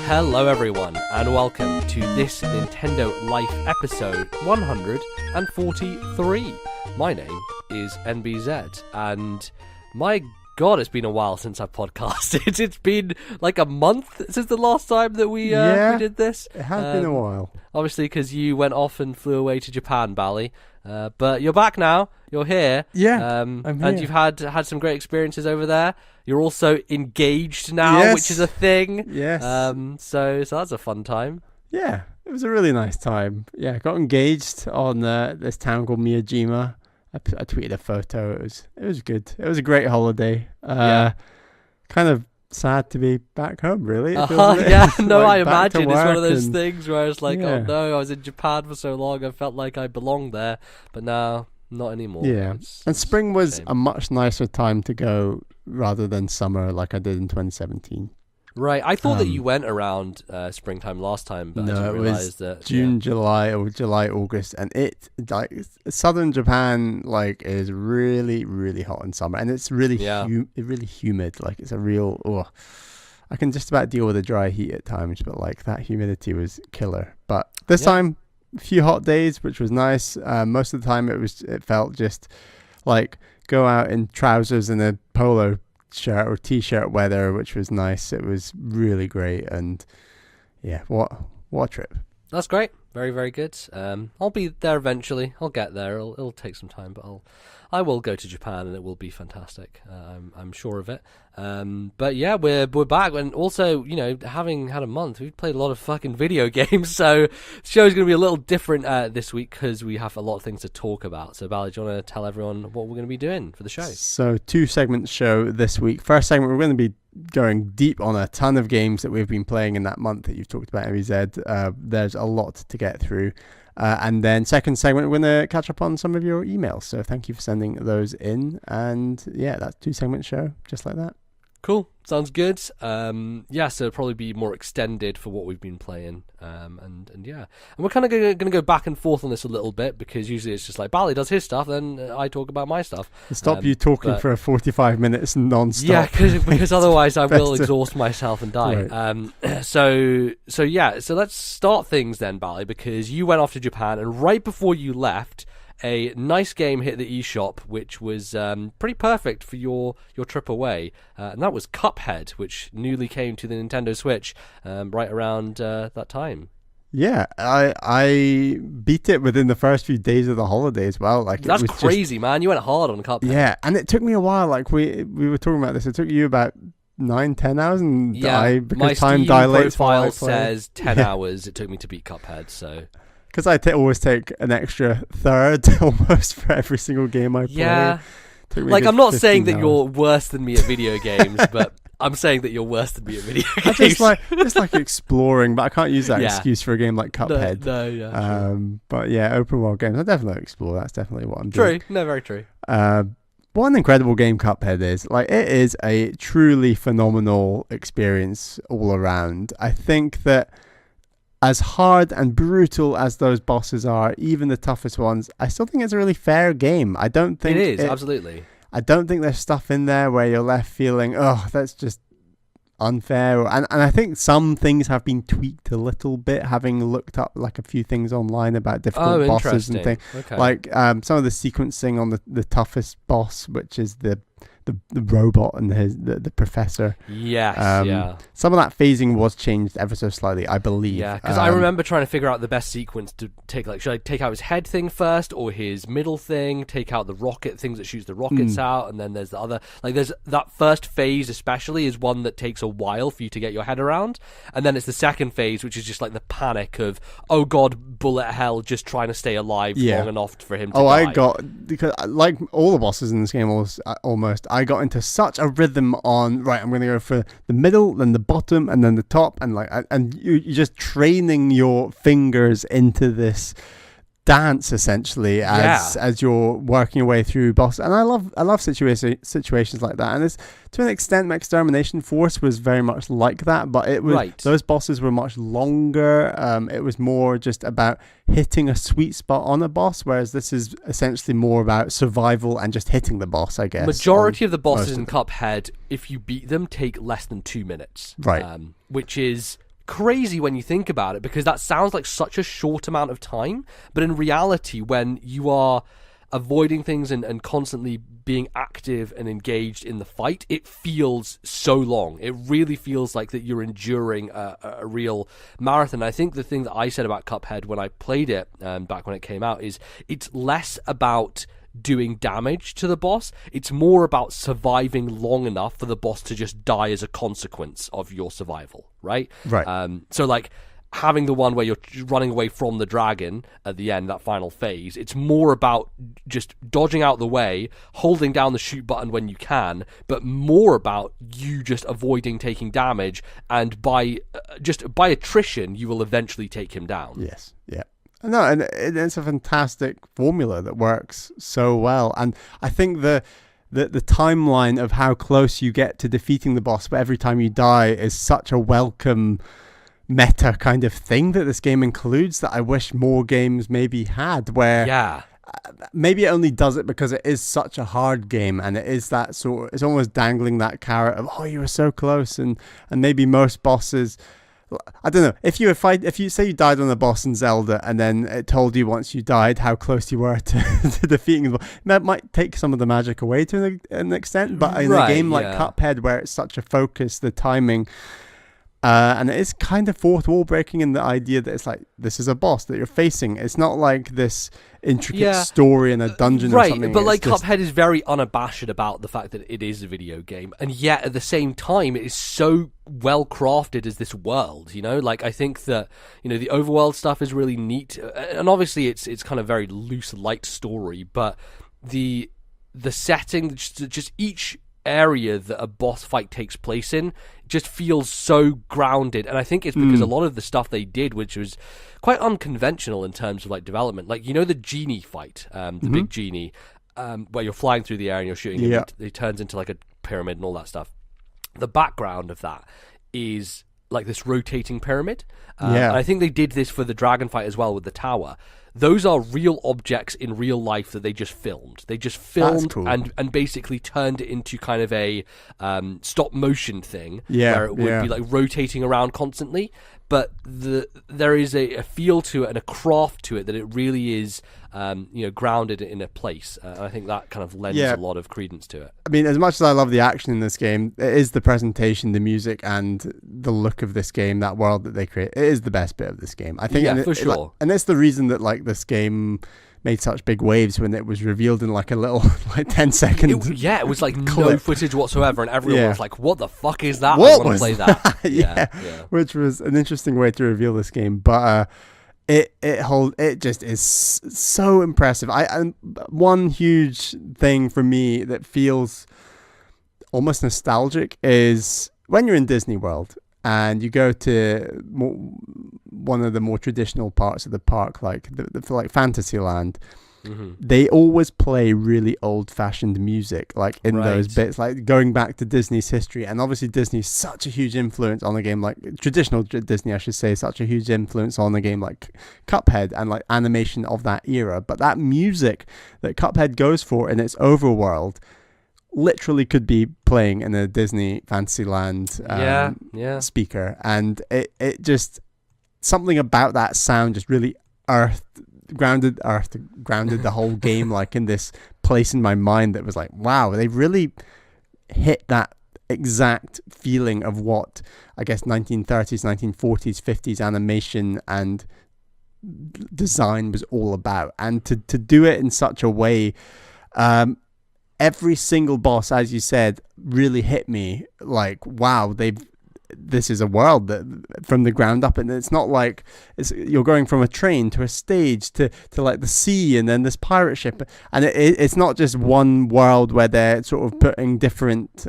Hello everyone, and welcome to This Nintendo Life episode 143. My name is NBZ, and my god, it's been a while since I've podcasted. It's been like a month since the last time that we did this. It has been a while. Obviously, because you went off and flew away to Japan, Bally. But you're back now. You're here. Yeah, I'm here. And you've had some great experiences over there. You're also engaged now, Yes. which is a thing. Yes. So that's a fun time. Yeah, it was a really nice time. Yeah, got engaged on this town called Miyajima. I tweeted a photo. It was good. It was a great holiday. Kind of sad to be back home, really. Yeah, no, like I imagine it's one of those and- things where it's like, Yeah. oh no, I was in Japan for so long, I felt like I belonged there, but now not anymore. Yeah, and spring it's was a shame. a much nicer time to go rather than summer, like I did in 2017. Right, I thought that you went around springtime last time, but I No, didn't it realize was that June, July, or July, August, and it like southern Japan like is really, really hot in summer, and it's really really humid. Like it's a real. Oh, I can just about deal with the dry heat at times, but like that humidity was killer. But this time, a few hot days, which was nice. Most of the time, it felt just like go out in trousers and a polo shirt or t-shirt weather, which was nice. It was really great, and yeah, what a trip. That's great. Very, very good. I'll be there eventually. I'll get there. It'll take some time, but I will go to Japan, and it will be fantastic. I'm sure of it. But yeah, we're back, and also, you know, having had a month, we've played a lot of fucking video games. So the show's going to be a little different this week because we have a lot of things to talk about. So, Bally, do you want to tell everyone what we're going to be doing for the show? So 2-segment show this week. First segment, we're going to be going deep on a ton of games that we've been playing in that month that you've talked about, MZ. There's a lot to get through. And then second segment, we're going to catch up on some of your emails. So thank you for sending those in. And yeah, that's 2-segment show, just like that. Cool. Sounds good. So it'll probably be more extended for what we've been playing. And we're kind of going to go back and forth on this a little bit because usually it's just like Bally does his stuff, then I talk about my stuff. Stop you talking for 45 minutes non-stop. Yeah, because otherwise I will exhaust myself and die. Right. So let's start things then, Bally, because you went off to Japan, and right before you left, a nice game hit the eShop, which was pretty perfect for your trip away, and that was Cuphead, which newly came to the Nintendo Switch right around that time. Yeah, I beat it within the first few days of the holiday as well. Like That's it was crazy, man. You went hard on Cuphead. Yeah, and it took me a while. Like we were talking about this. It took you about 9-10 hours, and my time Steam dilates profile says 10 hours it took me to beat Cuphead, so... Because I always take an extra third almost for every single game I play. Yeah. Like, I'm not saying that you're worse than me at video games, but I'm saying that you're worse than me at video games. It's like exploring, but I can't use that excuse for a game like Cuphead. True. But yeah, open world games, I definitely explore. That's definitely what I'm doing. True. No, very true. What an incredible game Cuphead is. Like, it is a truly phenomenal experience all around. I think that as hard and brutal as those bosses are, even the toughest ones, I still think it's a really fair game. I don't think it is, absolutely. I don't think there's stuff in there where you're left feeling, oh, that's just unfair. And I think some things have been tweaked a little bit, having looked up like a few things online about difficult bosses and things. Okay. Like some of the sequencing on the toughest boss, which is the robot and the professor. Yes, Some of that phasing was changed ever so slightly, I believe. Yeah, because I remember trying to figure out the best sequence to take. Like, should I take out his head thing first, or his middle thing? Take out the rocket things that shoots the rockets out, and then there's the other. Like, there's that first phase, especially, is one that takes a while for you to get your head around, and then it's the second phase, which is just like the panic of, oh god, bullet hell, just trying to stay alive long enough for him to die. Because like all the bosses in this game, almost. I got into such a rhythm on, right, I'm going to go for the middle, then the bottom, and then the top, and you're just training your fingers into this dance essentially as you're working your way through boss. And I love situations like that, and it's to an extent Extermination Force was very much like that, but it was those bosses were much longer. It was more just about hitting a sweet spot on a boss, whereas this is essentially more about survival and just hitting the boss, I guess. Majority of the bosses in Cuphead, if you beat them, take less than 2 minutes, which is crazy when you think about it, because that sounds like such a short amount of time, but in reality, when you are avoiding things and constantly being active and engaged in the fight, it feels so long. It really feels like that you're enduring a real marathon. I think the thing that I said about Cuphead when I played it back when it came out is it's less about doing damage to the boss. It's more about surviving long enough for the boss to just die as a consequence of your survival, right? So like having the one where you're running away from the dragon at the end, that final phase, it's more about just dodging out the way, holding down the shoot button when you can, but more about you just avoiding taking damage, and by attrition you will eventually take him down. Yes, yeah. No, and it's a fantastic formula that works so well, and I think the timeline of how close you get to defeating the boss, but every time you die, is such a welcome meta kind of thing that this game includes that I wish more games maybe had, where maybe it only does it because it is such a hard game, and it is that sort, it's almost dangling that carrot of, oh, you were so close, and maybe most bosses, I don't know, if you say you died on a boss in Zelda and then it told you once you died how close you were to defeating the boss, that might take some of the magic away to an extent, but in a game like Cuphead, where it's such a focus, the timing, and it is kind of fourth wall breaking in the idea that it's like, this is a boss that you're facing. It's not like this intricate story in a dungeon or something. But like Cuphead is very unabashed about the fact that it is a video game, and yet at the same time it is so well crafted as this world, you know? Like, I think that, you know, the overworld stuff is really neat, and obviously it's kind of very loose, light story, but the setting, just each area that a boss fight takes place in just feels so grounded. And I think it's because a lot of the stuff they did, which was quite unconventional in terms of like development, like, you know, the genie fight, the big genie, where you're flying through the air and you're shooting him, it turns into like a pyramid and all that stuff. The background of that is like this rotating pyramid, and I think they did this for the dragon fight as well with the tower. Those are real objects in real life that they just filmed. They just filmed and basically turned it into kind of a stop motion thing, where it would be like rotating around constantly. But there is a feel to it and a craft to it that it really is, grounded in a place. And I think that kind of lends a lot of credence to it. I mean, as much as I love the action in this game, it is the presentation, the music, and the look of this game, that world that they create. It is the best bit of this game, I think. For sure. And it's the reason that like this game made such big waves when it was revealed in like a little like 10-second it was like clip. No footage whatsoever, and everyone was like, what the fuck is that? What I want to play that. Which was an interesting way to reveal this game, but it just is so impressive. And one huge thing for me that feels almost nostalgic is when you're in Disney World and you go to one of the more traditional parts of the park, like like Fantasyland, they always play really old-fashioned music, like in those bits, like going back to Disney's history. And obviously Disney's such a huge influence on a game like traditional Disney, I should say, such a huge influence on a game like Cuphead and like animation of that era. But that music that Cuphead goes for in its overworld literally could be playing in a Disney Fantasyland speaker, and it just, something about that sound just really grounded the whole game, like in this place in my mind that was like, wow, they really hit that exact feeling of what I guess 1930s, 1940s, 50s animation and design was all about. And to do it in such a way, every single boss, as you said, really hit me like, wow, this is a world that from the ground up, and it's not like you're going from a train to a stage to like the sea and then this pirate ship, and it's not just one world where they're sort of putting different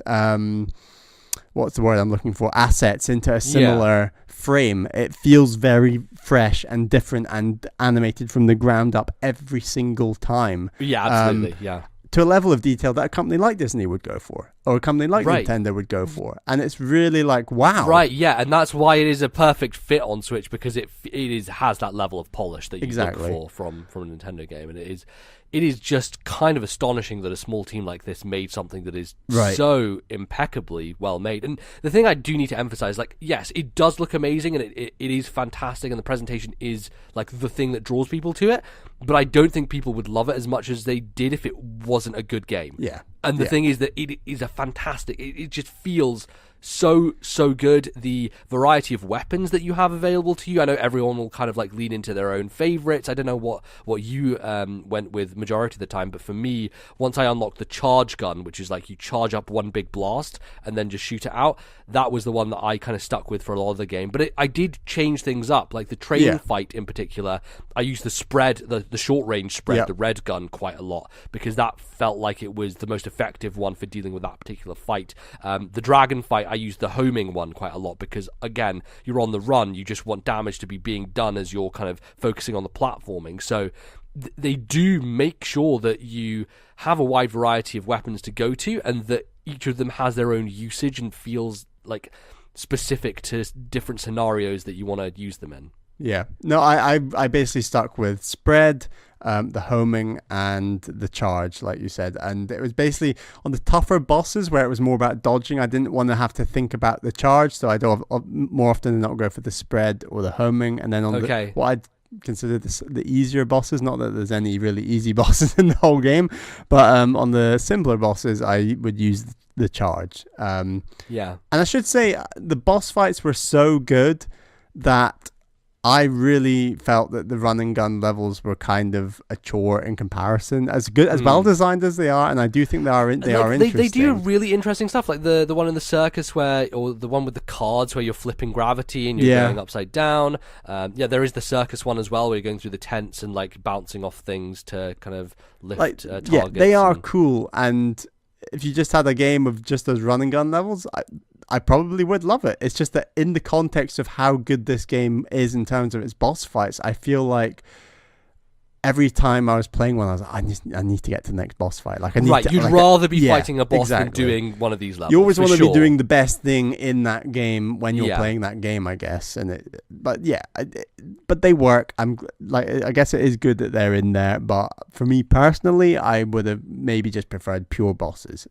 what's the word I'm looking for, assets into a similar frame. It feels very fresh and different and animated from the ground up every single time. Absolutely. To a level of detail that a company like Disney would go for or a company like Nintendo would go for. And it's really like, wow. Right, yeah, and that's why it is a perfect fit on Switch, because it has that level of polish that you look for from a Nintendo game, and it is just kind of astonishing that a small team like this made something that is so impeccably well made. And the thing I do need to emphasize, like, yes, it does look amazing, and it is fantastic, and the presentation is like the thing that draws people to it, but I don't think people would love it as much as they did if it wasn't a good game. Yeah. And the thing is that it is a fantastic, it just feels so good. The variety of weapons that you have available to you, I know everyone will kind of like lean into their own favorites. I don't know what you went with majority of the time, but for me, once I unlocked the charge gun, which is like you charge up one big blast and then just shoot it out, that was the one that I kind of stuck with for a lot of the game. But I did change things up, like the training fight in particular. I used the spread, the short range spread, the red gun, quite a lot, because that felt like it was the most effective one for dealing with that particular fight. The dragon fight, I used the homing one quite a lot, because again, you're on the run, you just want damage to be being done as you're kind of focusing on the platforming. So they do make sure that you have a wide variety of weapons to go to, and that each of them has their own usage and feels like specific to different scenarios that you want to use them in. Yeah. No, I basically stuck with spread, the homing, and the charge, like you said. And it was basically on the tougher bosses where it was more about dodging. I didn't want to have to think about the charge, so I'd more often than not go for the spread or the homing. And then on what I'd consider the easier bosses, not that there's any really easy bosses in the whole game, but on the simpler bosses, I would use the charge. And I should say the boss fights were so good that I really felt that the run and gun levels were kind of a chore in comparison, as good, as well designed as they are, and I do think they are interesting. They do really interesting stuff, like the one in the circus or the one with the cards where you're flipping gravity and you're going upside down. There is the circus one as well, where you're going through the tents and like bouncing off things to kind of lift targets. Yeah, they are cool, and if you just had a game of just those run and gun levels, I probably would love it. It's just that in the context of how good this game is in terms of its boss fights, I feel like every time I was playing one, I was like, I need to get to the next boss fight. Like, you'd rather be fighting a boss than doing one of these levels. You always want to be doing the best thing in that game when you're playing that game, I guess. But they work. I guess it is good that they're in there. But for me personally, I would have maybe just preferred pure bosses.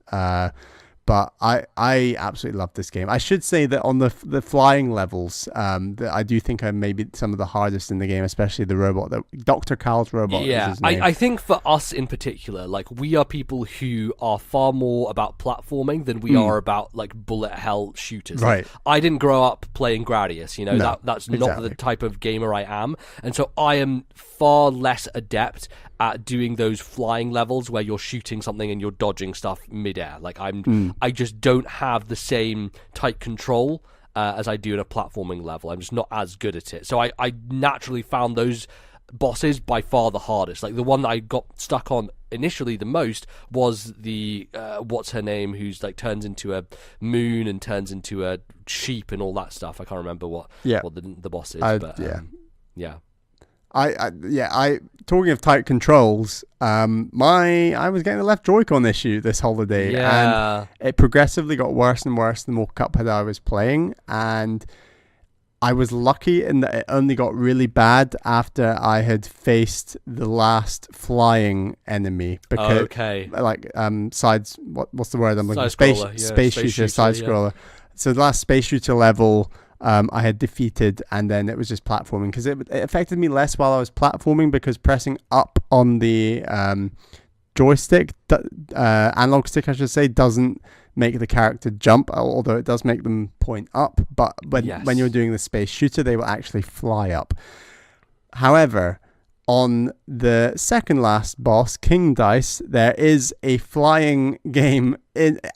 But I absolutely love this game. I should say that on the flying levels, that I do think are maybe some of the hardest in the game, especially the robot, Dr. Cal's robot. Yeah, is his name. I think for us in particular, like, we are people who are far more about platforming than we are about like bullet hell shooters. Right. Like, I didn't grow up playing Gradius, that's not the type of gamer I am, and so I am far less adept at doing those flying levels where you're shooting something and you're dodging stuff midair. Like, I just don't have the same tight control as I do in a platforming level. I'm just not as good at it. So I naturally found those bosses by far the hardest. Like, the one that I got stuck on initially the most was the what's her name, who's like turns into a moon and turns into a sheep and all that stuff. I can't remember what the boss is. I talking of tight controls, I was getting a left Joy-Con issue this holiday, and it progressively got worse and worse the more Cuphead I was playing, and I was lucky in that it only got really bad after I had faced the last flying enemy, because sides, what's the word I'm looking for? Space shooter, side scroller. So the last space shooter level I had defeated, and then it was just platforming, because it affected me less while I was platforming, because pressing up on the joystick, analog stick I should say, doesn't make the character jump, although it does make them point up, but when you're doing the space shooter, they will actually fly up. However, on the second last boss, King Dice, there is a flying game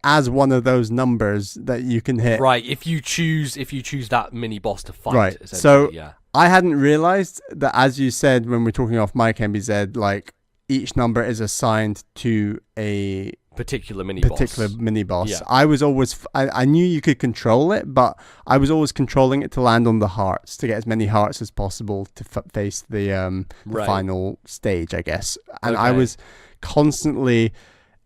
as one of those numbers that you can hit. Right, if you choose that mini boss to fight. Right. So I hadn't realized that, as you said when we're talking off mic, MBZ, like, each number is assigned to a particular mini boss. Yeah. I was always I knew you could control it, but I was always controlling it to land on the hearts, to get as many hearts as possible to face the final stage, I guess. And I was constantly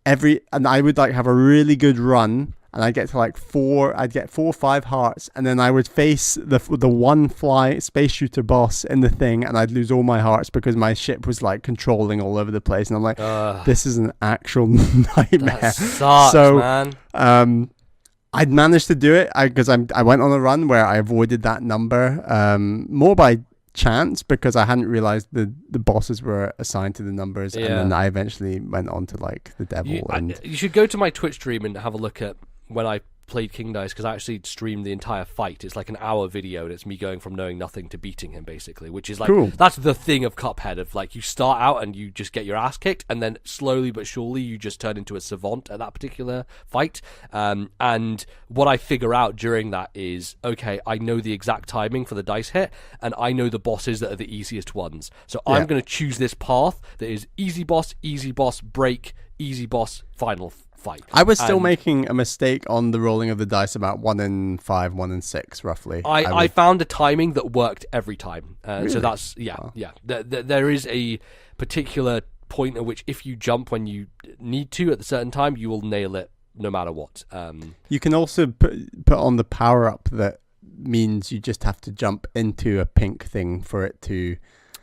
and I would like have a really good run, and I'd get to like I'd get 4 or 5 hearts, and then I would face the one fly space shooter boss in the thing, and I'd lose all my hearts because my ship was like controlling all over the place, and I'm like, this is an actual nightmare. That sucks, man. I'd managed to do it because I went on a run where I avoided that number more by chance, because I hadn't realized the bosses were assigned to the numbers, and then I eventually went on to like the devil. You should go to my Twitch stream and have a look at when I played King Dice, because I actually streamed the entire fight. It's like an hour video, and it's me going from knowing nothing to beating him, basically, which is like cool. That's the thing of Cuphead, of like you start out and you just get your ass kicked, and then slowly but surely you just turn into a savant at that particular fight. And what I figure out during that is, okay, I know the exact timing for the dice hit, and I know the bosses that are the easiest ones. So I'm going to choose this path that is easy boss, break, easy boss, final fight. I was still making a mistake on the rolling of the dice about 1 in 5, 1 in 6, roughly. I found a timing that worked every time. Really? So that's, there is a particular point at which if you jump when you need to at a certain time, you will nail it no matter what. You can also put on the power-up that means you just have to jump into a pink thing for it to...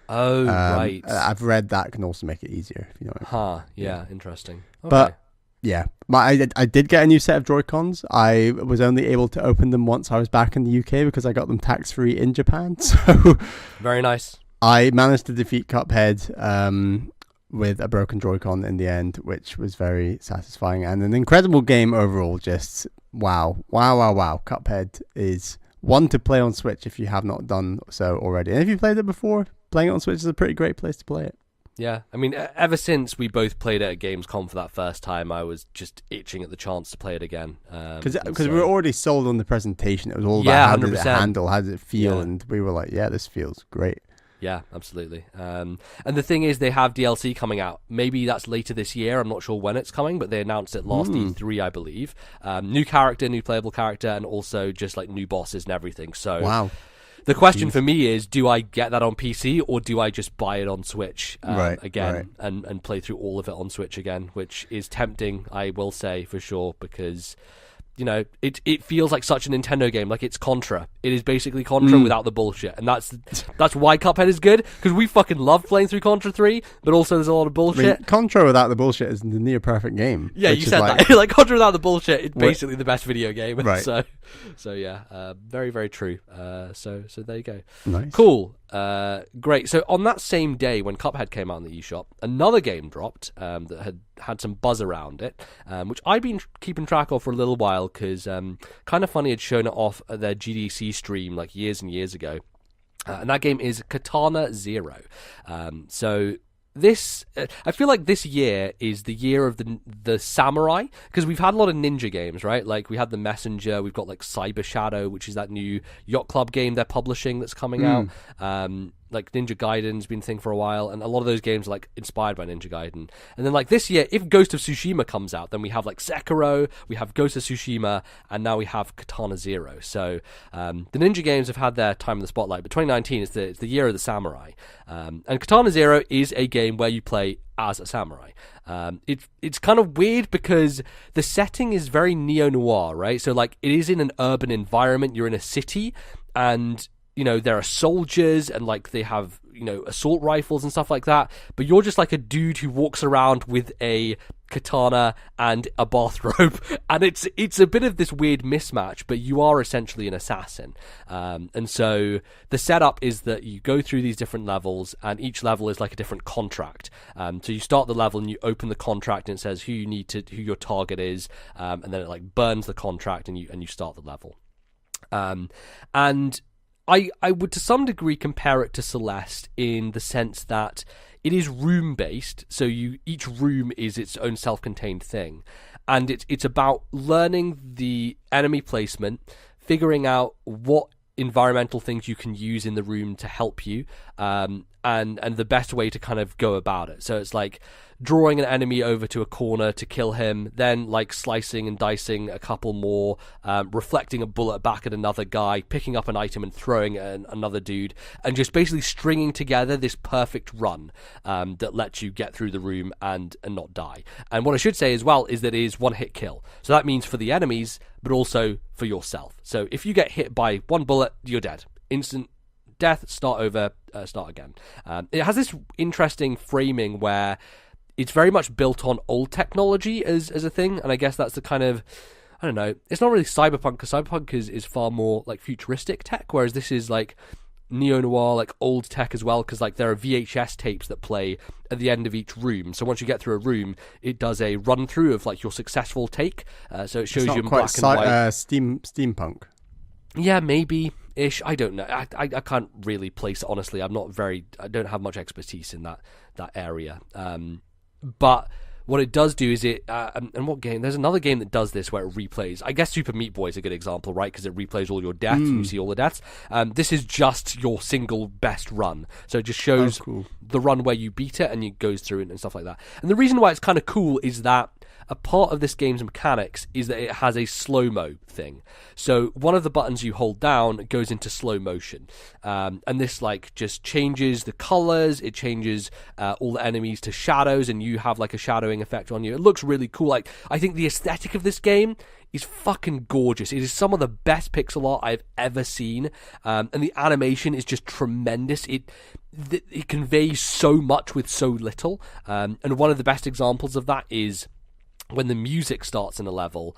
Oh, right. I've read that can also make it easier, if you know what I mean. Yeah, interesting. Okay. But... yeah, I did get a new set of Joy-Cons. I was only able to open them once I was back in the UK because I got them tax-free in Japan. So very nice. I managed to defeat Cuphead with a broken Joy-Con in the end, which was very satisfying and an incredible game overall. Just wow. Cuphead is one to play on Switch if you have not done so already. And if you played it before, playing it on Switch is a pretty great place to play it. Yeah, I mean, ever since we both played it at Gamescom for that first time, I was just itching at the chance to play it again. Because we were already sold on the presentation. It was all about how did it handle, how did it feel, and we were like, yeah, this feels great. Yeah, absolutely. And the thing is, they have DLC coming out. Maybe that's later this year. I'm not sure when it's coming, but they announced it last E3, I believe. New character, new playable character, and also just like new bosses and everything. So wow. The question for me is, do I get that on PC or do I just buy it on Switch again and play through all of it on Switch again, which is tempting, I will say, for sure, because... you know, it feels like such a Nintendo game, like it's Contra. It is basically Contra without the bullshit, and that's why Cuphead is good, because we fucking love playing through Contra 3, but also there's a lot of bullshit. I mean, Contra without the bullshit is the near perfect game. Yeah, you said that. Like Contra without the bullshit, it's basically the best video game. Right. So yeah, very, very true. So there you go. Nice. Cool. Great. So on that same day when Cuphead came out in the eShop, another game dropped that had some buzz around it, which I've been keeping track of for a little while because Kind of Funny had shown it off at their GDC stream like years and years ago. And that game is Katana Zero. So this, I feel like this year is the year of the samurai, because we've had a lot of ninja games, right? Like we had The Messenger, we've got like Cyber Shadow, which is that new Yacht Club game they're publishing that's coming out. Like Ninja Gaiden's been a thing for a while, and a lot of those games are like inspired by Ninja Gaiden. And then like this year, if Ghost of Tsushima comes out, then we have like Sekiro, we have Ghost of Tsushima, and now we have Katana Zero. So the Ninja games have had their time in the spotlight, but 2019 is the year of the samurai. And Katana Zero is a game where you play as a samurai. It's kind of weird because the setting is very neo-noir, right? So like it is in an urban environment, you're in a city, and you know, there are soldiers and like they have, you know, assault rifles and stuff like that, but you're just like a dude who walks around with a katana and a bathrobe, and it's a bit of this weird mismatch, but you are essentially an assassin. And so the setup is that you go through these different levels, and each level is like a different contract. So you start the level and you open the contract and it says who your target is, and then it like burns the contract and you start the level. And I would to some degree compare it to Celeste in the sense that it is room based, so each room is its own self-contained thing, and it's about learning the enemy placement, figuring out what environmental things you can use in the room to help you, and the best way to kind of go about it. So it's like drawing an enemy over to a corner to kill him, then like slicing and dicing a couple more, reflecting a bullet back at another guy, picking up an item and throwing it at another dude, and just basically stringing together this perfect run that lets you get through the room and not die. And what I should say as well is that it is one hit kill. So that means for the enemies, but also for yourself. So if you get hit by one bullet, you're dead. Instant death, start over, start again. It has this interesting framing where it's very much built on old technology as a thing, and I guess that's the kind of, I don't know, it's not really cyberpunk, because cyberpunk is far more like futuristic tech, whereas this is like neo-noir, like old tech as well, because like there are VHS tapes that play at the end of each room. So once you get through a room, it does a run through of like your successful take, so it shows you in black and white. Steampunk. Yeah, maybe ish. I don't know. I can't really place it, honestly. I don't have much expertise in that area. But what it does do is and what game? There's another game that does this where it replays. I guess Super Meat Boy is a good example, right? Because it replays all your deaths and you see all the deaths. This is just your single best run. So it just shows the run where you beat it and it goes through it and stuff like that. And the reason why it's kind of cool is that a part of this game's mechanics is that it has a slow-mo thing. So one of the buttons you hold down goes into slow motion. And this like just changes the colors, it changes all the enemies to shadows, and you have like a shadowing effect on you. It looks really cool. Like, I think the aesthetic of this game is fucking gorgeous. It is some of the best pixel art I've ever seen. And the animation is just tremendous. It conveys so much with so little. And one of the best examples of that is when the music starts in a level,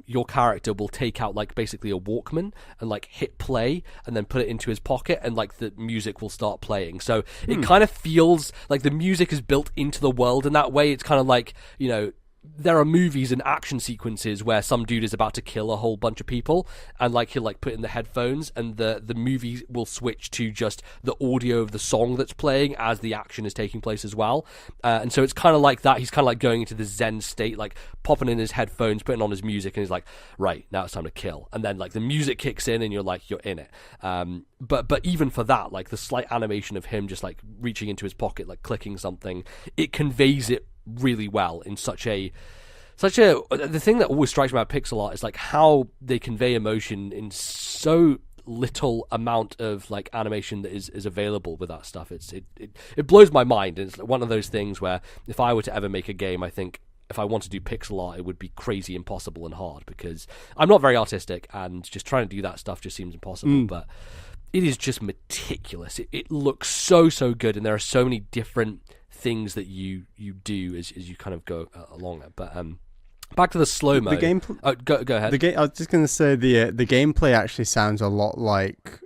your character will take out like basically a Walkman and like hit play and then put it into his pocket, and like the music will start playing. So it kind of feels like the music is built into the world in that way. It's kind of like, you know, there are movies and action sequences where some dude is about to kill a whole bunch of people, and like he'll like put in the headphones and the movie will switch to just the audio of the song that's playing as the action is taking place as well. And so it's kind of like that. He's kind of like going into the zen state, like popping in his headphones, putting on his music, and he's like, right, now it's time to kill. And then like the music kicks in and you're like, you're in it. But even for that, like the slight animation of him just like reaching into his pocket, like clicking something, it conveys it really well in such a the thing that always strikes me about pixel art is like how they convey emotion in so little amount of like animation that is available with that stuff. It blows my mind. It's one of those things where if I were to ever make a game, I think if I want to do pixel art, it would be crazy impossible and hard, because I'm not very artistic and just trying to do that stuff just seems impossible. But it is just meticulous. It looks so good, and there are so many different things that you do as you kind of go along it. But back to the slow mo. Go ahead. I was just going to say the gameplay actually sounds a lot like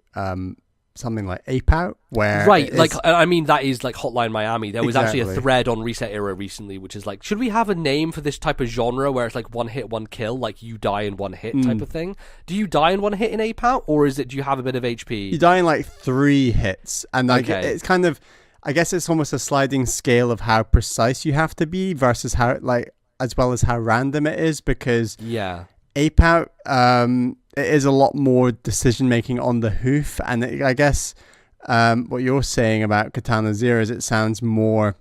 something like Ape Out, where like I mean that is like Hotline Miami. There was actually a thread on Reset Era recently, which is like, should we have a name for this type of genre where it's like one hit, one kill, like you die in one hit type of thing? Do you die in one hit in Ape Out, or is it do you have a bit of HP? You die in like 3 hits, and like it's kind of, I guess it's almost a sliding scale of how precise you have to be versus how like as well as how random it is, because Ape Out it is a lot more decision making on the hoof, and I guess what you're saying about Katana Zero is it sounds more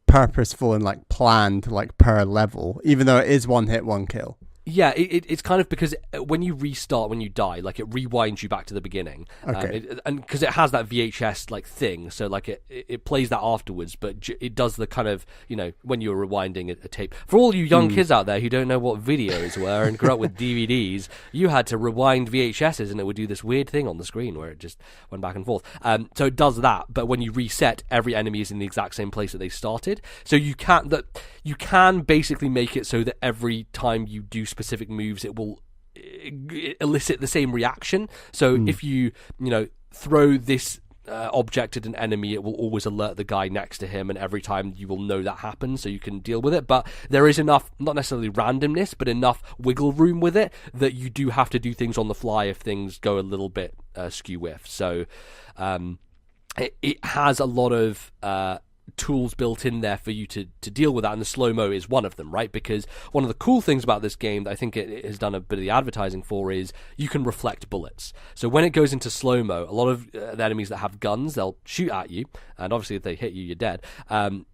purposeful and like planned, like per level, even though it is one hit, one kill. Yeah, it's kind of because when you restart, when you die, like it rewinds you back to the beginning. And because it has that VHS like thing, so like it plays that afterwards, but it does the kind of, you know, when you're rewinding a tape. For all you young kids out there who don't know what videos were and grew up with DVDs, you had to rewind VHSs and it would do this weird thing on the screen where it just went back and forth. So it does that, but when you reset, every enemy is in the exact same place that they started. So you can basically make it so that every time you do specific moves, it will elicit the same reaction. So if you throw this object at an enemy, it will always alert the guy next to him, and every time you will know that happens, so you can deal with it. But there is enough, not necessarily randomness, but enough wiggle room with it that you do have to do things on the fly if things go a little bit skew-whiff. So it has a lot of tools built in there for you to deal with that, and the slow-mo is one of them, right? Because one of the cool things about this game that I think it has done a bit of the advertising for is you can reflect bullets. So when it goes into slow-mo, a lot of the enemies that have guns, they'll shoot at you, and obviously if they hit you, you're dead.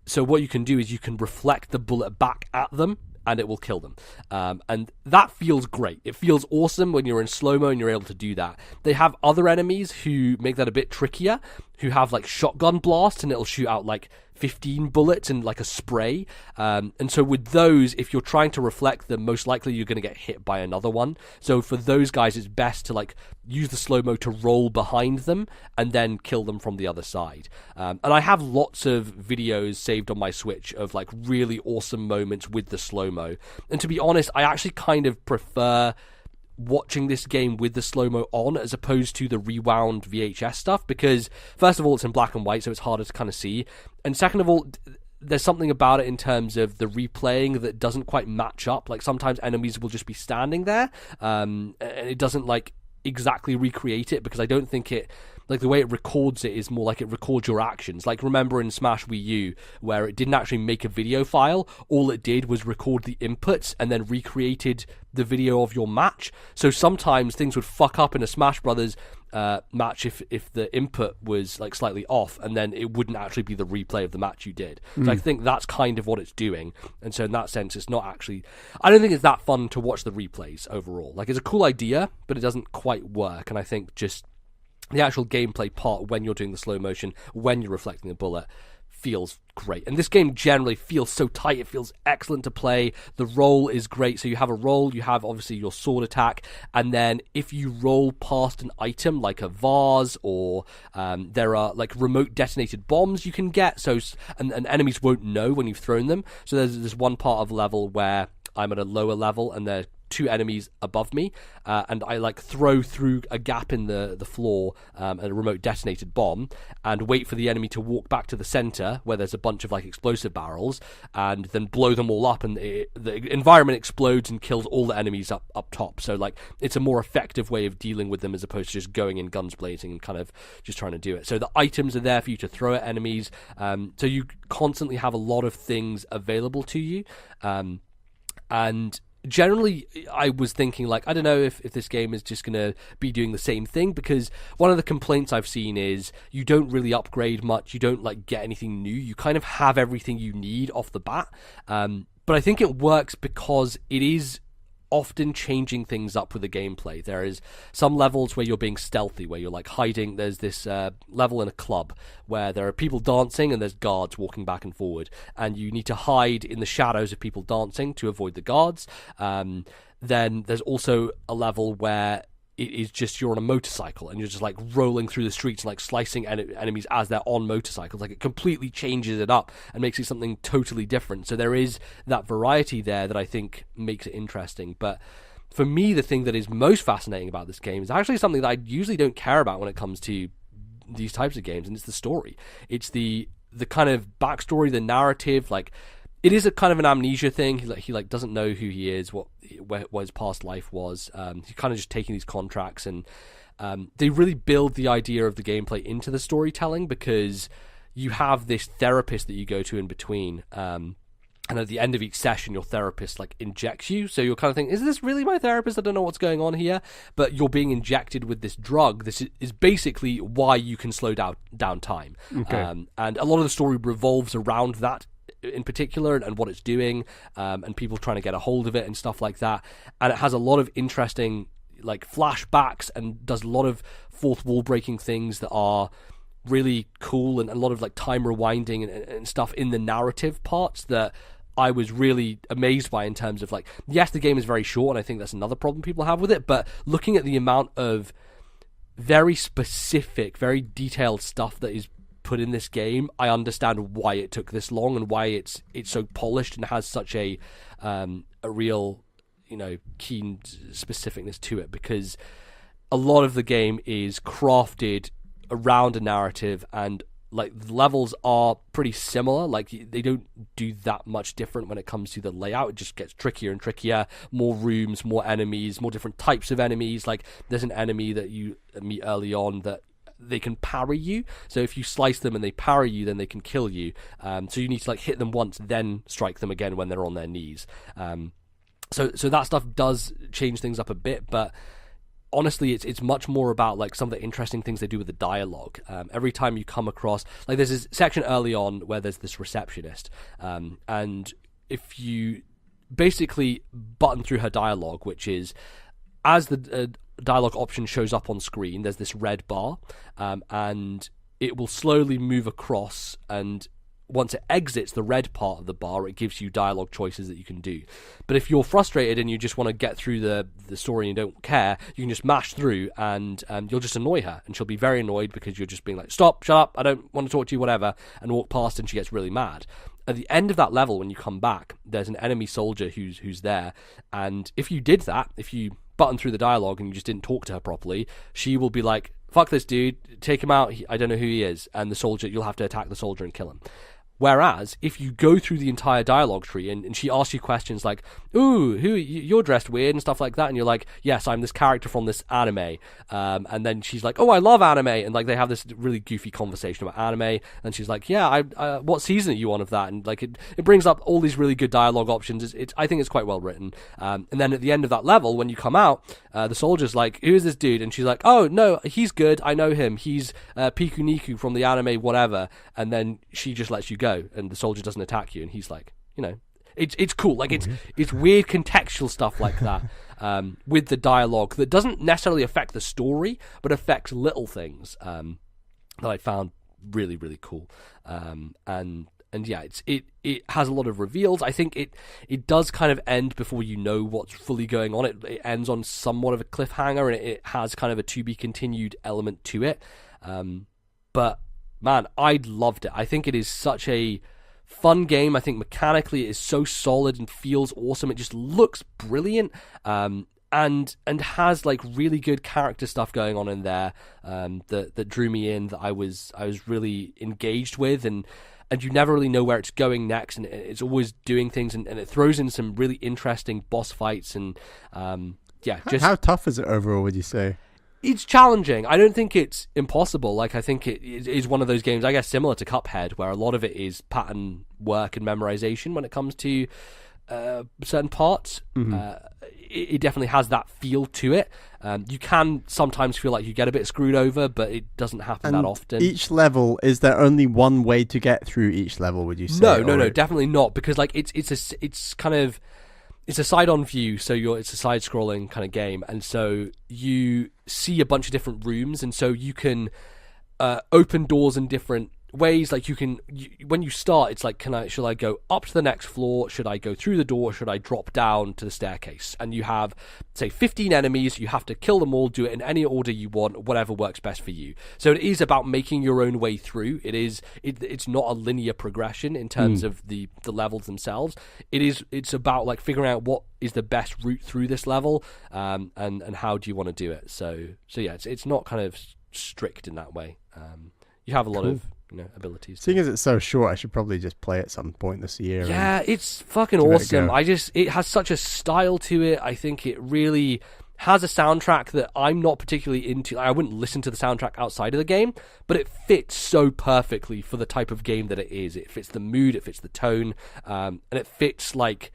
So what you can do is you can reflect the bullet back at them, and it will kill them. And that feels great. It feels awesome when you're in slow-mo and you're able to do that. They have other enemies who make that a bit trickier, who have like shotgun blast, and it'll shoot out like 15 bullets in like a spray. And so with those, if you're trying to reflect them, most likely you're going to get hit by another one. So for those guys, it's best to like use the slow-mo to roll behind them and then kill them from the other side. And I have lots of videos saved on my Switch of like really awesome moments with the slow-mo. And to be honest, I actually kind of prefer watching this game with the slow-mo on as opposed to the rewound VHS stuff, because first of all, it's in black and white, so it's harder to kind of see, and second of all, there's something about it in terms of the replaying that doesn't quite match up. Like sometimes enemies will just be standing there, and it doesn't like exactly recreate it, because I don't think it, like the way it records it is more like it records your actions. Like remember in Smash Wii U where it didn't actually make a video file, all it did was record the inputs and then recreated the video of your match. So sometimes things would fuck up in a Smash Brothers match if the input was like slightly off, and then it wouldn't actually be the replay of the match you did. So I think that's kind of what it's doing, and so in that sense it's not actually, I don't think it's that fun to watch the replays overall. Like it's a cool idea, but it doesn't quite work, and I think just the actual gameplay part when you're doing the slow motion, when you're reflecting the bullet, feels great. And this game generally feels so tight. It feels excellent to play. The roll is great. So you have a roll, you have obviously your sword attack, and then if you roll past an item like a vase, or there are like remote detonated bombs you can get, so and enemies won't know when you've thrown them. So there's this one part of level where I'm at a lower level and there two enemies above me, and I like throw through a gap in the floor a remote detonated bomb, and wait for the enemy to walk back to the center where there's a bunch of like explosive barrels, and then blow them all up, and the environment explodes and kills all the enemies up top. So like it's a more effective way of dealing with them as opposed to just going in guns blazing and kind of just trying to do it. So the items are there for you to throw at enemies, so you constantly have a lot of things available to you, and generally I was thinking like, I don't know if this game is just going to be doing the same thing, because one of the complaints I've seen is you don't really upgrade much, you don't like get anything new, you kind of have everything you need off the bat, but I think it works because it is often changing things up with the gameplay. There is some levels where you're being stealthy, where you're like hiding. There's this level in a club where there are people dancing and there's guards walking back and forward, and you need to hide in the shadows of people dancing to avoid the guards. Then there's also a level where it is just you're on a motorcycle and you're just like rolling through the streets and like slicing enemies as they're on motorcycles. Like it completely changes it up and makes it something totally different. So there is that variety there that I think makes it interesting. But for me, the thing that is most fascinating about this game is actually something that I usually don't care about when it comes to these types of games, and it's the story. It's the kind of backstory, the narrative. Like it is a kind of an amnesia thing. He doesn't know who he is, what his past life was. He's kind of just taking these contracts, and they really build the idea of the gameplay into the storytelling, because you have this therapist that you go to in between, and at the end of each session your therapist like injects you, so you're kind of thinking, is this really my therapist? I don't know what's going on here, but you're being injected with this drug. This is basically why you can slow down time. Okay. And a lot of the story revolves around that in particular, and what it's doing, and people trying to get a hold of it and stuff like that. And it has a lot of interesting like flashbacks and does a lot of fourth wall breaking things that are really cool, and a lot of like time rewinding and stuff in the narrative parts that I was really amazed by, in terms of like, yes, the game is very short, and I think that's another problem people have with it, but looking at the amount of very specific, very detailed stuff that is put in this game, I understand why it took this long and why it's so polished and has such a real, keen specificness to it, because a lot of the game is crafted around a narrative, and like the levels are pretty similar. Like they don't do that much different when it comes to the layout. It just gets trickier and trickier, more rooms, more enemies, more different types of enemies. Like there's an enemy that you meet early on that they can parry you. So if you slice them and they parry you, then they can kill you. So you need to like hit them once, then strike them again when they're on their knees. So that stuff does change things up a bit, but honestly, it's much more about like some of the interesting things they do with the dialogue. Every time you come across, like, there's this section early on where there's this receptionist, and if you basically button through her dialogue, which is as the dialogue option shows up on screen, there's this red bar, and it will slowly move across, and once it exits the red part of the bar, it gives you dialogue choices that you can do. But if you're frustrated and you just want to get through the story and you don't care, you can just mash through, and you'll just annoy her, and she'll be very annoyed because you're just being like, stop, shut up, I don't want to talk to you, whatever, and walk past, and she gets really mad. At the end of that level, when you come back, there's an enemy soldier who's there, and if you did that, if you button through the dialogue and you just didn't talk to her properly, she will be like, fuck this dude, take him out, I don't know who he is, and the soldier, you'll have to attack the soldier and kill him. Whereas, if you go through the entire dialogue tree and she asks you questions like, ooh, you're dressed weird and stuff like that, and you're like, yes, I'm this character from this anime, and then she's like, oh, I love anime, and like they have this really goofy conversation about anime, and she's like, yeah, I what season are you on of that? And like it brings up all these really good dialogue options. I think it's quite well written. And then at the end of that level, when you come out, the soldier's like, who is this dude? And she's like, oh, no, he's good, I know him, he's Piku Niku from the anime whatever, and then she just lets you go, and the soldier doesn't attack you, and he's like, you know, it's cool, like it's weird contextual stuff like that, with the dialogue that doesn't necessarily affect the story, but affects little things that I found really, really cool. And yeah, it has a lot of reveals. I think it does kind of end before you know what's fully going on. It ends on somewhat of a cliffhanger, and it has kind of a to be continued element to it. But man, I loved it. I think it is such a fun game. I think mechanically it is so solid and feels awesome. It just looks brilliant, and has like really good character stuff going on in there, that drew me in, that I was really engaged with, and you never really know where it's going next, and it's always doing things, and it throws in some really interesting boss fights, and just how tough is it overall, would you say? It's challenging. I don't think it's impossible. Like, I think it is one of those games, I guess, similar to Cuphead, where a lot of it is pattern work and memorization when it comes to certain parts. Mm-hmm. It definitely has that feel to it. You can sometimes feel like you get a bit screwed over, but it doesn't happen that often. Each level, is there only one way to get through each level, would you say? No, definitely not, because like it's a side-on view, so it's a side-scrolling kind of game, and so you see a bunch of different rooms, and so you can open doors in different ways. Like when you start, it's like, should I go up to the next floor? Should I go through the door? Should I drop down to the staircase? And you have, say, 15 enemies. You have to kill them all, do it in any order you want, whatever works best for you. So it is about making your own way through. It's not a linear progression in terms of the levels themselves. It's about like figuring out what is the best route through this level, and how do you want to do it. So yeah, it's not kind of strict in that way. You have a lot of abilities. Seeing as it's so short, I should probably just play at some point this year. Yeah, it's fucking awesome. It has such a style to it. I think it really has a soundtrack that I'm not particularly into. I wouldn't listen to the soundtrack outside of the game, but it fits so perfectly for the type of game that it is. It fits the mood, it fits the tone, and it fits like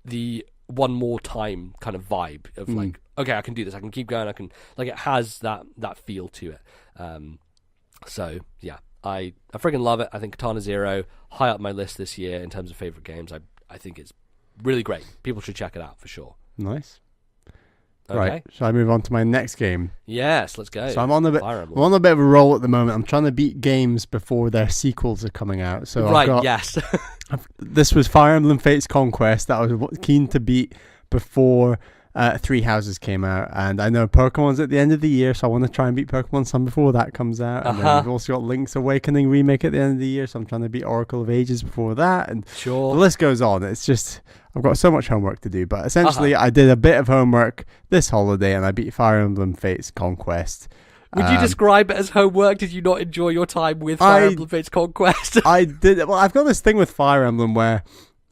the one more time kind of vibe of like, okay, I can do this, I can keep going, I can, like, it has that feel to it. So yeah, I freaking love it. I think Katana Zero, high up my list this year in terms of favorite games. I think it's really great. People should check it out for sure. Nice. Okay. Right, shall I move on to my next game? Yes, let's go. So I'm on a bit of a roll at the moment. I'm trying to beat games before their sequels are coming out. So yes. This was Fire Emblem Fates Conquest that I was keen to beat before Three Houses came out, and I know Pokemon's at the end of the year, so I want to try and beat Pokemon Sun before that comes out. And then we've also got Link's Awakening remake at the end of the year, so I'm trying to beat Oracle of Ages before that, and sure, the list goes on. It's just, I've got so much homework to do, but essentially I did a bit of homework this holiday and I beat Fire Emblem Fates Conquest. Would you describe it as homework? Did you not enjoy your time with Fire Emblem Fates Conquest? I did. Well, I've got this thing with Fire Emblem where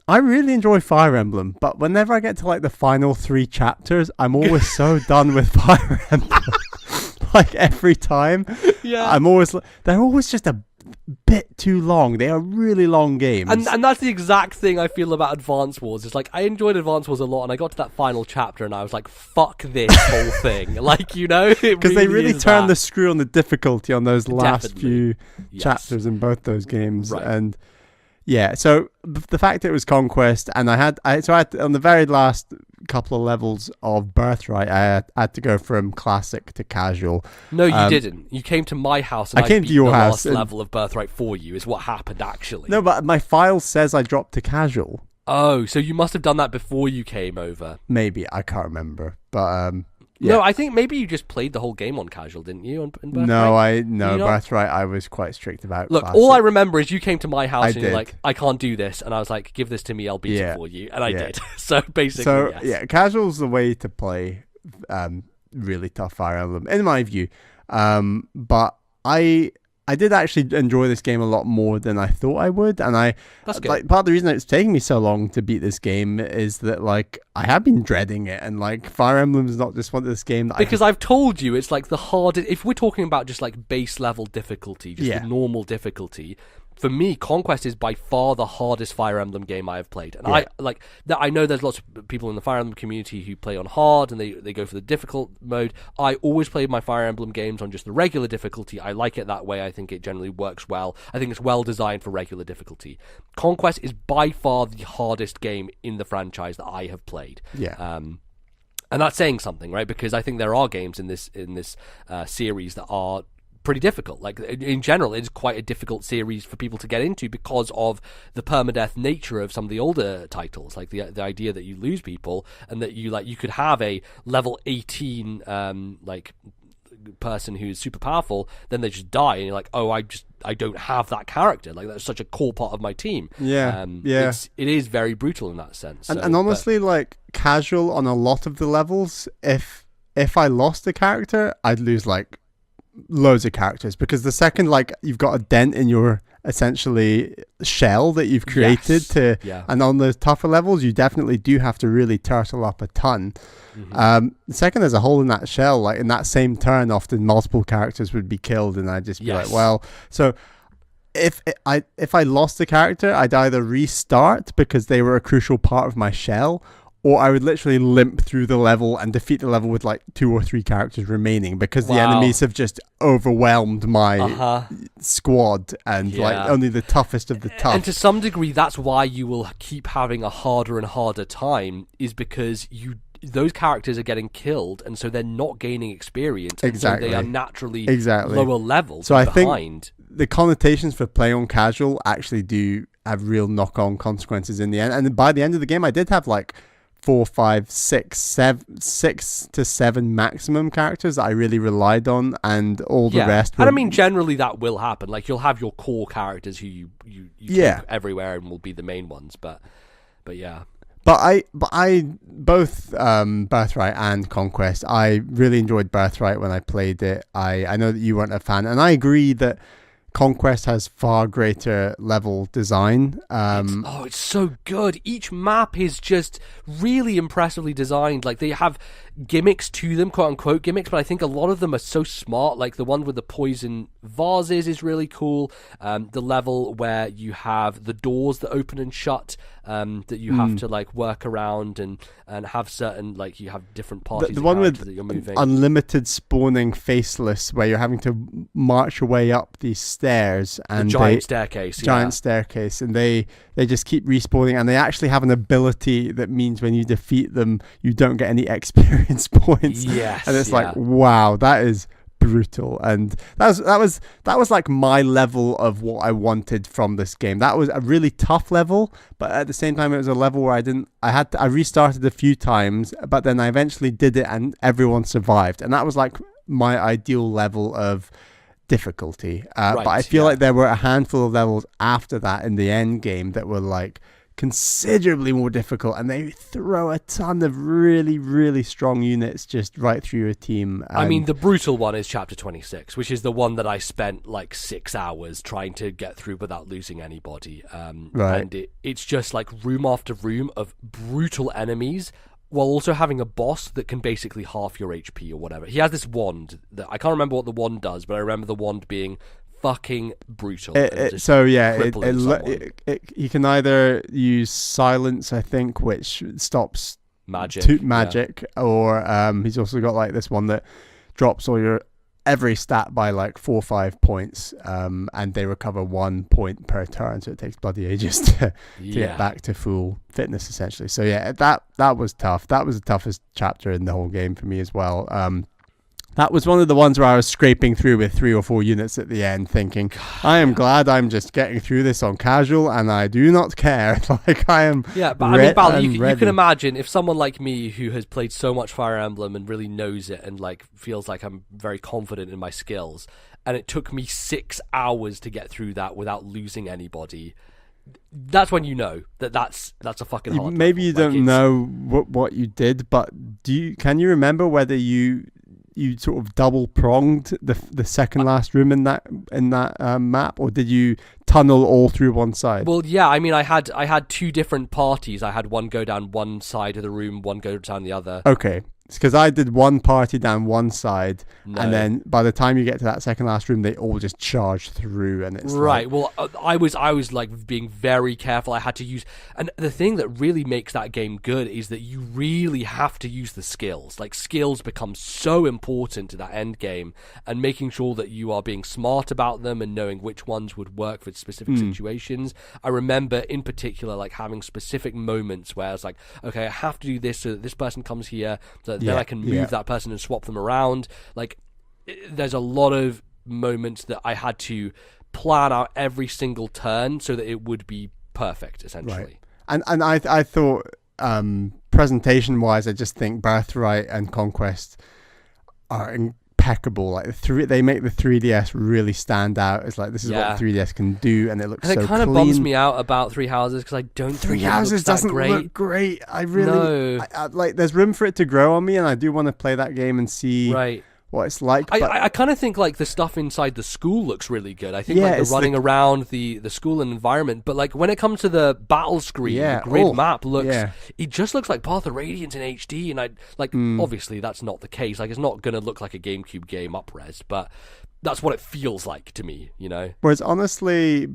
I really enjoy Fire Emblem, but whenever I get to like the final 3 chapters, I'm always so done with Fire Emblem. like every time. Yeah. They're always just a bit too long. They are really long games. And that's the exact thing I feel about Advance Wars. It's like, I enjoyed Advance Wars a lot, and I got to that final chapter and I was like, fuck this whole thing. Like, you know, because they really turned the screw on the difficulty on those last few Yes. chapters in both those games. Right. And yeah, so the fact it was Conquest, and I had on the very last couple of levels of Birthright, I had to go from classic to casual. No, you didn't. You came to my house and I came beat to your the house last level of Birthright for you, is what happened, actually. No, but my file says I dropped to casual. Oh, so you must have done that before you came over. Maybe, I can't remember. But yeah. No, I think maybe you just played the whole game on casual, didn't you? In Birthright? No, Birthright I was quite strict about. Look, classic. all I remember is you came to my house and you're did. like, I can't do this. And I was like, give this to me, I'll beat it for you. And I did. So basically, yes. Yeah, casual's the way to play really tough Fire Emblem, in my view. But I did actually enjoy this game a lot more than I thought I would, and That's good. like part of the reason it's taking me so long to beat this game is that like I have been dreading it, and like Fire Emblem is not just one of this game that because I've told you it's like the hardest. If we're talking about just like base level difficulty, just the normal difficulty, for me, Conquest is by far the hardest Fire Emblem game I have played. And I know there's lots of people in the Fire Emblem community who play on hard and they go for the difficult mode. I always play my Fire Emblem games on just the regular difficulty. I like it that way. I think it generally works well. I think it's well designed for regular difficulty. Conquest is by far the hardest game in the franchise that I have played. Yeah. And that's saying something, right? Because I think there are games in this series that are pretty difficult. Like, in general, it's quite a difficult series for people to get into because of the permadeath nature of some of the older titles. Like the idea that you lose people and that you could have a level 18 person who's super powerful, then they just die, and you're like, oh, I don't have that character. Like, that's such a core part of my team. It is very brutal in that sense. And honestly, like casual on a lot of the levels, if I lost a character, I'd lose like loads of characters, because the second like you've got a dent in your essentially shell that you've created and on the tougher levels you definitely do have to really turtle up a ton. The second there's a hole in that shell, like in that same turn often multiple characters would be killed, and I'd just be like, well, so if I lost the character, I'd either restart because they were a crucial part of my shell, or I would literally limp through the level and defeat the level with like 2 or 3 characters remaining, because the enemies have just overwhelmed my squad, and like only the toughest of the tough. And to some degree, that's why you will keep having a harder and harder time, is because those characters are getting killed, and so they're not gaining experience. Exactly. So they are naturally exactly lower levels. So I behind. think the connotations for playing on casual actually do have real knock-on consequences in the end. And by the end of the game, I did have like 4, 5, 6 to 7 maximum characters that I really relied on, and all the rest were... And I mean, generally that will happen. Like, you'll have your core characters who you take everywhere and will be the main ones, but yeah. But I both Birthright and Conquest, I really enjoyed Birthright when I played it. I know that you weren't a fan, and I agree that Conquest has far greater level design. It's so good. Each map is just really impressively designed. Like, they have gimmicks to them, quote unquote gimmicks, but I think a lot of them are so smart. Like the one with the poison vases is really cool. The level where you have the doors that open and shut, that you have to like work around and have certain, like, you have different parties. The one with that you're moving. unlimited spawning faceless, where you're having to march your way up these stairs, and the giant staircase, and they just keep respawning, and they actually have an ability that means when you defeat them, you don't get any experience points. Yes, and it's like, wow, that is brutal. And that was like my level of what I wanted from this game. That was a really tough level, but at the same time it was a level where I restarted a few times, but then I eventually did it and everyone survived, and that was like my ideal level of difficulty. But I feel like there were a handful of levels after that in the end game that were like considerably more difficult, and they throw a ton of really, really strong units just right through your team. I mean, the brutal one is chapter 26, which is the one that I spent like 6 hours trying to get through without losing anybody. And it's just like room after room of brutal enemies while also having a boss that can basically half your HP or whatever. He has this wand that I can't remember what the wand does, but I remember the wand being fucking brutal. You can either use silence, I think, which stops magic, or he's also got like this one that drops all your every stat by like 4 or 5 points, and they recover 1 point per turn, so it takes bloody ages to get back to full fitness essentially. So yeah, that was tough. That was the toughest chapter in the whole game for me as well. That was one of the ones where I was scraping through with 3 or 4 units at the end, thinking, I am glad I'm just getting through this on casual, and I do not care. Like, I am. Yeah, but I mean, Bal, you can imagine if someone like me who has played so much Fire Emblem and really knows it and like feels like I'm very confident in my skills, and it took me 6 hours to get through that without losing anybody. That's when you know that's a fucking hard. Maybe level. You don't know what you did, but can you remember whether you sort of double pronged the second last room in that map, or did you tunnel all through one side? Well, yeah, I mean, I had 2 different parties. I had one go down one side of the room, one go down the other. Okay. Because I did one party down one side, and then by the time you get to that second last room, they all just charge through, and it's right. Well, I was like being very careful. I had to use, and the thing that really makes that game good is that you really have to use the skills. Like, skills become so important to that end game, and making sure that you are being smart about them and knowing which ones would work for specific situations. I remember in particular like having specific moments where I was like, okay, I have to do this so that this person comes here. So then I can move that person and swap them around. Like, there's a lot of moments that I had to plan out every single turn so that it would be perfect, essentially. Right. And I thought, presentation-wise, I just think Birthright and Conquest are impeccable. Like they make the 3DS really stand out. It's like, this is what the 3DS can do, and it looks so clean. It kind of bums me out about Three Houses because I don't think it looks that great. Look great. I really I like. There's room for it to grow on me, and I do want to play that game and see what it's like. I kind of think like the stuff inside the school looks really good. I think like the running around the school and environment, but like when it comes to the battle screen, the grid map looks, it just looks like Path of Radiance in HD, and I like obviously that's not the case. Like, it's not going to look like a GameCube game up-res, but that's what it feels like to me, you know? Whereas honestly,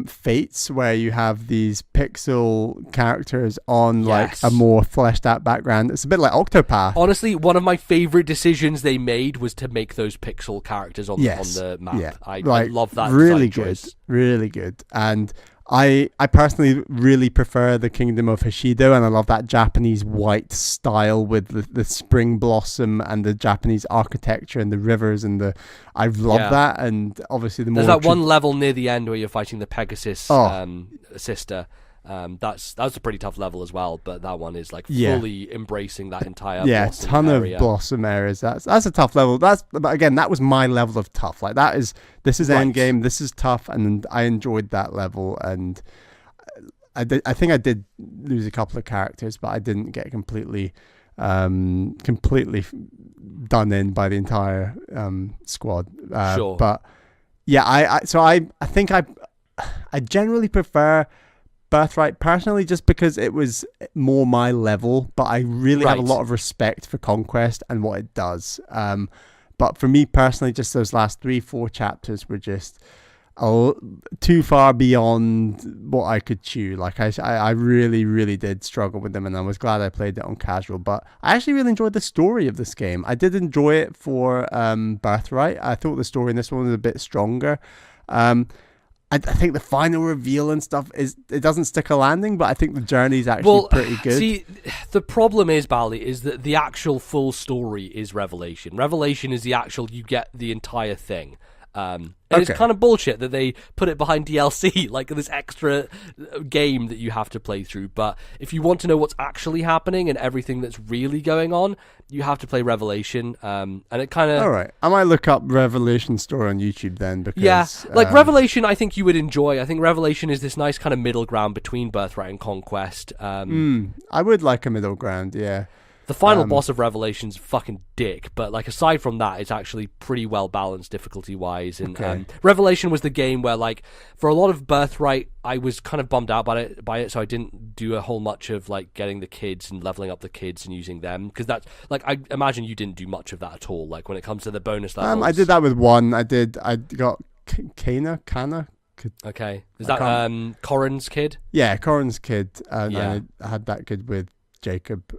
Fates, where you have these pixel characters on like a more fleshed out background, it's a bit like Octopath. Honestly, one of my favorite decisions they made was to make those pixel characters on the map. Yeah. I love that. Really good. Really good. And I personally really prefer the Kingdom of Hoshido, and I love that Japanese white style with the spring blossom and the Japanese architecture and the rivers and I love that. And obviously there's that one level near the end where you're fighting the Pegasus sister. That's a pretty tough level as well, but that one is like fully embracing that entire blossom area. Of blossom areas. That's a tough level. But again, that was my level of tough. Like, this is end game. This is tough, and I enjoyed that level. And I think I did lose a couple of characters, but I didn't get completely done in by the entire squad. But yeah, I think I generally prefer Birthright personally, just because it was more my level, but I really have a lot of respect for Conquest and what it does. But for me personally, just those last 3-4 chapters were just too far beyond what I could chew. Like, I really, really did struggle with them, and I was glad I played it on casual. But I actually really enjoyed the story of this game. I did enjoy it for Birthright. I thought the story in this one was a bit stronger. I think the final reveal and stuff it doesn't stick a landing, but I think the journey is actually pretty good. See, the problem is, Bali, is that the actual full story is Revelation. Revelation is the actual, you get the entire thing. And it's kind of bullshit that they put it behind DLC, like this extra game that you have to play through. But if you want to know what's actually happening and everything that's really going on, you have to play Revelation. And it kind of... All right. I might look up Revelation story on YouTube then, because... Revelation I think you would enjoy. I think Revelation is this nice kind of middle ground between Birthright and Conquest. I would like a middle ground, yeah. The final boss of Revelation's fucking dick, but like aside from that, it's actually pretty well balanced difficulty wise. And Revelation was the game where, like, for a lot of Birthright, I was kind of bummed out by it, so I didn't do a whole much of like getting the kids and leveling up the kids and using them, because that's like, I imagine you didn't do much of that at all. Like when it comes to the bonus levels, I did that with one. I got Kana. Okay, is that Corin's kid? Yeah, Corin's kid. I had that kid with Jacob.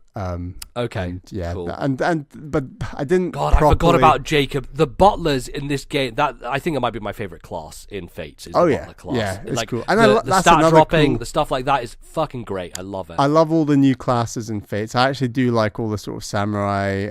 Okay, and, yeah, cool. But I didn't. God, I forgot about Jacob. The butlers in this game. That I think it might be my favorite class in Fates. Is the butler class. Yeah, it's like, cool. And the stat dropping, the stuff like that is fucking great. I love it. I love all the new classes in Fates. I actually do like all the sort of samurai,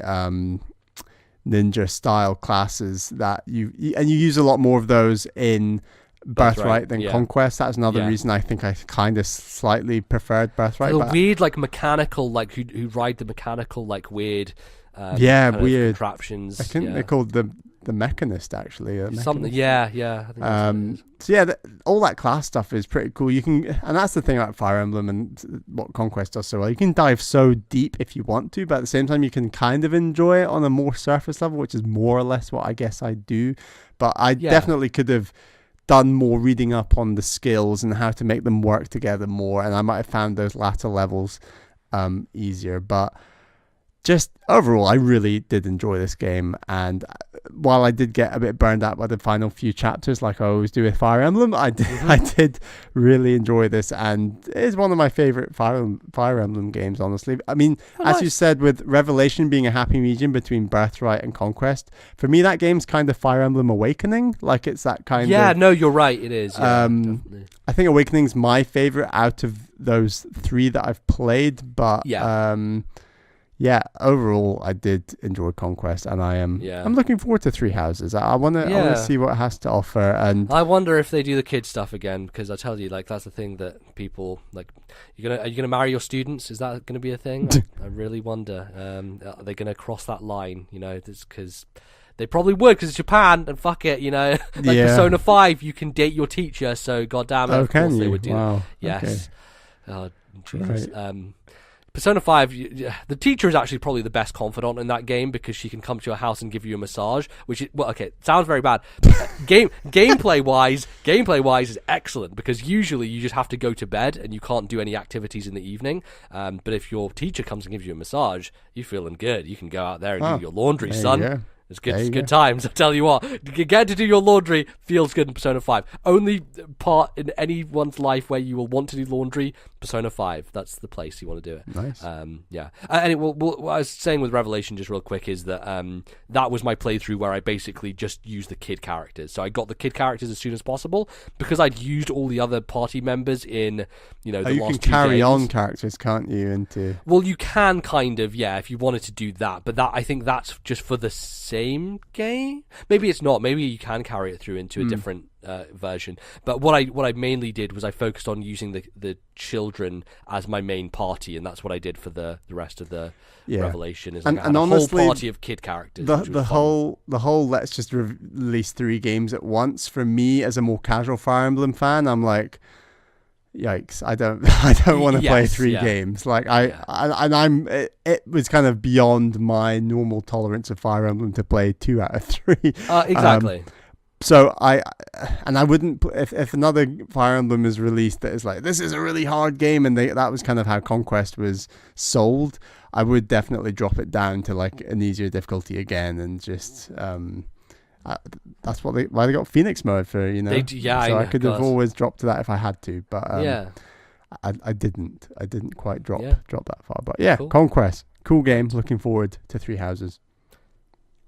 ninja style classes that you use a lot more of those in Birthright than Conquest. That's another reason I think I kind of slightly preferred Birthright. The weird, like, mechanical, like, who ride the mechanical, like, weird weird contraptions. I think they're called the Mechanist, actually. Something, I think so yeah, all that class stuff is pretty cool. You can, and that's the thing about Fire Emblem and what Conquest does so well. You can dive so deep if you want to, but at the same time, you can kind of enjoy it on a more surface level, which is more or less what I guess I do. But I definitely could have done more reading up on the skills and how to make them work together more, and I might have found those latter levels easier. But just overall, I really did enjoy this game, and while I did get a bit burned out by the final few chapters, like I always do with Fire Emblem, I did really enjoy this, and it is one of my favorite Fire Emblem games, honestly. I mean, as you said, with Revelation being a happy medium between Birthright and Conquest, for me that game's kind of Fire Emblem Awakening. Like, it's that kind of... Yeah, no, you're right, it is. Yeah, I think Awakening's my favorite out of those three that I've played, but overall, I did enjoy Conquest, and I'm looking forward to Three Houses. I want to see what it has to offer, and I wonder if they do the kid stuff again, because I tell you, like, that's the thing that people like. Are you gonna marry your students? Is that gonna be a thing? I really wonder. Are they gonna cross that line? You know, because they probably would, because it's Japan, and fuck it, you know. Like Persona 5, you can date your teacher, so goddamn it, of course they would do that. Yes. Okay. Oh, Jesus. Right. Persona 5, the teacher is actually probably the best confidant in that game, because she can come to your house and give you a massage, which is, well, okay, sounds very bad. Gameplay wise is excellent, because usually you just have to go to bed and you can't do any activities in the evening. But if your teacher comes and gives you a massage, you're feeling good. You can go out there and do your laundry, son. It's good times, I tell you what. Get to do your laundry, feels good in Persona 5. Only part in anyone's life where you will want to do laundry, Persona 5. That's the place you want to do it. Nice. And what I was saying with Revelation, just real quick, is that that was my playthrough where I basically just used the kid characters. So I got the kid characters as soon as possible, because I'd used all the other party members in, the last 2 games. You can carry on characters, can't you? Well, you can kind of, if you wanted to do that. But I think that's just for the same game. Maybe it's not. Maybe you can carry it through into a different version. But what I mainly did was I focused on using the children as my main party, and that's what I did for the rest of the Revelation. Is like and honestly, a whole party of kid characters. The whole let's just release 3 games at once. For me, as a more casual Fire Emblem fan, I'm like, yikes! I don't want to play 3 games. Like it was kind of beyond my normal tolerance of Fire Emblem to play 2 out of 3. Exactly. So I wouldn't, if another Fire Emblem is released that is like, this is a really hard game, and that was kind of how Conquest was sold, I would definitely drop it down to like an easier difficulty again, and just that's why they got Phoenix mode for, so I could have always dropped to that if I had to, but I didn't quite drop that far. But cool. Conquest, cool game. Looking forward to Three Houses.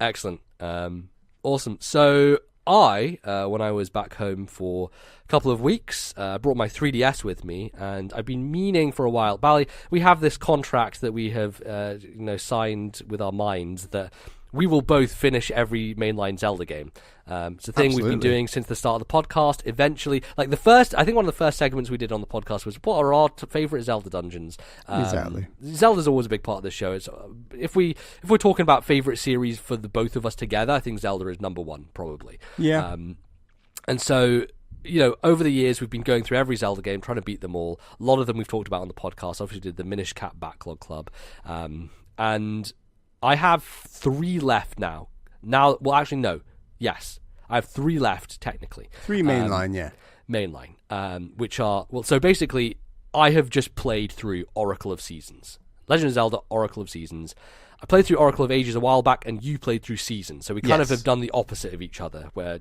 Excellent. Awesome. So I, when I was back home for a couple of weeks, brought my 3DS with me, and I've been meaning for a while. Bally, we have this contract that we have, signed with our minds that we will both finish every mainline Zelda game. It's a thing we've been doing since the start of the podcast. Eventually, I think one of the first segments we did on the podcast was, what are our favourite Zelda dungeons? Exactly. Zelda's always a big part of the show. It's, if we're talking about favourite series for the both of us together, I think Zelda is number 1, probably. Yeah. And so, over the years, we've been going through every Zelda game, trying to beat them all. A lot of them we've talked about on the podcast. Obviously, did the Minish Cap Backlog Club. and I have 3 left now. Well, actually, no. Yes, I have 3 left technically. 3 mainline, yeah. Mainline, which are so basically, I have just played through Oracle of Seasons, Legend of Zelda Oracle of Seasons. I played through Oracle of Ages a while back, and you played through Seasons. So we kind of have done the opposite of each other, where,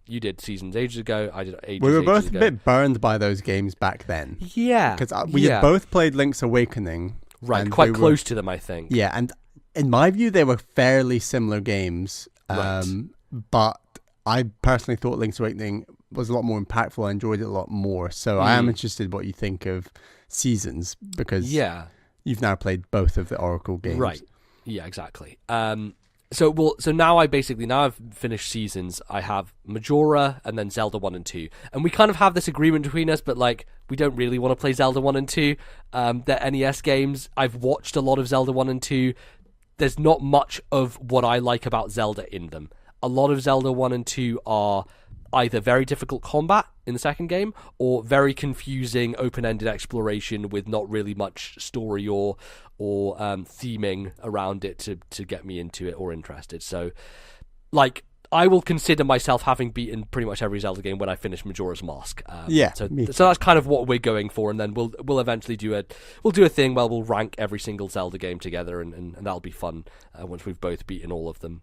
you did Seasons ages ago, I did Ages We were both ago. a bit burned by those games back then. Yeah. Because we had both played Link's Awakening. Right, quite close to them, I think. Yeah, and in my view, they were fairly similar games. Right. But I personally thought Link's Awakening was a lot more impactful. I enjoyed it a lot more. So I am interested what you think of Seasons, because you've now played both of the Oracle games. Right. Yeah, exactly. So now I've finished Seasons. I have Majora and then Zelda 1 and 2. And we kind of have this agreement between us, but we don't really want to play Zelda 1 and 2. They're NES games. I've watched a lot of Zelda 1 and 2. There's not much of what I like about Zelda in them. A lot of Zelda 1 and 2 are either very difficult combat in the second game, or very confusing open-ended exploration with not really much story or theming around it to get me into it or interested. So, I will consider myself having beaten pretty much every Zelda game when I finish Majora's Mask. So that's kind of what we're going for, and then we'll eventually do a thing where we'll rank every single Zelda game together, and that'll be fun once we've both beaten all of them.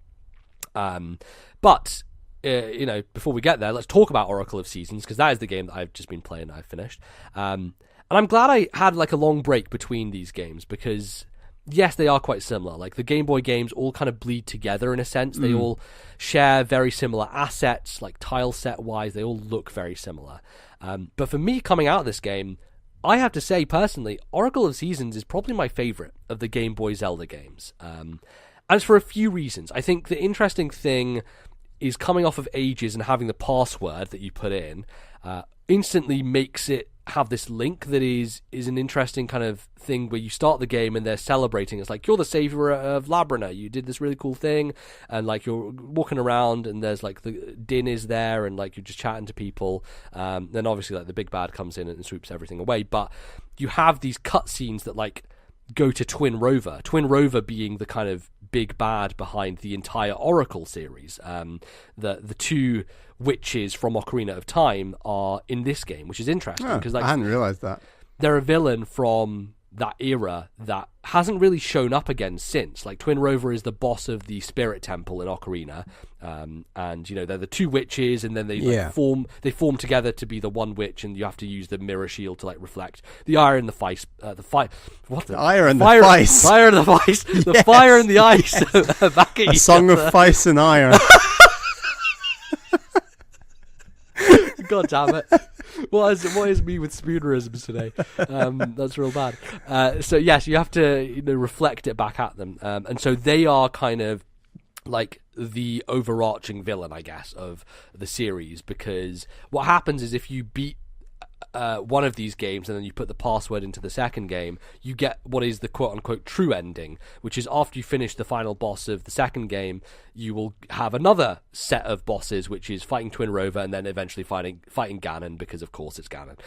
But before we get there, let's talk about Oracle of Seasons, because that is the game that I've just been playing. I've finished, and I'm glad I had a long break between these games, because yes, they are quite similar. The Game Boy games all kind of bleed together in a sense. They all share very similar assets, tile set wise. They all look very similar. But for me, coming out of this game, I have to say personally, Oracle of Seasons is probably my favorite of the Game Boy Zelda games. And it's for a few reasons. I think the interesting thing is coming off of Ages and having the password that you put in instantly makes it have this link that is an interesting kind of thing, where you start the game and they're celebrating. It's you're the savior of Labrina. You did this really cool thing, and you're walking around and there's the din is there, and you're just chatting to people. Then obviously the big bad comes in and swoops everything away. But you have these cutscenes that go to Twin Rover. Twin Rover being the kind of big bad behind the entire Oracle series. The 2 witches from Ocarina of Time are in this game, which is interesting, because I hadn't realized that. They're a villain from that era that hasn't really shown up again since. Twin Rover is the boss of the Spirit Temple in Ocarina, and they're the 2 witches, and then they form together to be the one witch, and you have to use the mirror shield to reflect the ire and the ice. The ire and the ice. Fire and the ice. The Yes. fire and the ice. Back at A song of ice and ire. God damn it. What is me with spoonerisms today? That's real bad. So yes, you have to reflect it back at them. And so they are kind of the overarching villain, I guess, of the series, because what happens is if you beat one of these games and then you put the password into the second game, you get what is the quote-unquote true ending, which is after you finish the final boss of the second game, you will have another set of bosses, which is fighting Twin Rover and then eventually fighting Ganon, because of course it's Ganon.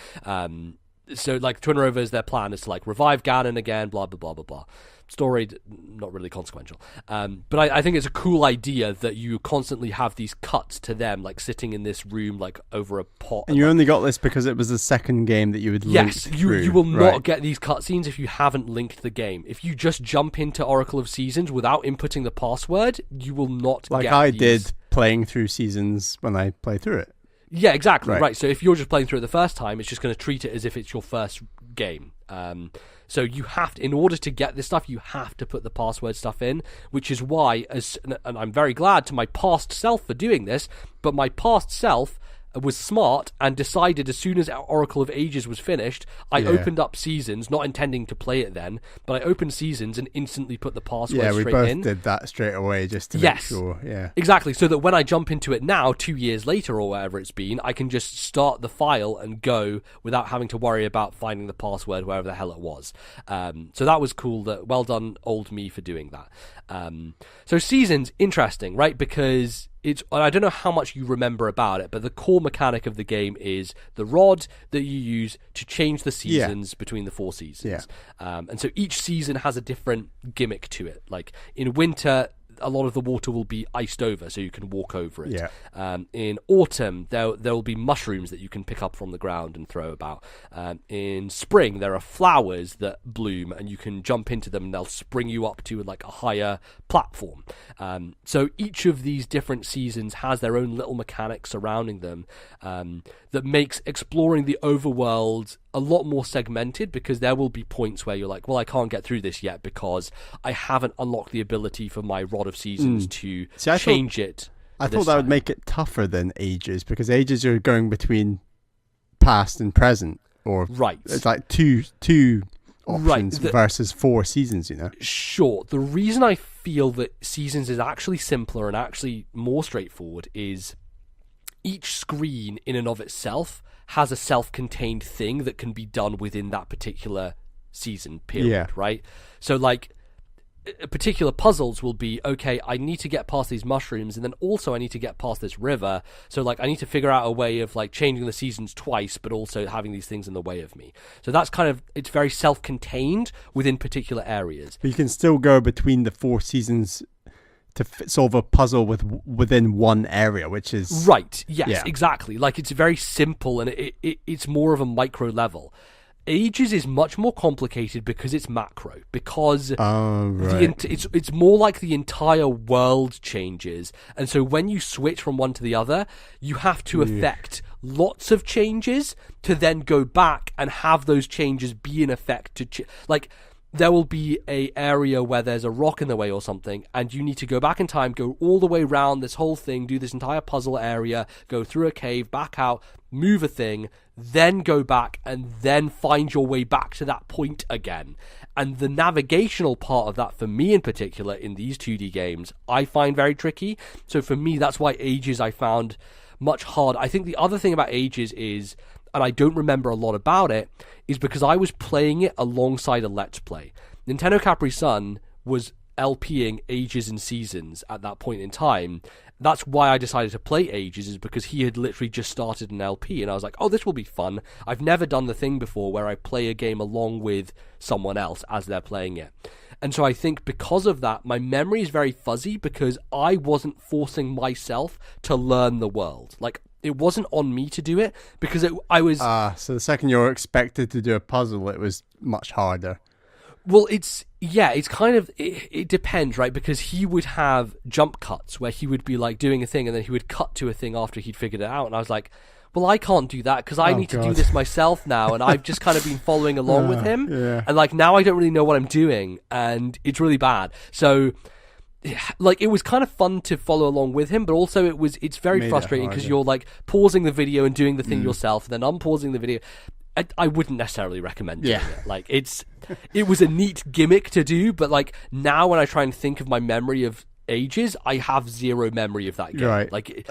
So Twin Rover's their plan is to revive Ganon again, blah blah blah blah blah. Story not really consequential, but I think it's a cool idea that you constantly have these cuts to them sitting in this room over a pot. And you only got this because it was the second game that you would link through. You will not get these cutscenes if you haven't linked the game. If you just jump into Oracle of Seasons without inputting the password, you will not get I these. did playing through Seasons when I played through it. Yeah, exactly. Right. So if you're just playing through it the first time, it's just going to treat it as if it's your first game. So you have to, in order to get this stuff, you have to put the password stuff in, which is why, and I'm very glad to my past self for doing this, but my past self was smart and decided as soon as Oracle of Ages was finished, I opened up Seasons, not intending to play it then, but I opened Seasons and instantly put the password straight in. Yeah, we both did that straight away just to make sure. Yeah, exactly. So that when I jump into it now, 2 years later or whatever it's been, I can just start the file and go without having to worry about finding the password wherever the hell it was. So that was cool. Well done, old me, for doing that. So Seasons, interesting, right? Because I don't know how much you remember about it, but the core mechanic of the game is the rod that you use to change the seasons between the 4 seasons. And so each season has a different gimmick to it. Like in winter, a lot of the water will be iced over, so you can walk over it. In autumn, there will be mushrooms that you can pick up from the ground and throw about. In spring, there are flowers that bloom, and you can jump into them, and they'll spring you up to like a higher platform. So each of these different seasons has their own little mechanics surrounding them that makes exploring the overworld a lot more segmented, because there will be points where you're like, well, I can't get through this yet because I haven't unlocked the ability for my Rod of Seasons to change it. I thought that would make it tougher than Ages, because Ages you're going between past and present, or it's like two options versus 4 seasons, you know? Sure. The reason I feel that Seasons is actually simpler and actually more straightforward is each screen in and of itself has a self-contained thing that can be done within that particular season period, right? So like particular puzzles will be, okay, I need to get past these mushrooms, and then also I need to get past this river, so like I need to figure out a way of like changing the seasons twice but also having these things in the way of me. So that's kind of, it's very self-contained within particular areas. But you can still go between the 4 seasons to solve a puzzle within one area, which is exactly. Like it's very simple, and it's more of a micro level. Ages is much more complicated because it's macro, because it's more like the entire world changes, and so when you switch from one to the other, you have to affect lots of changes to then go back and have those changes be in effect to like there will be a area where there's a rock in the way or something, and you need to go back in time, go all the way around this whole thing, do this entire puzzle area, go through a cave, back out, move a thing, then go back, and then find your way back to that point again. And the navigational part of that, for me in particular, in these 2D games, I find very tricky. So for me, that's why Ages I found much harder. I think the other thing about Ages is, and I don't remember a lot about it, is because I was playing it alongside a Let's Play. Nintendo Capri Sun was LPing Ages and Seasons at that point in time. That's why I decided to play Ages, is because he had literally just started an LP, and I was like, oh, this will be fun. I've never done the thing before where I play a game along with someone else as they're playing it. And so I think because of that, my memory is very fuzzy, because I wasn't forcing myself to learn the world. Like, it wasn't on me to do it, because I was... so the second you're expected to do a puzzle, it was much harder. Well, it's kind of, it depends, right? Because he would have jump cuts where he would be like doing a thing, and then he would cut to a thing after he'd figured it out. And I was like, well, I can't do that because I need to do this myself now. And I've just kind of been following along with him. And like, now I don't really know what I'm doing, and it's really bad. So like, it was kind of fun to follow along with him, but also it's very frustrating because you're like pausing the video and doing the thing yourself, and then unpausing the video. I wouldn't necessarily recommend doing it. Like, it was a neat gimmick to do, but like now when I try and think of my memory of Ages, I have zero memory of that game. Right. Like,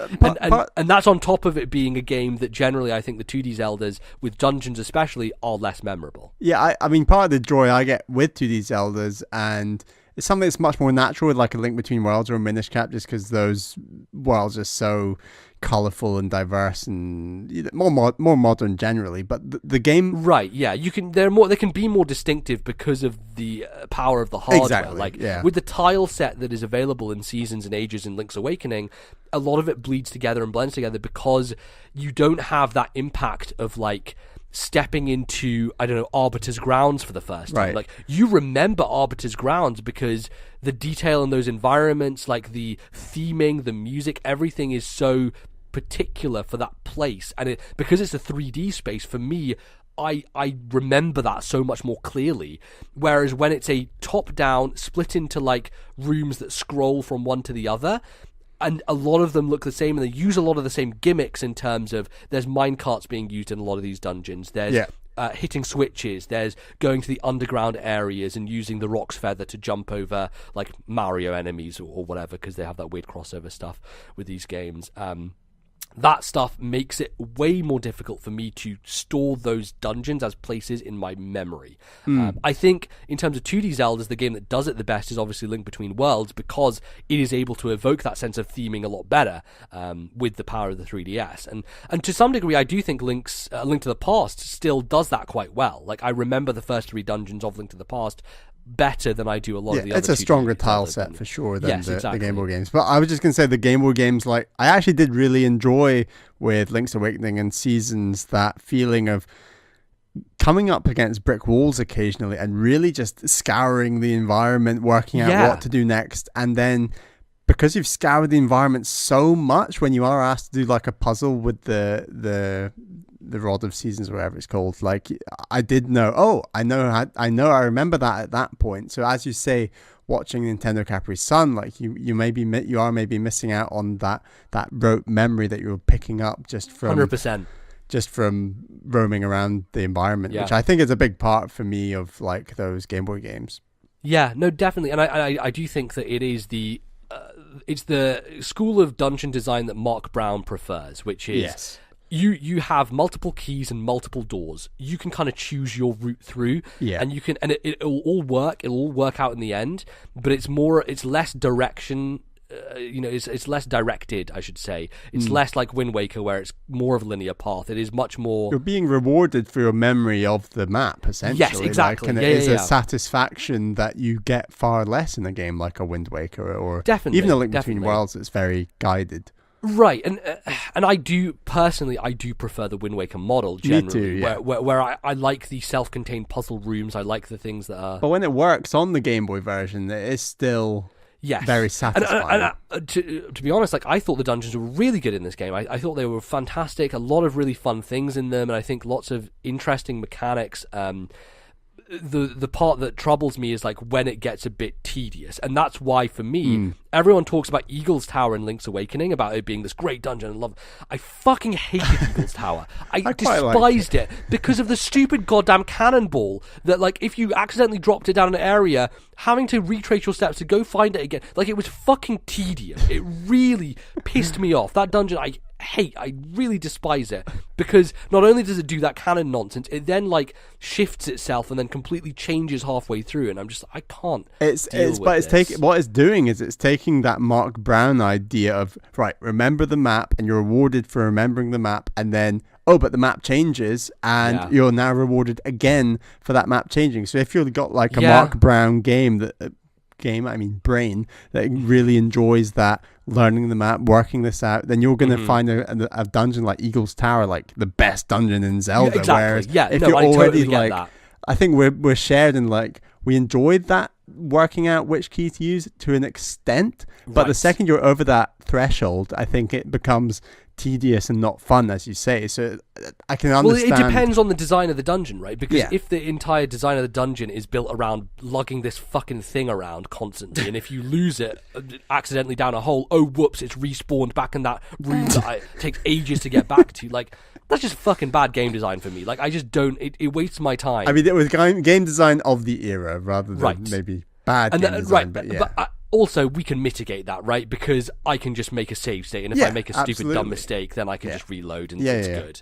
and that's on top of it being a game that generally I think the 2D Zeldas, with dungeons especially, are less memorable. Yeah, I mean, part of the joy I get with 2D Zeldas, and it's something that's much more natural with like a Link Between Worlds or a Minish Cap, just because those worlds are so colourful and diverse and more modern generally, but the game, they can be more distinctive because of the power of the hardware. With the tile set that is available in Seasons and Ages and Link's Awakening, a lot of it bleeds together and blends together because you don't have that impact of like stepping into, I don't know, Arbiter's Grounds for the first time. Like, you remember Arbiter's Grounds because the detail in those environments, like the theming, the music, everything is so particular for that place, and because it's a 3D space, for me, I remember that so much more clearly, whereas when it's a top down split into like rooms that scroll from one to the other, and a lot of them look the same, and they use a lot of the same gimmicks in terms of there's minecarts being used in a lot of these dungeons, there's hitting switches, there's going to the underground areas and using the Rock's Feather to jump over like Mario enemies or whatever, because they have that weird crossover stuff with these games. that stuff makes it way more difficult for me to store those dungeons as places in my memory. I think in terms of 2D Zeldas, the game that does it the best is obviously Link Between Worlds, because it is able to evoke that sense of theming a lot better with the power of the 3DS. And to some degree, I do think Link to the Past still does that quite well. Like, I remember the first 3 dungeons of Link to the Past better than I do a lot of the other. It's a stronger tile set for sure than the Game Boy games. But I was just going to say the Game Boy games, like, I actually did really enjoy with Link's Awakening and Seasons that feeling of coming up against brick walls occasionally and really just scouring the environment, working out what to do next. And then because you've scoured the environment so much, when you are asked to do like a puzzle with the Rod of Seasons or whatever it's called, like, I did know, I remember that at that point. So as you say, watching Nintendo Capri Sun, like you are maybe missing out on that rote memory that you were picking up just from 100%. Just from roaming around the environment, which I think is a big part for me of like those Game Boy games. Yeah, no, definitely. And I do think that it is it's the school of dungeon design that Mark Brown prefers, which is you have multiple keys and multiple doors. You can kind of choose your route through, and you can, and it'll all work. It'll all work out in the end. But it's less direction. It's less directed, I should say. It's less like Wind Waker, where it's more of a linear path. It is much more... You're being rewarded for your memory of the map, essentially. Yes, exactly. Like, and it is a satisfaction that you get far less in a game like a Wind Waker, or even a Link Between Worlds that's very guided. Right, and I do prefer the Wind Waker model generally. Me too, yeah. Where I like the self-contained puzzle rooms. I like the things that are... But when it works on the Game Boy version, it is still... Yes. Very satisfying. And to be honest, like, I thought the dungeons were really good in this game. I thought they were fantastic. A lot of really fun things in them, and I think lots of interesting mechanics. The part that troubles me is like when it gets a bit tedious, and that's why for me everyone talks about Eagle's Tower in Link's Awakening, about it being this great dungeon and I fucking hated Eagle's Tower. I despised it because of the stupid goddamn cannonball that, like, if you accidentally dropped it down an area, having to retrace your steps to go find it again, like, it was fucking tedious. It really pissed me off. That dungeon I really despise it, because not only does it do that cannon nonsense, it then like shifts itself and then completely changes halfway through, and I'm just, I can't. It's taking that Mark Brown idea of, right, remember the map, and you're rewarded for remembering the map, and then but the map changes, and you're now rewarded again for that map changing. So if you've got like a Mark Brown brain that really enjoys that, learning the map, working this out, then you're going to find a dungeon like Eagle's Tower like the best dungeon in Zelda. Exactly. Whereas if you're already like, I think we're shared in, like, we enjoyed that working out which key to use to an extent, but the second you're over that threshold, I think it becomes tedious and not fun, as you say. So I can understand. Well, it depends on the design of the dungeon, right? Because if the entire design of the dungeon is built around lugging this fucking thing around constantly, and if you lose it accidentally down a hole, whoops, it's respawned back in that room that it takes ages to get back to. Like, that's just fucking bad game design for me. Like, I just don't. It wastes my time. I mean, it was game design of the era rather than maybe bad game design. But also, we can mitigate that, right? Because I can just make a save state, and if I make a stupid dumb mistake, then I can just reload, and it's good.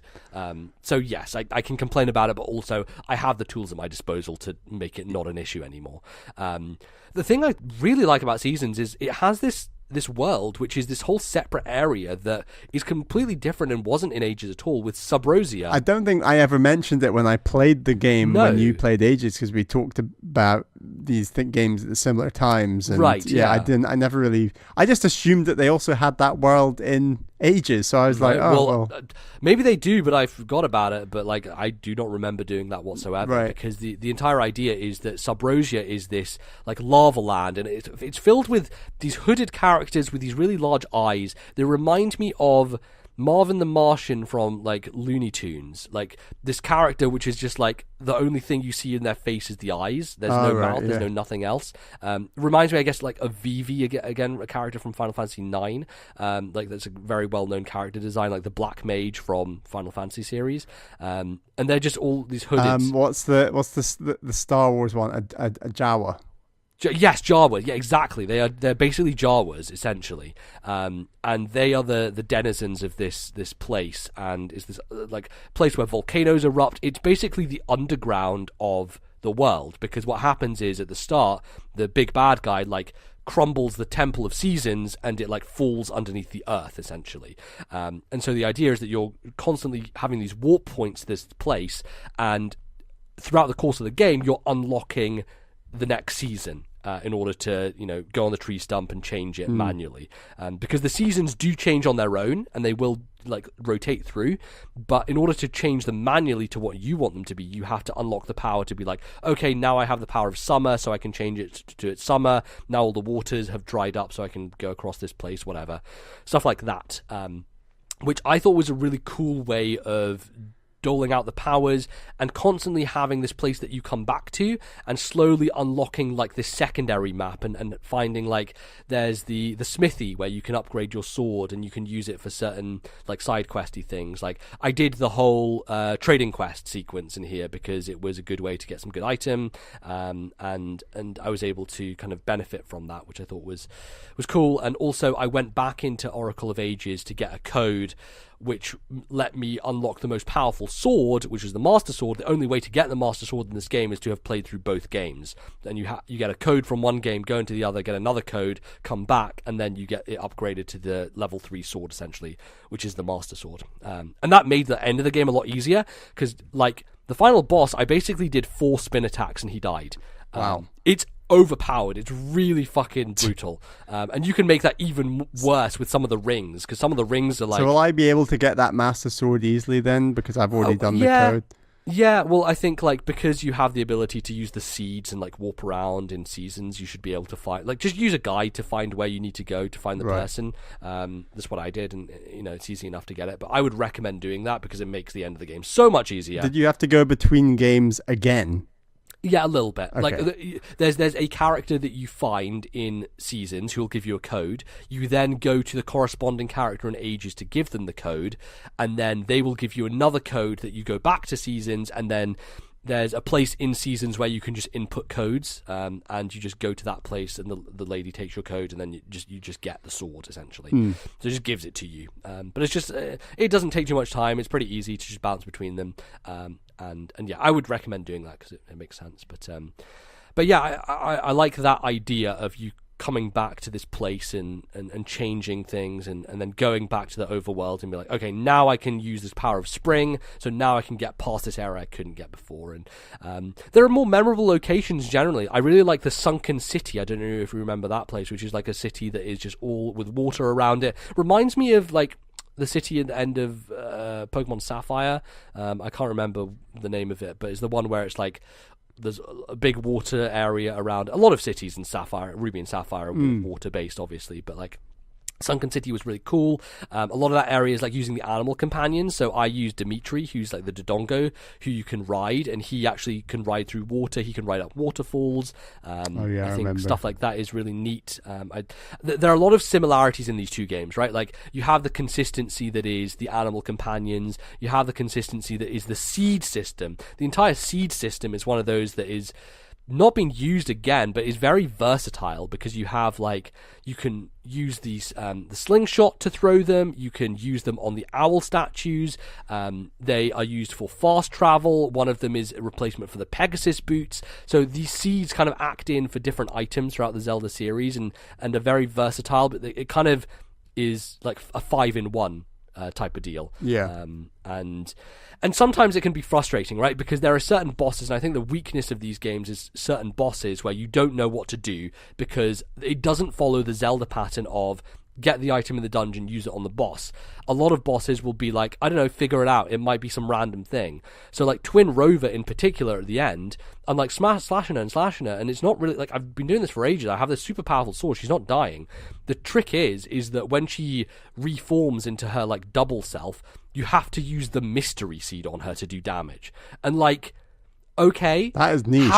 So yes, I can complain about it, but also I have the tools at my disposal to make it not an issue anymore. The thing I really like about Seasons is it has this world, which is this whole separate area that is completely different and wasn't in Ages at all, with Subrosia. I don't think I ever mentioned it when I played the game when you played Ages, because we talked about these games at similar times. And I just assumed that they also had that world in Ages, so I was maybe they do, but I forgot about it. But like, I do not remember doing that whatsoever, because the entire idea is that Subrosia is this like lava land, and it's filled with these hooded characters with these really large eyes. They remind me of Marvin the Martian from like Looney Tunes, like this character which is just like the only thing you see in their face is the eyes. There's no mouth, there's no nothing else. Reminds me, I guess, like of Vivi, again, a character from Final Fantasy IX. Like, that's a very well-known character design, like the Black Mage from Final Fantasy series. And they're just all these hooded. What's the Star Wars one? A Jawa. Yes, Jawas. Yeah, exactly. They're basically Jawas essentially, and they are the denizens of this place, and it's this like place where volcanoes erupt. It's basically the underground of the world, because what happens is at the start, the big bad guy like crumbles the Temple of Seasons, and it like falls underneath the earth essentially. And so the idea is that you're constantly having these warp points to this place, and throughout the course of the game, you're unlocking the next season. In order to, go on the tree stump and change it manually. Because the seasons do change on their own, and they will, rotate through. But in order to change them manually to what you want them to be, you have to unlock the power to be like, okay, now I have the power of summer, so I can change it to it's summer. Now all the waters have dried up, so I can go across this place, whatever. Stuff like that. Which I thought was a really cool way of doling out the powers and constantly having this place that you come back to, and slowly unlocking like this secondary map and finding like there's the smithy where you can upgrade your sword and you can use it for certain like side questy things. Like I did the whole trading quest sequence in here because it was a good way to get some good item, and I was able to kind of benefit from that, which I thought was cool. And also I went back into Oracle of Ages to get a code which let me unlock the most powerful sword, which is the Master Sword. The only way to get the Master Sword in this game is to have played through both games. Then you get a code from one game, go into the other, get another code, come back, and then you get it upgraded to the level 3 sword, essentially, which is the Master Sword. And that made the end of the game a lot easier, because, like, the final boss, I basically did 4 spin attacks and he died. Wow. It's overpowered. It's really fucking brutal. And you can make that even worse with some of the rings, because some of the rings are like... So will I be able to get that Master Sword easily then, because I've already done the code? Yeah, well, I think, like, because you have the ability to use the seeds and, like, warp around in seasons, you should be able to find... Like, just use a guide to find where you need to go to find the person. That's what I did, and, it's easy enough to get it. But I would recommend doing that because it makes the end of the game so much easier. Did you have to go between games again? Yeah, a little bit. Okay. Like, there's a character that you find in Seasons who will give you a code. You then go to the corresponding character in Ages to give them the code, and then they will give you another code that you go back to Seasons, and then there's a place in Seasons where you can just input codes, and you just go to that place, and the lady takes your code, and then you just get the sword, essentially. So it just gives it to you. But it's just it doesn't take too much time. It's pretty easy to just bounce between them. And yeah, I would recommend doing that because it makes sense. But yeah, I like that idea of you coming back to this place and changing things and then going back to the overworld and be like, okay, now I can use this power of spring, so now I can get past this area I couldn't get before. And there are more memorable locations generally. I really like the Sunken City. I don't know if you remember that place, which is like a city that is just all with water around it. Reminds me of like the city at the end of Pokemon Sapphire. I can't remember the name of it, but it's the one where it's like there's a big water area around. A lot of cities in Sapphire, Ruby and Sapphire are water based, obviously, but like Sunken City was really cool. A lot of that area is like using the animal companions. So I used Dimitri, who's like the Dodongo, who you can ride, and he actually can ride through water. He can ride up waterfalls. I think remember. Stuff like that is really neat. There are a lot of similarities in these two games, right? Like you have the consistency that is the animal companions. You have the consistency that is the seed system. The entire seed system is one of those that is not being used again, but is very versatile because you have like you can use these the slingshot to throw them. You can use them on the owl statues. They are used for fast travel. One of them is a replacement for the Pegasus boots. So these seeds kind of act in for different items throughout the Zelda series and are very versatile. But it kind of is like a 5-in-1 type of deal. Yeah. And sometimes it can be frustrating, right? Because there are certain bosses, and I think the weakness of these games is certain bosses where you don't know what to do because it doesn't follow the Zelda pattern of get the item in the dungeon, use it on the boss. A lot of bosses will be like, I don't know, figure it out. It might be some random thing. So like Twin Rover in particular at the end, I'm like slashing her, and it's not really like I've been doing this for ages. I have this super powerful sword. She's not dying. The trick is that when she reforms into her like double self, you have to use the mystery seed on her to do damage. And like, okay, that is niche.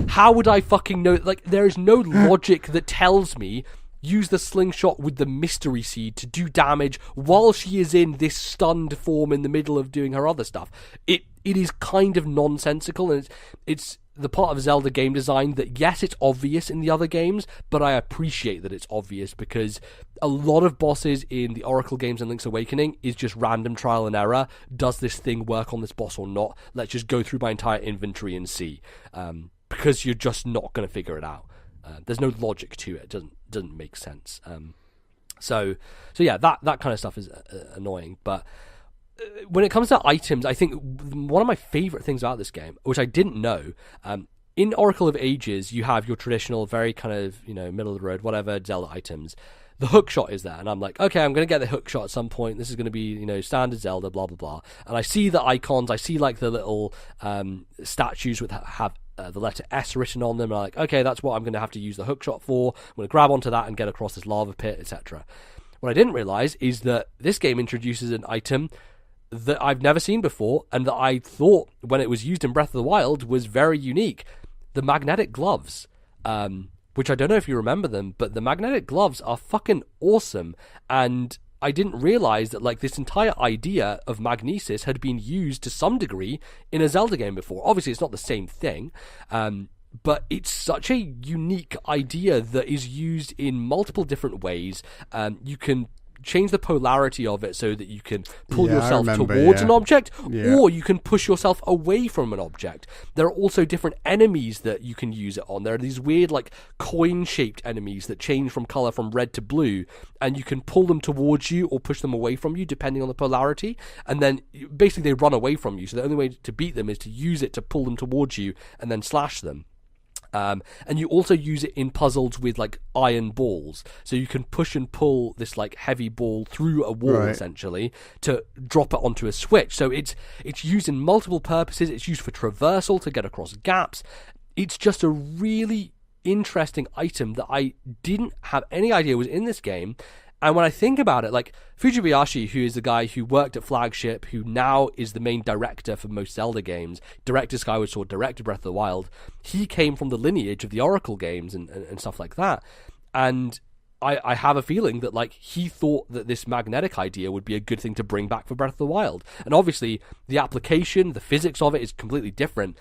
How would I fucking know? Like, there is no logic that tells me use the slingshot with the mystery seed to do damage while she is in this stunned form in the middle of doing her other stuff. It it is kind of nonsensical, and it's the part of Zelda game design that, yes, it's obvious in the other games, but I appreciate that it's obvious, because a lot of bosses in the Oracle games and Link's Awakening is just random trial and error. Does this thing work on this boss or not? Let's just go through my entire inventory and see, because you're just not going to figure it out. There's no logic to it. It doesn't make sense. So yeah, that kind of stuff is annoying, but when it comes to items, I think one of my favorite things about this game, which I didn't know, in Oracle of Ages, you have your traditional, very kind of, middle of the road, whatever Zelda items. The hookshot is there, and I'm like, okay, I'm going to get the hookshot at some point. This is going to be, standard Zelda, blah, blah, blah. And I see the icons, I see like the little statues with have the letter S written on them, and I'm like, okay, that's what I'm going to have to use the hookshot for. I'm going to grab onto that and get across this lava pit, etc. What I didn't realize is that this game introduces an item that I've never seen before, and that I thought, when it was used in Breath of the Wild, was very unique. The magnetic gloves, which I don't know if you remember them, but the magnetic gloves are fucking awesome, and I didn't realize that like this entire idea of magnesis had been used to some degree in a Zelda game before. Obviously, it's not the same thing, but it's such a unique idea that is used in multiple different ways. You can change the polarity of it so that you can pull yourself towards an object, or you can push yourself away from an object. There are also different enemies that you can use it on. There are these weird like coin-shaped enemies that change from color from red to blue, and you can pull them towards you or push them away from you depending on the polarity, and then basically they run away from you. So the only way to beat them is to use it to pull them towards you and then slash them. And you also use it in puzzles with like iron balls, so you can push and pull this like heavy ball through a wall essentially to drop it onto a switch. So it's used in multiple purposes. It's used for traversal to get across gaps. It's just a really interesting item that I didn't have any idea was in this game. And when I think about it, like Fujibayashi, who is the guy who worked at Flagship, who now is the main director for most Zelda games, directed Skyward Sword, directed Breath of the Wild, he came from the lineage of the Oracle games and stuff like that. And I have a feeling that like he thought that this magnetic idea would be a good thing to bring back for Breath of the Wild. And obviously the application, the physics of it is completely different.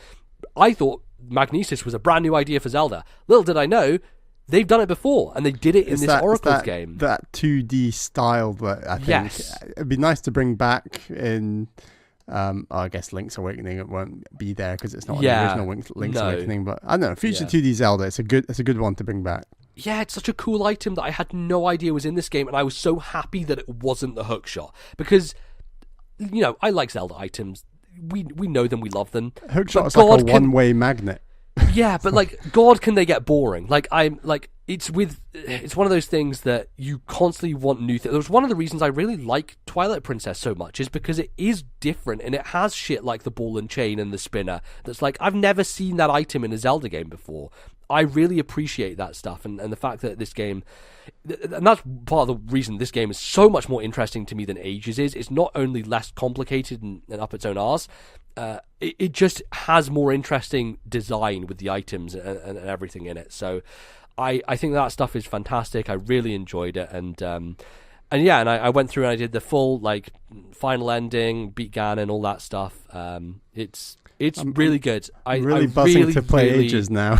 I thought magnesis was a brand new idea for Zelda. Little did I know, they've done it before, and they did it in this Oracle's game. That 2D style that I think it'd be nice to bring back in. I guess Link's Awakening, it won't be there because it's not the original Link's Awakening. But I don't know, future 2D Zelda, it's a good one to bring back. Yeah, it's such a cool item that I had no idea was in this game, and I was so happy that it wasn't the hookshot, because I like Zelda items. We know them, we love them. Hookshot is like a one-way magnet. Yeah, but like, God, can they get boring? Like, it's one of those things that you constantly want new things. It was one of the reasons I really like Twilight Princess so much, is because it is different, and it has shit like the ball and chain and the spinner that's like, I've never seen that item in a Zelda game before. I really appreciate that stuff, and the fact that this game, and that's part of the reason this game is so much more interesting to me than Ages is. It's not only less complicated and up its own arse, it just has more interesting design with the items and everything in it. So I think that stuff is fantastic. I really enjoyed it, and I went through and I did the full like final ending, beat Ganon, all that stuff. It's really good. I'm really buzzing to play Ages now.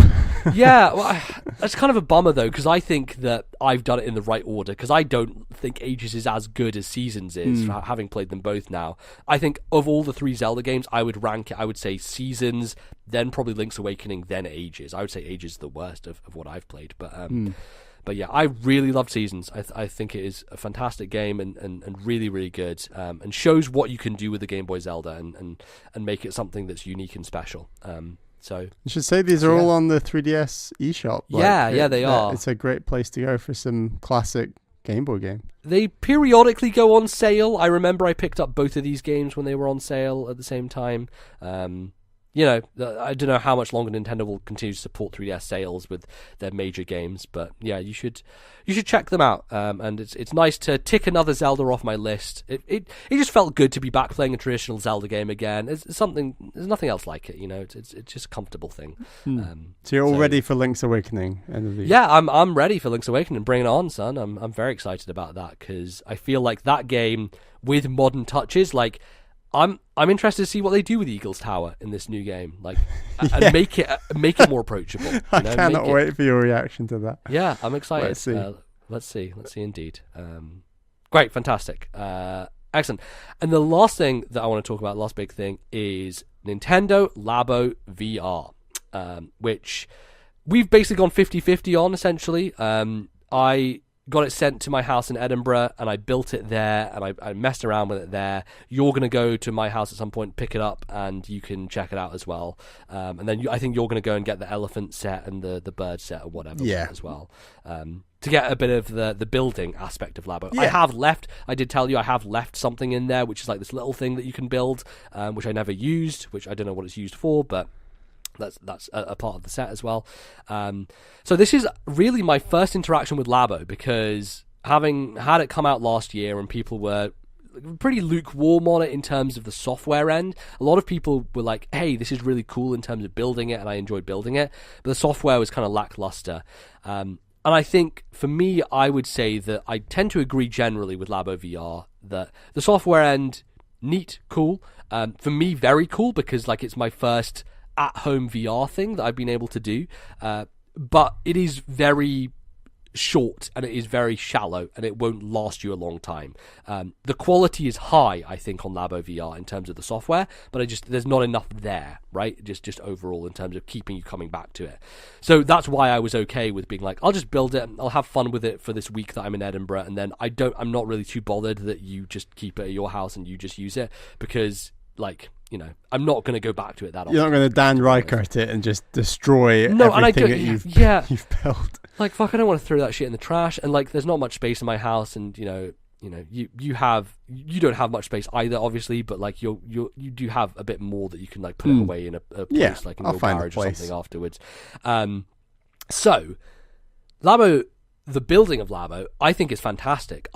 Yeah, well, that's kind of a bummer though, because I think that I've done it in the right order, because I don't think Ages is as good as Seasons is, for having played them both now. I think of all the three Zelda games, I would rank it, I would say Seasons, then probably Link's Awakening, then Ages. I would say Ages is the worst of what I've played, but yeah, I really love Seasons. I think it is a fantastic game and really, really good, and shows what you can do with the Game Boy Zelda and make it something that's unique and special. So you should say these are all on the 3DS eShop. They are. It's a great place to go for some classic Game Boy game. They periodically go on sale. I remember I picked up both of these games when they were on sale at the same time. I don't know how much longer Nintendo will continue to support 3DS sales with their major games, but yeah, you should check them out. And it's nice to tick another Zelda off my list. It just felt good to be back playing a traditional Zelda game again. There's nothing else like it, It's just a comfortable thing. So you're all ready for Link's Awakening? Yeah, I'm ready for Link's Awakening. Bring it on, son. I'm very excited about that, because I feel like that game with modern touches, like, I'm interested to see what they do with Eagle's Tower in this new game, like, and make it more approachable. I cannot wait for your reaction to that. Yeah, I'm excited. Let's see indeed. Great, fantastic, excellent. And the last thing that I want to talk about, last big thing, is Nintendo Labo VR, which we've basically gone 50-50 on, essentially. I got it sent to my house in Edinburgh, and I built it there, and I messed around with it there. You're going to go to my house at some point, pick it up, and you can check it out as well. And then I think you're going to go and get the elephant set and the bird set or whatever as well, to get a bit of the building aspect of Labo. Yeah. I did tell you I have left something in there, which is like this little thing that you can build, which I never used, which I don't know what it's used for, but that's a part of the set as well. So this is really my first interaction with Labo, because having had it come out last year and people were pretty lukewarm on it in terms of the software end, a lot of people were like, hey, this is really cool in terms of building it, and I enjoyed building it, but the software was kind of lackluster. And I think for me, I would say that I tend to agree generally with Labo VR that the software end, neat, cool. For me, very cool, because like it's my first at-home VR thing that I've been able to do, but it is very short and it is very shallow, and it won't last you a long time. The quality is high, I think, on Labo VR in terms of the software, but there's not enough there, right? Just overall in terms of keeping you coming back to it. So that's why I was okay with being like, I'll just build it, I'll have fun with it for this week that I'm in Edinburgh, and then I'm not really too bothered that you just keep it at your house and you just use it, because like, you know, I'm not going to go back to it that often. You're not going to Dan Reichert it and just destroy everything that you've built. Like, fuck, I don't want to throw that shit in the trash. And like, there's not much space in my house, and you don't have much space either, obviously. But like, you do have a bit more that you can like put it away in a place, like in your garage or something afterwards. So, Labo, the building of Labo, I think is fantastic.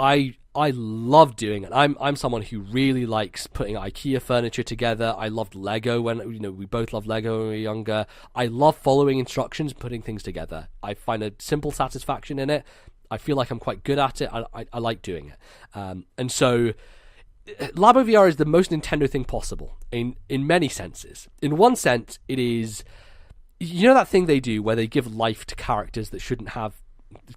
I love doing it. I'm someone who really likes putting IKEA furniture together. I loved Lego when we both loved Lego when we were younger. I love following instructions, putting things together. I find a simple satisfaction in it. I feel like I'm quite good at it. I like doing it. And so Labo VR is the most Nintendo thing possible in many senses. In one sense, it is, that thing they do where they give life to characters that shouldn't have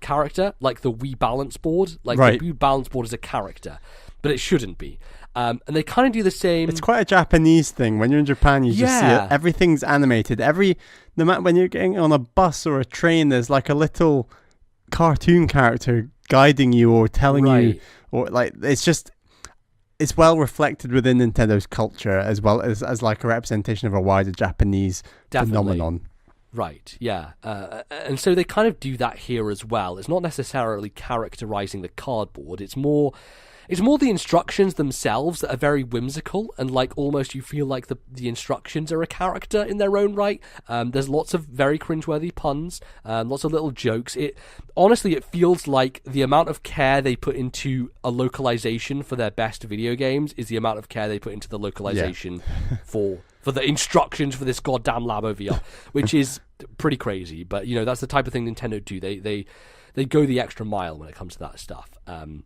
character, like the Wii balance board. Like, right. The Wii balance board is a character, but it shouldn't be. And they kind of do the same. It's quite a Japanese thing. When you're in Japan, you just see it. Everything's animated. No matter when you're getting on a bus or a train, there's like a little cartoon character guiding you or telling you, or like it's well reflected within Nintendo's culture, as well as like a representation of a wider Japanese phenomenon. Right, yeah. And so they kind of do that here as well. It's not necessarily characterizing the cardboard. It's more the instructions themselves that are very whimsical, and like almost you feel like the instructions are a character in their own right. There's lots of very cringeworthy puns, lots of little jokes. Honestly, it feels like the amount of care they put into a localization for their best video games is the amount of care they put into the localization for the instructions for this goddamn Labo VR, which is pretty crazy. But, that's the type of thing Nintendo do. They go the extra mile when it comes to that stuff. And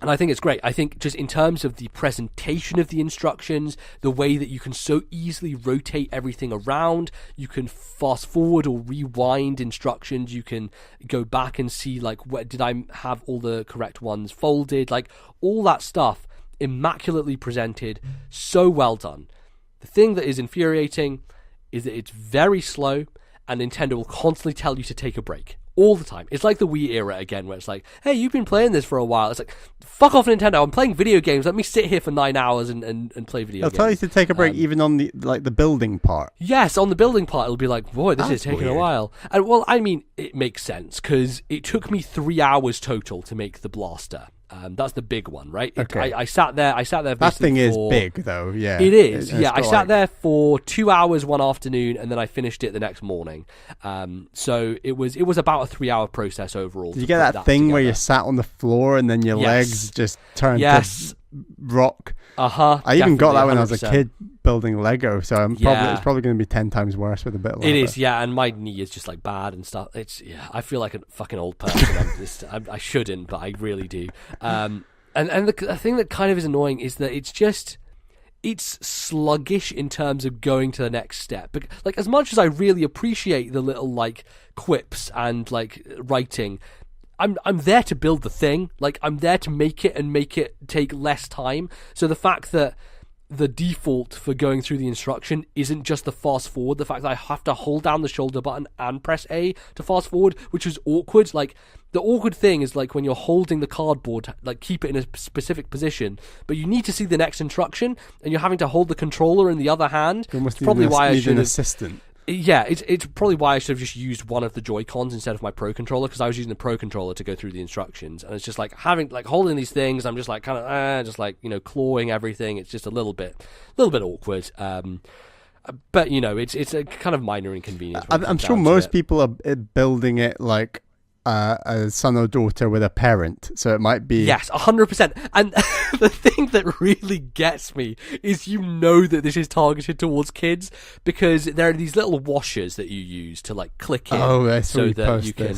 I think it's great. I think just in terms of the presentation of the instructions, the way that you can so easily rotate everything around, you can fast forward or rewind instructions, you can go back and see, like, where did I have all the correct ones folded? Like, all that stuff, immaculately presented, so well done. The thing that is infuriating is that it's very slow, and Nintendo will constantly tell you to take a break. All the time. It's like the Wii era again, where it's like, hey, you've been playing this for a while. It's like, fuck off, Nintendo. I'm playing video games. Let me sit here for 9 hours and play video games. They'll tell you to take a break even on the building part. Yes, on the building part, it'll be like, boy, this is taking a while. And well, I mean, it makes sense, because it took me 3 hours total to make the blaster. That's the big one, right? Okay. I sat there. That thing is big, though. Yeah, it is. I sat there for 2 hours one afternoon, and then I finished it the next morning. So it was about a 3-hour process overall. Did you get that thing where you sat on the floor and then your legs just turned to rock? I even got that when 100%. I was a kid building Lego, so it's probably going to be 10 times worse with a bit of It is, and my knee is just like bad and stuff. I feel like a fucking old person. I shouldn't, but I really do. And the thing that kind of is annoying is that it's sluggish in terms of going to the next step. Like, as much as I really appreciate the little like quips and like writing, I'm there to build the thing. Like, I'm there to make it and make it take less time. So the fact that the default for going through the instruction isn't just the fast forward, the fact that I have to hold down the shoulder button and press A to fast forward, which is awkward. Like, the awkward thing is like when you're holding the cardboard, like keep it in a specific position, but you need to see the next instruction and you're having to hold the controller in the other hand. It's probably why I should an assistant. Yeah, it's probably why I should have just used one of the Joy-Cons instead of my Pro Controller, because I was using the Pro Controller to go through the instructions, and it's just like holding these things, I'm just like kind of just like, clawing everything. It's just a little bit awkward. But it's a kind of minor inconvenience. I'm sure most people are building it like a son or daughter with a parent, so it might be 100%. And the thing that really gets me is that this is targeted towards kids, because there are these little washers that you use to like click in so that you can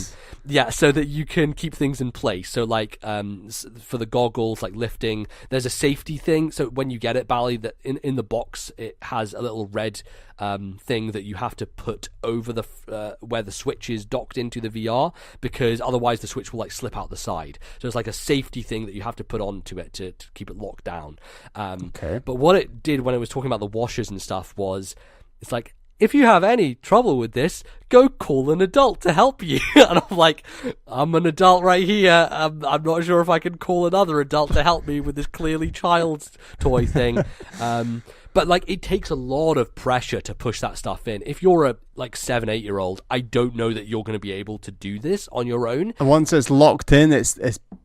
so that you can keep things in place. So like for the goggles, like lifting, there's a safety thing. So when you get it, Bally, that in the box it has a little red thing that you have to put over the where the switch is docked into the VR, because otherwise the switch will like slip out the side. So it's like a safety thing that you have to put onto it to keep it locked down. But what it did when it was talking about the washers and stuff was, it's like, if you have any trouble with this, go call an adult to help you. And I'm like, I'm an adult right here. I'm not sure if I can call another adult to help me with this clearly child's toy thing. But like, it takes a lot of pressure to push that stuff in. If you're a like 7-8-year-old, I don't know that you're going to be able to do this on your own. And once it's locked in, it's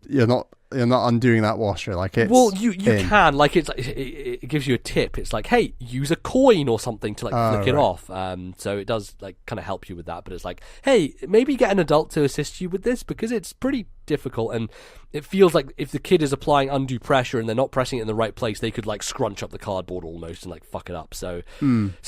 you're not undoing that washer. Like, it's you can, like, it's it gives you a tip. It's like, hey, use a coin or something to like flick it off. So it does like kind of help you with that. But it's like, hey, maybe get an adult to assist you with this, because it's pretty difficult, and it feels like if the kid is applying undue pressure and they're not pressing it in the right place, they could like scrunch up the cardboard almost and like fuck it up. So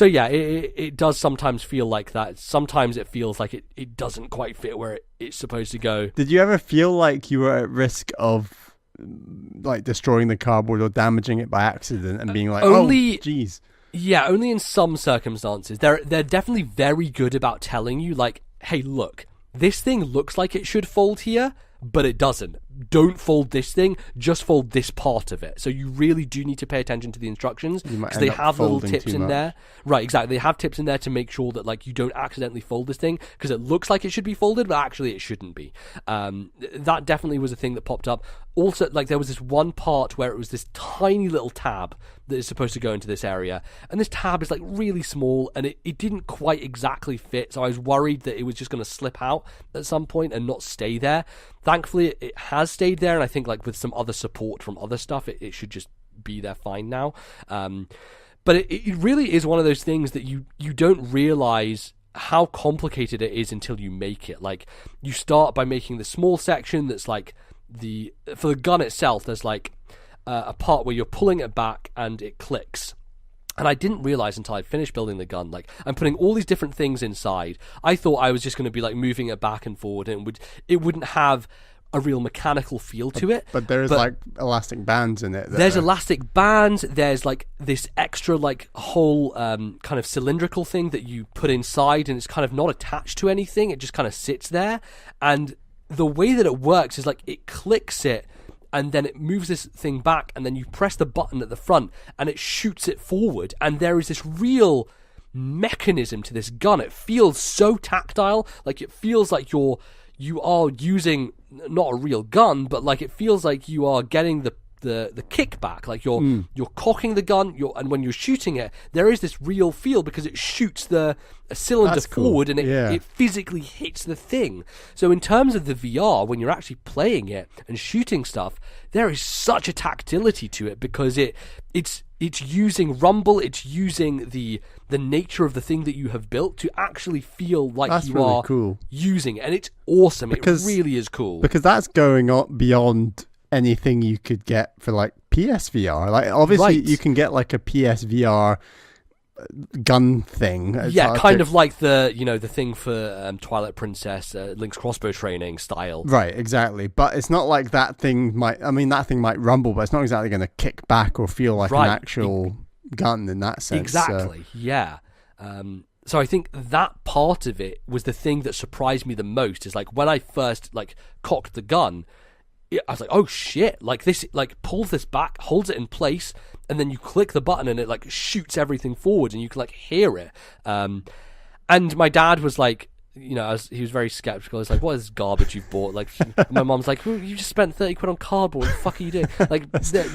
yeah, it does sometimes feel like that. Sometimes it feels like it doesn't quite fit where it's supposed to go. Did you ever feel like you were at risk of like destroying the cardboard or damaging it by accident and being like, oh geez? Yeah, only in some circumstances. They're definitely very good about telling you, like, hey, look, this thing looks like it should fold here, but it doesn't. Don't fold this thing, just fold this part of it. So you really do need to pay attention to the instructions, because they have little tips in there. Right, exactly. They have tips in there to make sure that like you don't accidentally fold this thing, because it looks like it should be folded, but actually it shouldn't be. That definitely was a thing that popped up. Also, like, there was this one part where it was this tiny little tab that is supposed to go into this area, and this tab is like really small, and it didn't quite exactly fit, so I was worried that it was just going to slip out at some point and not stay there. Thankfully it has stayed there, and I think like with some other support from other stuff, it should just be there fine now. But it really is one of those things that you don't realize how complicated it is until you make it. Like, you start by making the small section that's like for the gun itself, there's like a part where you're pulling it back and it clicks. And I didn't realize until I finished building the gun, like, I'm putting all these different things inside. I thought I was just going to be like moving it back and forward, and it wouldn't have a real mechanical feel to it. But there's like elastic bands in it. There's elastic bands. There's like this extra like whole kind of cylindrical thing that you put inside, and it's kind of not attached to anything. It just kind of sits there. And the way that it works is like it clicks it, and then it moves this thing back, and then you press the button at the front and it shoots it forward. And there is this real mechanism to this gun. It feels so tactile. Like, it feels like you are using not a real gun, but like it feels like you are getting the kickback. Like you're cocking the gun, and when you're shooting it, there is this real feel, because it shoots a cylinder forward, and it physically hits the thing. So in terms of the VR, when you're actually playing it and shooting stuff, there is such a tactility to it, because it's using rumble, it's using the nature of the thing that you have built to actually feel like cool. Using it, and it's awesome. Because, it really is cool. Because that's going on beyond anything you could get for like PSVR. Like, obviously you can get like a PSVR gun thing. Yeah, kind of like the thing for Twilight Princess, Link's crossbow training style. Right, exactly. But it's not like that thing might rumble, but it's not exactly going to kick back or feel like an actual gun in that sense. Exactly, yeah. So I think that part of it was the thing that surprised me the most, is like when I first like cocked the gun, I was like, oh shit, like this, like pulls this back, holds it in place, and then you click the button and it like shoots everything forward and you can like hear it. And my dad was like, you know, he was very skeptical. He's like, what is this garbage you've bought? Like, my mom's like, well, you just spent 30 quid on cardboard. What the fuck are you doing? Like,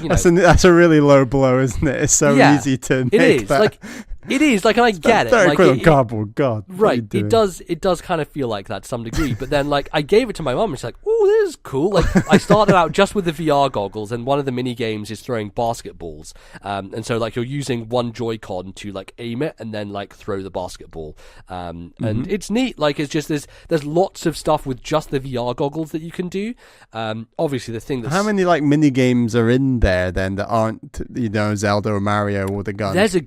you know. That's a really low blow, isn't it? It's so easy to make it is. that. Like, it is. Like, and I get it. 30 like, quid on cardboard, God. Right. It does kind of feel like that to some degree. But then, like, I gave it to my mum and she's like, oh, this is cool. Like, I started out just with the VR goggles, and one of the mini games is throwing basketballs. And so, like, you're using one Joy-Con to, like, aim it and then, like, throw the basketball. And it's neat. Like, it's just there's lots of stuff with just the VR goggles that you can do. Obviously, the thing that's... How many, like, mini games are in there, then, that aren't, you know, Zelda or Mario or the gun? There's a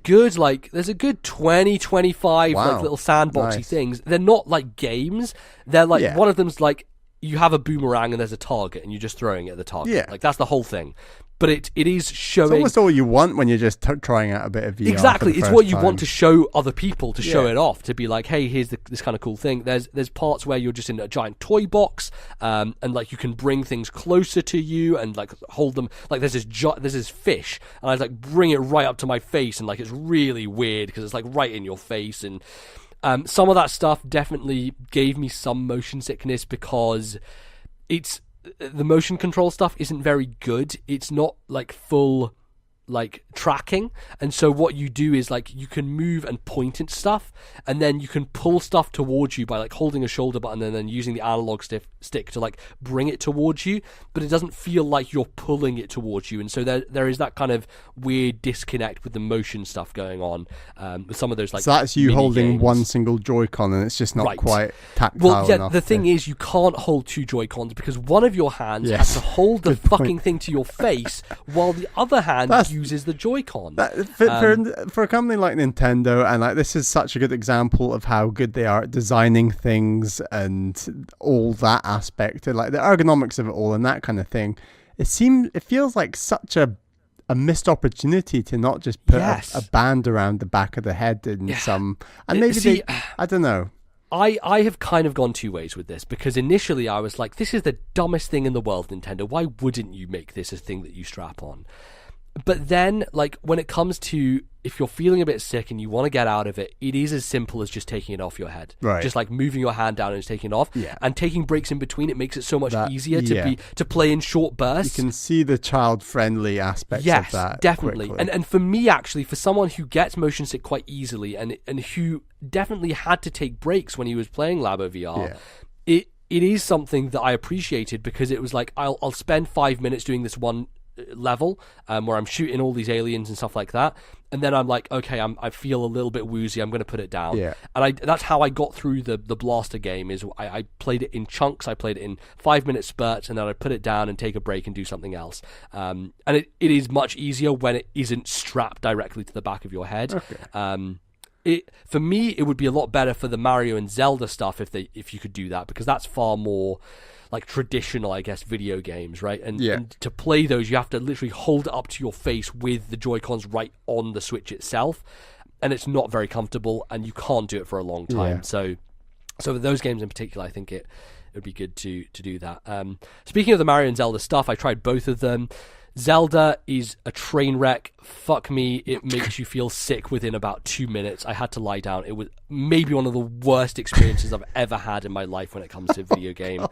good 20, 25 like little sandboxy things. They're not like games. They're like, one of them's like, you have a boomerang and there's a target and you're just throwing it at the target. Yeah. Like, that's the whole thing. But it is showing... It's almost all you want when you're just trying out a bit of VR. Exactly. It's what you want to show other people, to show it off, to be like, hey, here's this kind of cool thing. There's parts where you're just in a giant toy box, and like you can bring things closer to you and like hold them. Like there's this fish, and I like bring it right up to my face, and like it's really weird because it's like right in your face. And some of that stuff definitely gave me some motion sickness because the motion control stuff isn't very good. It's not like full like tracking, and so what you do is like you can move and point at stuff, and then you can pull stuff towards you by like holding a shoulder button and then using the analog stick to like bring it towards you, but it doesn't feel like you're pulling it towards you, and so there is that kind of weird disconnect with the motion stuff going on with some of those like. So that's you holding games. One single Joy-Con and it's just not quite tactile enough. Well, yeah, enough. the thing is you can't hold two Joy-Cons because one of your hands has to hold the fucking thing to your face while the other hand uses the Joy-Con. For a company like Nintendo, and like this is such a good example of how good they are at designing things and all that aspect, and like the ergonomics of it all and that kind of thing. It feels like such a missed opportunity to not just put a band around the back of the head in some, and maybe I don't know. I have kind of gone two ways with this, because initially I was like, this is the dumbest thing in the world, Nintendo. Why wouldn't you make this a thing that you strap on? But then, like, when it comes to if you're feeling a bit sick and you want to get out of it, it is as simple as just taking it off your head. Right. Just like moving your hand down and just taking it off. Yeah. And taking breaks in between, it makes it so much easier to play in short bursts. You can see the child-friendly aspects of that. Yes, definitely. Quickly. And for me, actually, for someone who gets motion sick quite easily and who definitely had to take breaks when he was playing Labo VR, it is something that I appreciated, because it was like, I'll spend 5 minutes doing this one level where I'm shooting all these aliens and stuff like that, and then I'm like, okay, I feel a little bit woozy, I'm going to put it down. And that's how I got through the blaster game, is I played it in chunks. I played it in 5 minute spurts, and then I put it down and take a break and do something else, and it is much easier when it isn't strapped directly to the back of your head. For me, it would be a lot better for the Mario and Zelda stuff if you could do that, because that's far more like traditional, I guess, video games, right? And to play those, you have to literally hold it up to your face with the Joy-Cons right on the Switch itself, and it's not very comfortable, and you can't do it for a long time. So with those games in particular, I think it would be good to do that. Speaking of the Mario and Zelda stuff, I tried both of them. Zelda is a train wreck. Fuck me, it makes you feel sick within about 2 minutes. I had to lie down. It was maybe one of the worst experiences I've ever had in my life when it comes to video game.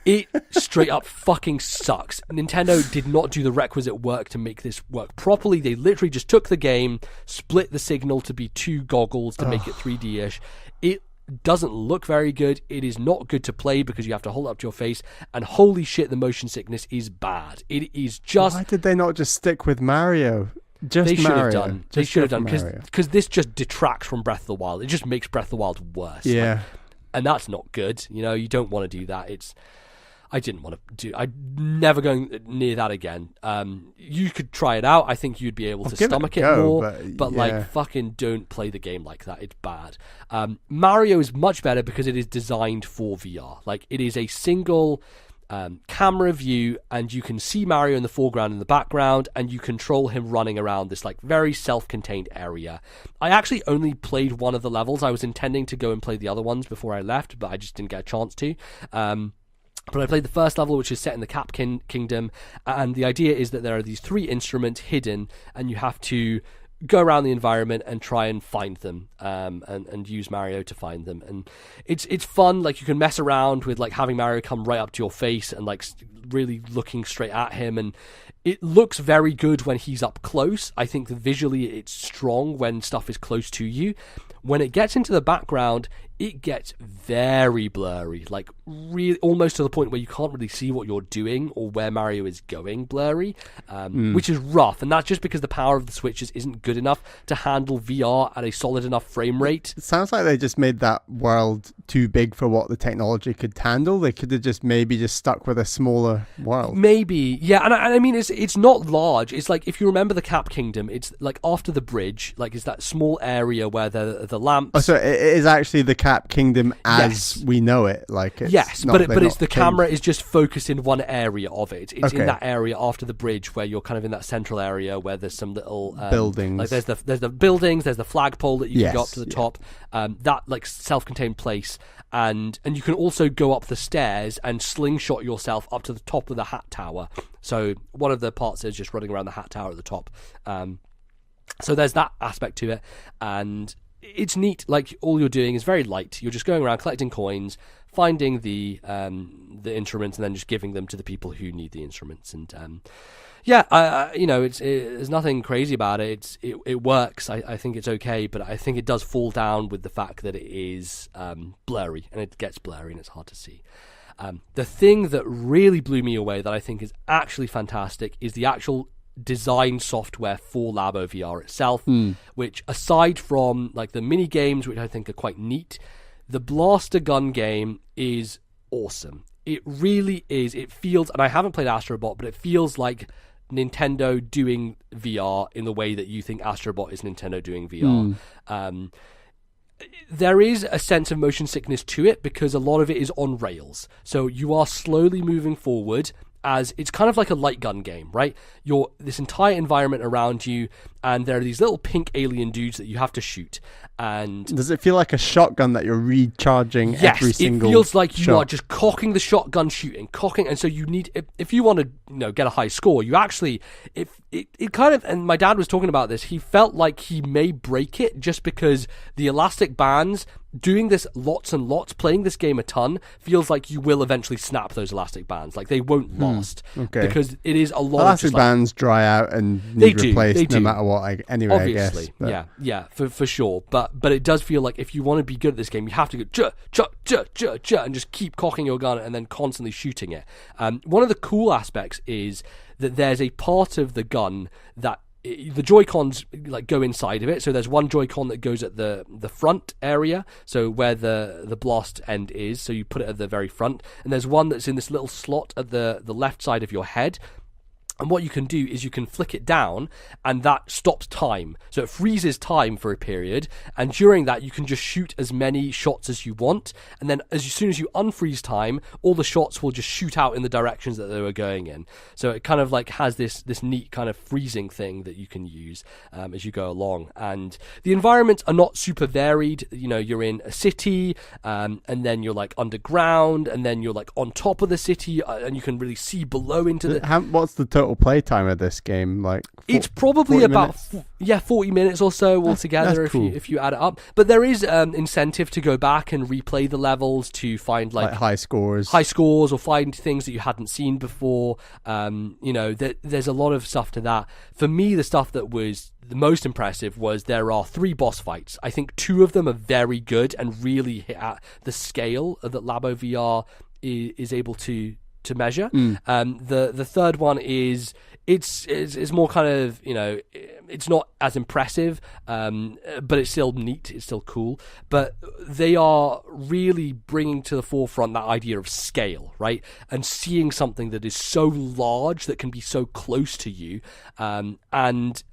It straight up fucking sucks. Nintendo did not do the requisite work to make this work properly. They literally just took the game, split the signal to be two goggles to make it 3D-ish. It doesn't look very good. It is not good to play because you have to hold it up to your face, and holy shit, the motion sickness is bad. It is just... Why did they not just stick with Mario? They should have done. They should have done, because this just detracts from Breath of the Wild. It just makes Breath of the Wild worse. Yeah. And that's not good. You know, you don't want to do that. I'm never going near that again. You could try it out. I think you'd be able to stomach it more, but like, fucking don't play the game like that. It's bad. Mario is much better because it is designed for VR. Like, it is a single camera view, and you can see Mario in the foreground and the background, and you control him running around this like very self-contained area. I actually only played one of the levels. I was intending to go and play the other ones before I left, but I just didn't get a chance to. But I played the first level, which is set in the Cap Kingdom, and the idea is that there are these 3 instruments hidden, and you have to go around the environment and try and find them, and use Mario to find them. And it's fun. Like, you can mess around with like having Mario come right up to your face and like really looking straight at him, and it looks very good when he's up close. I think that visually it's strong when stuff is close to you. When it gets into the background, it gets very blurry, like really almost to the point where you can't really see what you're doing or where Mario is going blurry, which is rough. And that's just because the power of the Switches isn't good enough to handle VR at a solid enough frame rate. It sounds like they just made that world too big for what the technology could handle. They could have just stuck with a smaller world. Maybe, yeah. And I mean, it's not large. It's like, if you remember the Cap Kingdom, it's like after the bridge, like it's that small area where the lamps. Oh, so it is actually the Cap Kingdom as we know it. Like, it's yes, not, but it's the camera is just focused in one area of it. It's Okay. in that area after the bridge where you're kind of in that central area where there's some little buildings. Like there's the buildings, there's the flagpole that you can go up to the yeah. top. That like self-contained place, and you can also go up the stairs and slingshot yourself up to the top of the hat tower. So one of the parts is just running around the hat tower at the top. So there's that aspect to it, and it's neat. Like, all you're doing is very light. You're just going around collecting coins, finding the instruments, and then just giving them to the people who need the instruments. And there's nothing crazy about it. It works. I think it's okay, but I think it does fall down with the fact that it is blurry, and it gets blurry, and it's hard to see. The thing that really blew me away, that I think is actually fantastic, is the actual design software for Labo VR itself, which, aside from like the mini games, which I think are quite neat, the blaster gun game is awesome. It really is. It feels, and I haven't played Astrobot, but it feels like Nintendo doing VR in the way that you think Astrobot is Nintendo doing VR. There is a sense of motion sickness to it because a lot of it is on rails. So you are slowly moving forward, as it's kind of like a light gun game, right? You're this entire environment around you, and there are these little pink alien dudes that you have to shoot. And does it feel like a shotgun that you're recharging every single it feels like you shot? are just cocking the shotgun, shooting, and so you need, if you want to get a high score, you actually, it kind of, and my dad was talking about this, he felt like he may break it just because the elastic bands, doing this lots and lots, playing this game a ton, feels like you will eventually snap those elastic bands. Like, they won't last. Okay. Because it is a lot elastic of just bands dry out and need replaced no matter what. Anyway, obviously, I guess. Yeah, for sure. But it does feel like if you want to be good at this game, you have to go and just keep cocking your gun and then constantly shooting it. One of the cool aspects is that there's a part of the gun that the Joy-Cons like go inside of it. So there's one Joy-Con that goes at the front area, so where the blast end is, so you put it at the very front, and there's one that's in this little slot at the left side of your head. And what you can do is you can flick it down, and that stops time. So it freezes time for a period, and during that you can just shoot as many shots as you want, and then as soon as you unfreeze time, all the shots will just shoot out in the directions that they were going in. So it kind of like has this neat kind of freezing thing that you can use as you go along. And the environments are not super varied. You know, you're in a city, and then you're like underground, and then you're like on top of the city, and you can really see below into the... What's the total play time of this game? Like, it's probably about 40 minutes or so altogether. That's cool. if you add it up. But there is incentive to go back and replay the levels to find like high scores or find things that you hadn't seen before. There's a lot of stuff to that. For me, the stuff that was the most impressive was there are 3 boss fights. I think 2 of them are very good and really hit at the scale that Labo VR is able to measure. The third one is it's more kind of, it's not as impressive, but it's still neat, it's still cool. But they are really bringing to the forefront that idea of scale, right? And seeing something that is so large that can be so close to you, and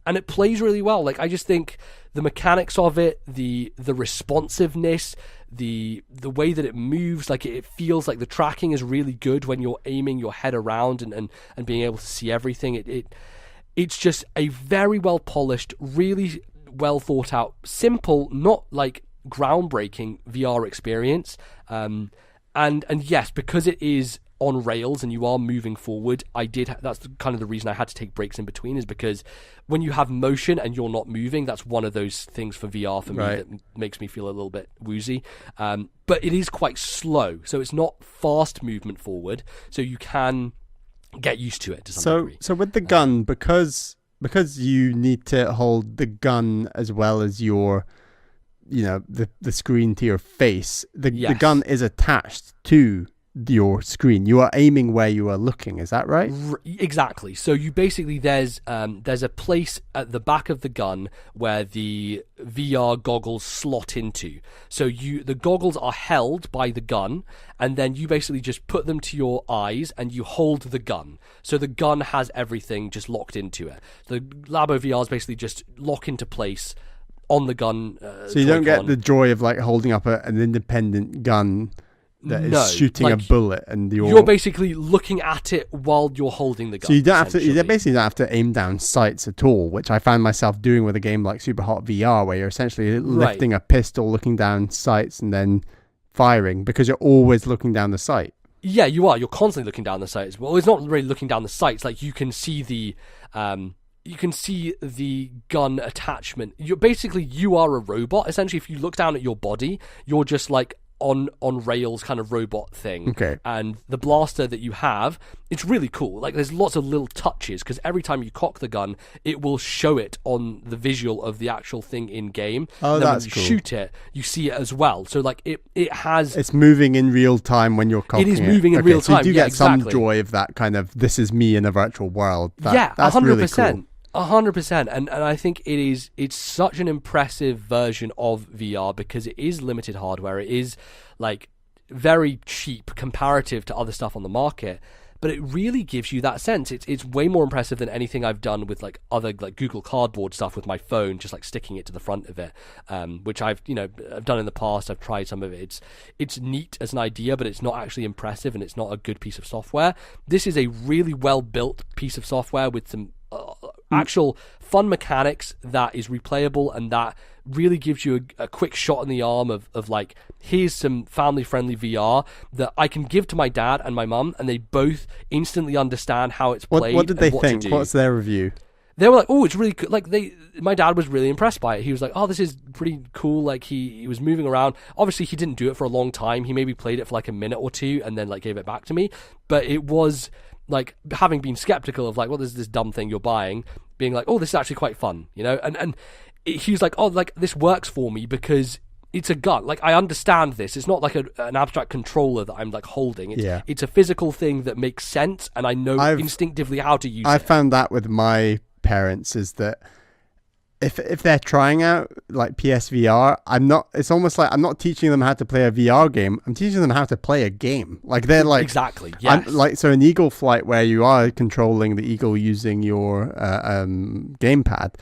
it plays really well. Like, I just think the mechanics of it, the responsiveness, the way that it moves, like it feels like the tracking is really good when you're aiming your head around and being able to see everything. It's just a very well polished, really well thought out, simple, not like groundbreaking VR experience. And yes, because it is on rails and you are moving forward, that's kind of the reason I had to take breaks in between, is because when you have motion and you're not moving, that's one of those things for VR for me that makes me feel a little bit woozy. But it is quite slow, so it's not fast movement forward, so you can get used to it to some degree. So with the gun, because you need to hold the gun as well as your, the screen to your face, the gun is attached to your screen. You are aiming where you are looking, is that right? Exactly. So you basically, there's a place at the back of the gun where the VR goggles slot into. So the goggles are held by the gun, and then you basically just put them to your eyes and you hold the gun. So the gun has everything just locked into it. The Labo VRs basically just lock into place on the gun. So you don't get the joy of like holding up an independent gun that is shooting a bullet, and you're basically looking at it while you're holding the gun. So you basically don't have to aim down sights at all, which I find myself doing with a game like Super Hot VR, where you're essentially lifting a pistol, looking down sights, and then firing, because you're always looking down the sight. Yeah, you are. You're constantly looking down the sights. Well, it's not really looking down the sights. Like you can see the gun attachment. You are a robot. Essentially, if you look down at your body, you're just like on rails kind of robot thing. Okay. And the blaster that you have, it's really cool. Like there's lots of little touches, because every time you cock the gun, it will show it on the visual of the actual thing in game. Oh, and then that's when you cool. shoot it, you see it as well. So like it's moving in real time when you're cocking it. It is moving in real time. So you do get some joy of that kind of, this is me in a virtual world. That's 100%. Really cool. 100%, and I think it's such an impressive version of VR, because it is limited hardware. It is like very cheap comparative to other stuff on the market, but it really gives you that sense. It's way more impressive than anything I've done with like other like Google Cardboard stuff with my phone, just like sticking it to the front of it, which I've done in the past. I've tried some of it. It's neat as an idea, but it's not actually impressive, and it's not a good piece of software. This is a really well built piece of software with some actual fun mechanics that is replayable, and that really gives you a quick shot in the arm of like, here's some family friendly VR that I can give to my dad and my mum, and they both instantly understand how it's played. What did they think? What's their review? They were like, oh, it's really cool. Like my dad was really impressed by it. He was like, oh, this is pretty cool. Like he was moving around. Obviously he didn't do it for a long time. He maybe played it for like a minute or two and then like gave it back to me. But it was like, having been skeptical of like, well, there's this dumb thing you're buying, being like, oh, this is actually quite fun, and he was like, oh, like this works for me because it's a gun. Like I understand this. It's not like an abstract controller that I'm like holding. It's a physical thing that makes sense, and I know instinctively how to use it. I found that with my parents, is that if they're trying out like PSVR, it's almost like I'm not teaching them how to play a VR game. I'm teaching them how to play a game. Like they're like, exactly, yes. So an eagle flight where you are controlling the eagle using your gamepad,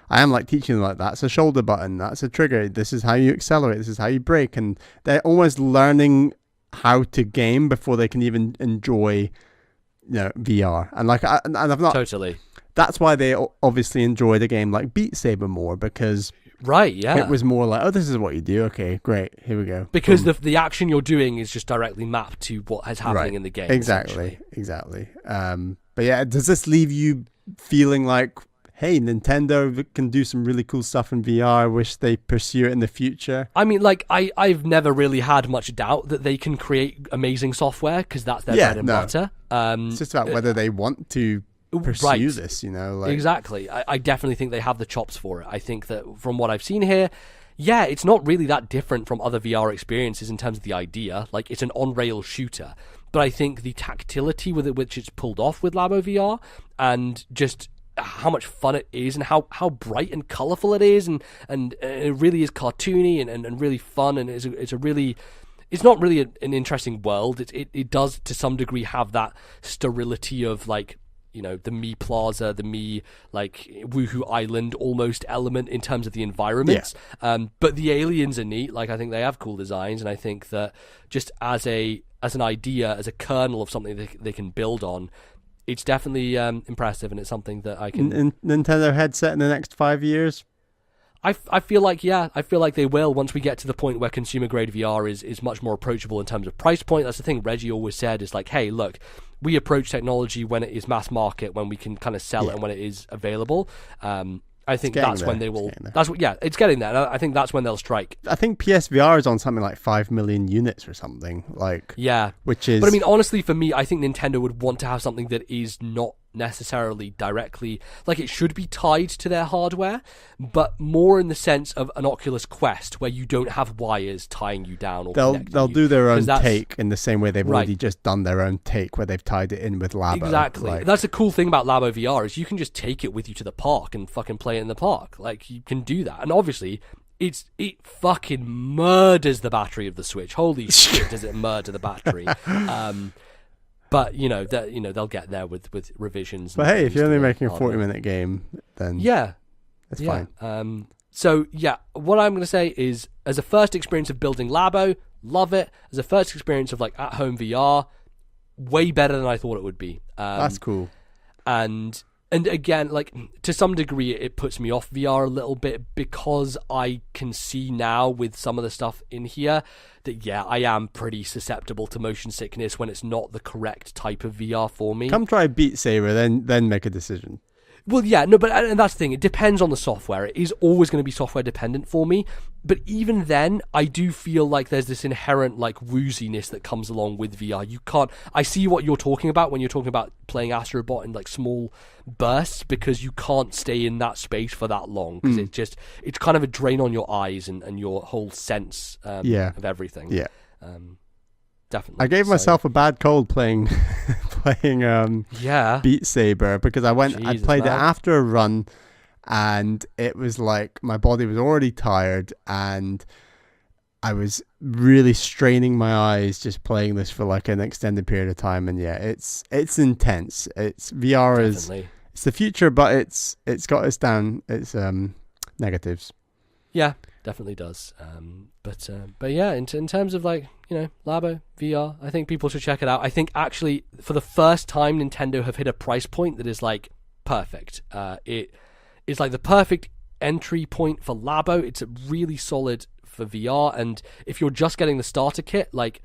I am like teaching them like, that's a shoulder button, that's a trigger, this is how you accelerate, this is how you brake, and they're almost learning how to game before they can even enjoy VR. And like and I've not totally. That's why they obviously enjoyed a game like Beat Saber more, because it was more like, oh, this is what you do. Okay, great, here we go. Because the action you're doing is just directly mapped to what is happening in the game. Exactly. But yeah, does this leave you feeling like, hey, Nintendo can do some really cool stuff in VR. I wish they pursue it in the future? I mean, like, I've never really had much doubt that they can create amazing software, because that's their bread and butter. It's just about whether they want to pursue this, Exactly. I definitely think they have the chops for it. I think that from what I've seen here, it's not really that different from other VR experiences in terms of the idea. Like, it's an on-rail shooter. But I think the tactility with it, which it's pulled off with Labo VR, and just how much fun it is, and how bright and colourful it is, and it really is cartoony and really fun, and it's not really an interesting world. It does to some degree have that sterility of like, the Mii Plaza, the Mii like Woohoo Island almost element in terms of the environments. But the aliens are neat. Like I think they have cool designs, and I think that just as an idea, as a kernel of something they can build on, it's definitely impressive, and it's something that I can. Nintendo headset in the next 5 years. I feel like they will once we get to the point where consumer grade VR is much more approachable in terms of price point. That's the thing Reggie always said, is like, hey, look, we approach technology when it is mass market, when we can kind of sell it and when it is available. I think that's when they will. It's getting there. I think that's when they'll strike. I think PSVR is on something like 5 million units or something. Which is. But I mean, honestly, for me, I think Nintendo would want to have something that is not necessarily directly, like it should be tied to their hardware, but more in the sense of an Oculus Quest where you don't have wires tying you down. Or they'll do their own take in the same way they've already just done their own take where they've tied it in with Labo. Exactly. That's the cool thing about Labo VR is you can just take it with you to the park and fucking play it in the park. Like you can do that, and obviously it fucking murders the battery of the Switch. Holy shit, does it murder the battery? But they'll get there with revisions. But hey, if you're only making a 40-minute game, then it's fine. So what I'm going to say is, as a first experience of building Labo, love it. As a first experience of like at-home VR, way better than I thought it would be. That's cool. And again, like to some degree, it puts me off VR a little bit because I can see now with some of the stuff in here that I am pretty susceptible to motion sickness when it's not the correct type of VR for me. Come try Beat Saber, then make a decision. Well, but and that's the thing. It depends on the software. It is always going to be software dependent for me. But even then, I do feel like there's this inherent like wooziness that comes along with VR. You can't. I see what you're talking about when you're talking about playing Astro Bot in like small bursts, because you can't stay in that space for that long, because it's kind of a drain on your eyes and your whole sense of everything. Yeah. Definitely. I gave myself a bad cold playing Beat Saber, because I played it after a run, and it was like my body was already tired, and I was really straining my eyes just playing this for like an extended period of time. And it's intense. It's VR it's the future, but it's got its negatives. Yeah, definitely does. But yeah, in terms of like, Labo VR, I think people should check it out. I think actually for the first time Nintendo have hit a price point that is like perfect. It is like the perfect entry point for Labo. It's really solid for VR, and if you're just getting the starter kit, like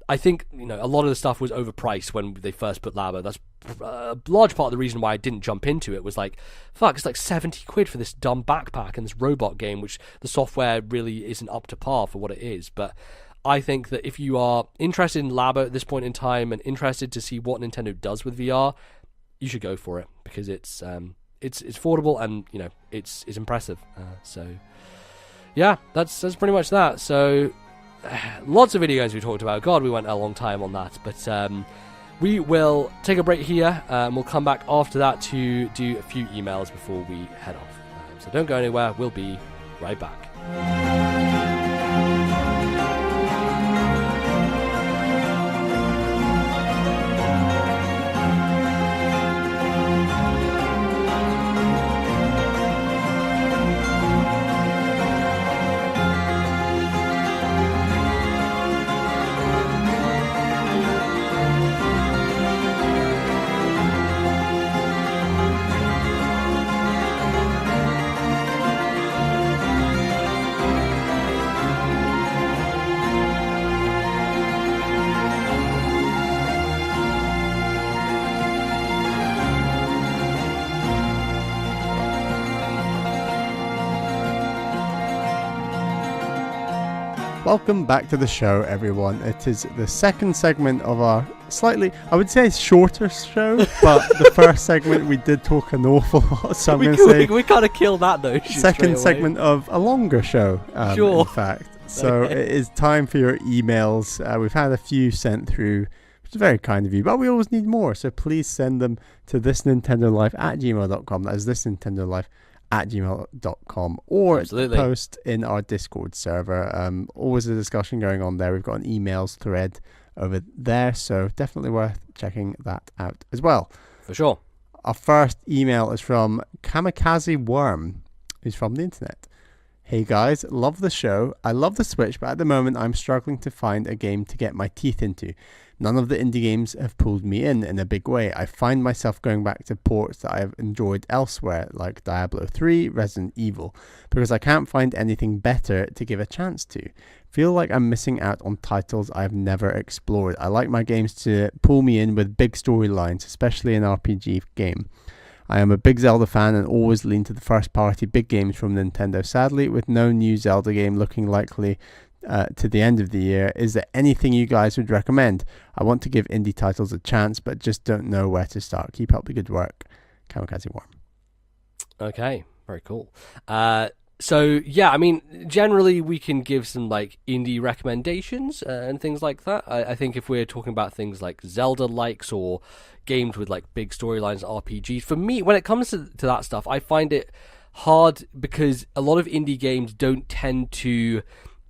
I think a lot of the stuff was overpriced when they first put Labo. That's a large part of the reason why I didn't jump into it. Was like, fuck, it's like 70 quid for this dumb backpack and this robot game, which the software really isn't up to par for what it is. But I think that if you are interested in Labo at this point in time and interested to see what Nintendo does with VR, you should go for it, because it's affordable and it's impressive. So yeah, that's pretty much that. So lots of video games we talked about. God, we went a long time on that. But we will take a break here, and we'll come back after that to do a few emails before we head off. So don't go anywhere. We'll be right back. Welcome back to the show, everyone. It is the second segment of our slightly, I would say, shorter show, but the first segment we did talk an awful lot, so I'm going to say we kind of kill that though. Second segment of a longer show, sure. In fact. So It is time for your emails. We've had a few sent through, which is very kind of you, but we always need more, so please send them to ThisNintendoLife@gmail.com. That is ThisNintendoLife@gmail.com, or post in our Discord server. Always a discussion going on there. We've got an emails thread over there, so definitely worth checking that out as well. For sure. our first email is from Kamikaze Worm, who's from the internet. Hey guys, love the show. I love the Switch, but at the moment I'm struggling to find a game to get my teeth into. None of the indie games have pulled me in a big way. I find myself going back to ports that I've enjoyed elsewhere, like Diablo 3, Resident Evil, because I can't find anything better to give a chance to. Feel like I'm missing out on titles I've never explored. I like my games to pull me in with big storylines, especially an RPG game. I am a big Zelda fan and always lean to the first-party big games from Nintendo. Sadly, with no new Zelda game looking likely to the end of the year, is there anything you guys would recommend? I want to give indie titles a chance, but just don't know where to start. Keep up the good work. Kamikaze Worm. Okay, very cool. So yeah, I mean, generally we can give some like indie recommendations and things like that. I think if we're talking about things like Zelda likes or games with like big storylines, RPGs, for me, when it comes to that stuff, I find it hard because a lot of indie games don't tend to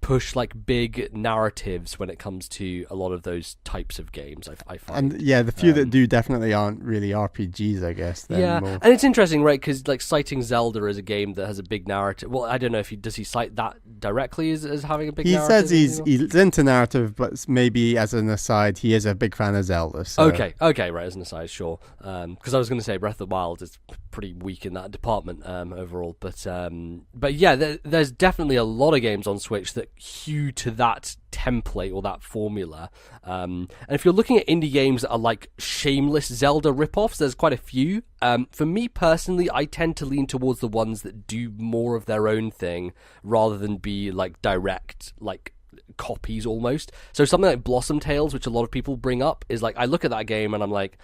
push like big narratives when it comes to a lot of those types of games. I find, and yeah, the few that do definitely aren't really RPGs, I guess. Yeah, more. And it's interesting, right? Because like citing Zelda as a game that has a big narrative. Well, I don't know if does he cite that directly as having a big narrative? He says he's into narrative, but maybe as an aside, he is a big fan of Zelda. So. Okay, right. As an aside, sure. Because I was going to say Breath of the Wild is pretty weak in that department overall, but yeah, there's definitely a lot of games on Switch that hew to that template or that formula. And if you're looking at indie games that are like shameless Zelda ripoffs, there's quite a few. For me personally, I tend to lean towards the ones that do more of their own thing rather than be like direct like copies almost. So something like Blossom Tales, which a lot of people bring up, is like I look at that game and I'm like,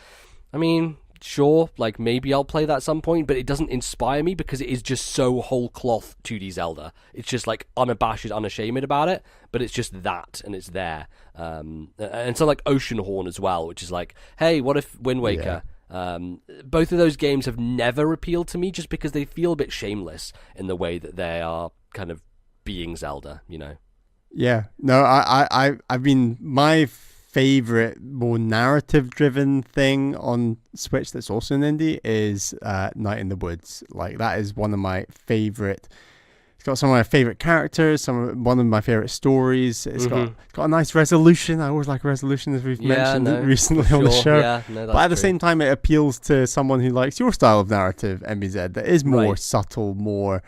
I mean, sure, like maybe I'll play that at some point, but it doesn't inspire me because it is just so whole cloth 2D Zelda. It's just like unabashed, unashamed about it, but it's just that, and it's there. And something like Oceanhorn as well, which is like, hey, what if Wind Waker? Yeah. Both of those games have never appealed to me just because they feel a bit shameless in the way that they are kind of being Zelda, you know? Yeah, no, I mean, my favorite more narrative driven thing on Switch that's also an indie is Night in the Woods. Like that is one of my favorite. It's got some of my favorite characters, one of my favorite stories. It's got a nice resolution. I always like resolution, as we've mentioned recently on the show. Yeah, but at the same time, it appeals to someone who likes your style of narrative, MBZ, that is more subtle, more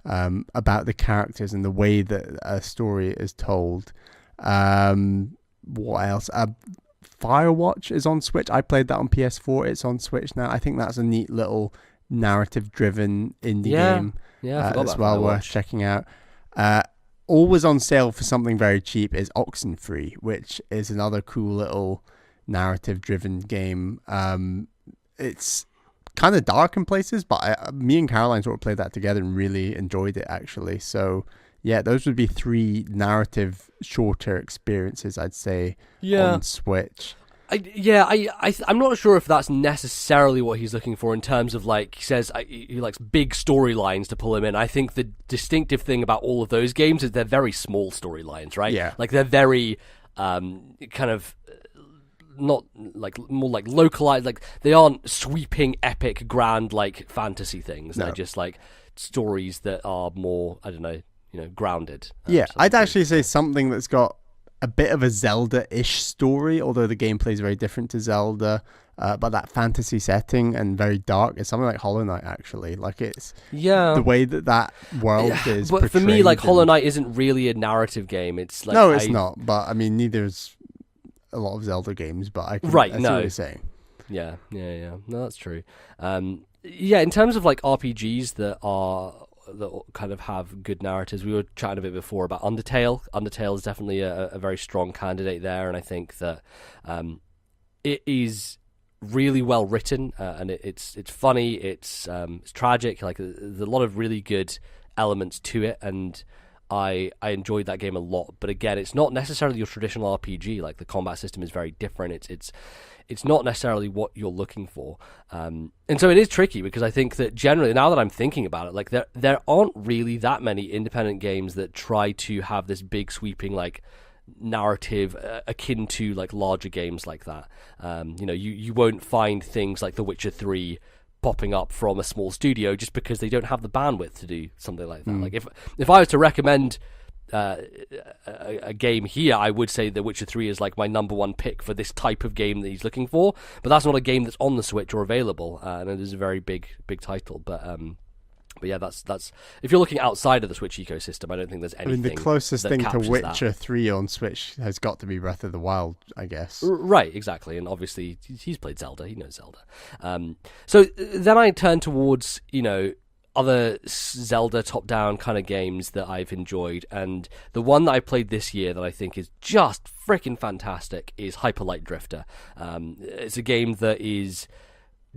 about the characters and the way that a story is told. What else? Firewatch is on Switch. I played that on PS4. It's on Switch now. I think that's a neat little narrative-driven indie game. Yeah, that's well worth checking out. Always on sale for something very cheap is Oxenfree, which is another cool little narrative-driven game. It's kind of dark in places, but me and Caroline sort of played that together and really enjoyed it, actually. So yeah, those would be 3 narrative shorter experiences, I'd say, on Switch. I'm not sure if that's necessarily what he's looking for in terms of, like, he says he likes big storylines to pull him in. I think the distinctive thing about all of those games is they're very small storylines, right? Yeah. Like, they're very kind of not like more like localized, like they aren't sweeping, epic, grand, like fantasy things. No. They're just like stories that are more, I don't know, grounded. Yeah, I'd actually say something that's got a bit of a Zelda-ish story, although the gameplay is very different to Zelda, but that fantasy setting and very dark is something like Hollow Knight, actually. Like, it's the way that world is but for me, like, Hollow Knight isn't really a narrative game. It's like, no, it's not, but I mean, neither's a lot of Zelda games, but I see what you're saying. Yeah. No, that's true. In terms of like RPGs that kind of have good narratives, we were chatting a bit before about Undertale. Undertale is definitely a very strong candidate there, and I think that it is really well written, and it's funny, it's tragic. Like, there's a lot of really good elements to it, and I enjoyed that game a lot. But again, it's not necessarily your traditional RPG. Like, the combat system is very different. It's not necessarily what you're looking for. And so it is tricky, because I think that generally, now that I'm thinking about it, like there aren't really that many independent games that try to have this big sweeping like narrative akin to like larger games like that. You won't find things like The Witcher 3 popping up from a small studio just because they don't have the bandwidth to do something like that. Like if I was to recommend a game here, I would say The Witcher 3 is like my number one pick for this type of game that he's looking for, but that's not a game that's on the Switch or available, and it is a very big title. But yeah, that's if you're looking outside of the Switch ecosystem, I don't think there's anything. I mean, the closest thing to Witcher that. 3 on Switch has got to be Breath of the Wild, I guess. Right, exactly, and obviously he's played Zelda, he knows Zelda. So then I turn towards, other Zelda top-down kind of games that I've enjoyed, and the one that I played this year that I think is just freaking fantastic is Hyper Light Drifter. It's a game that is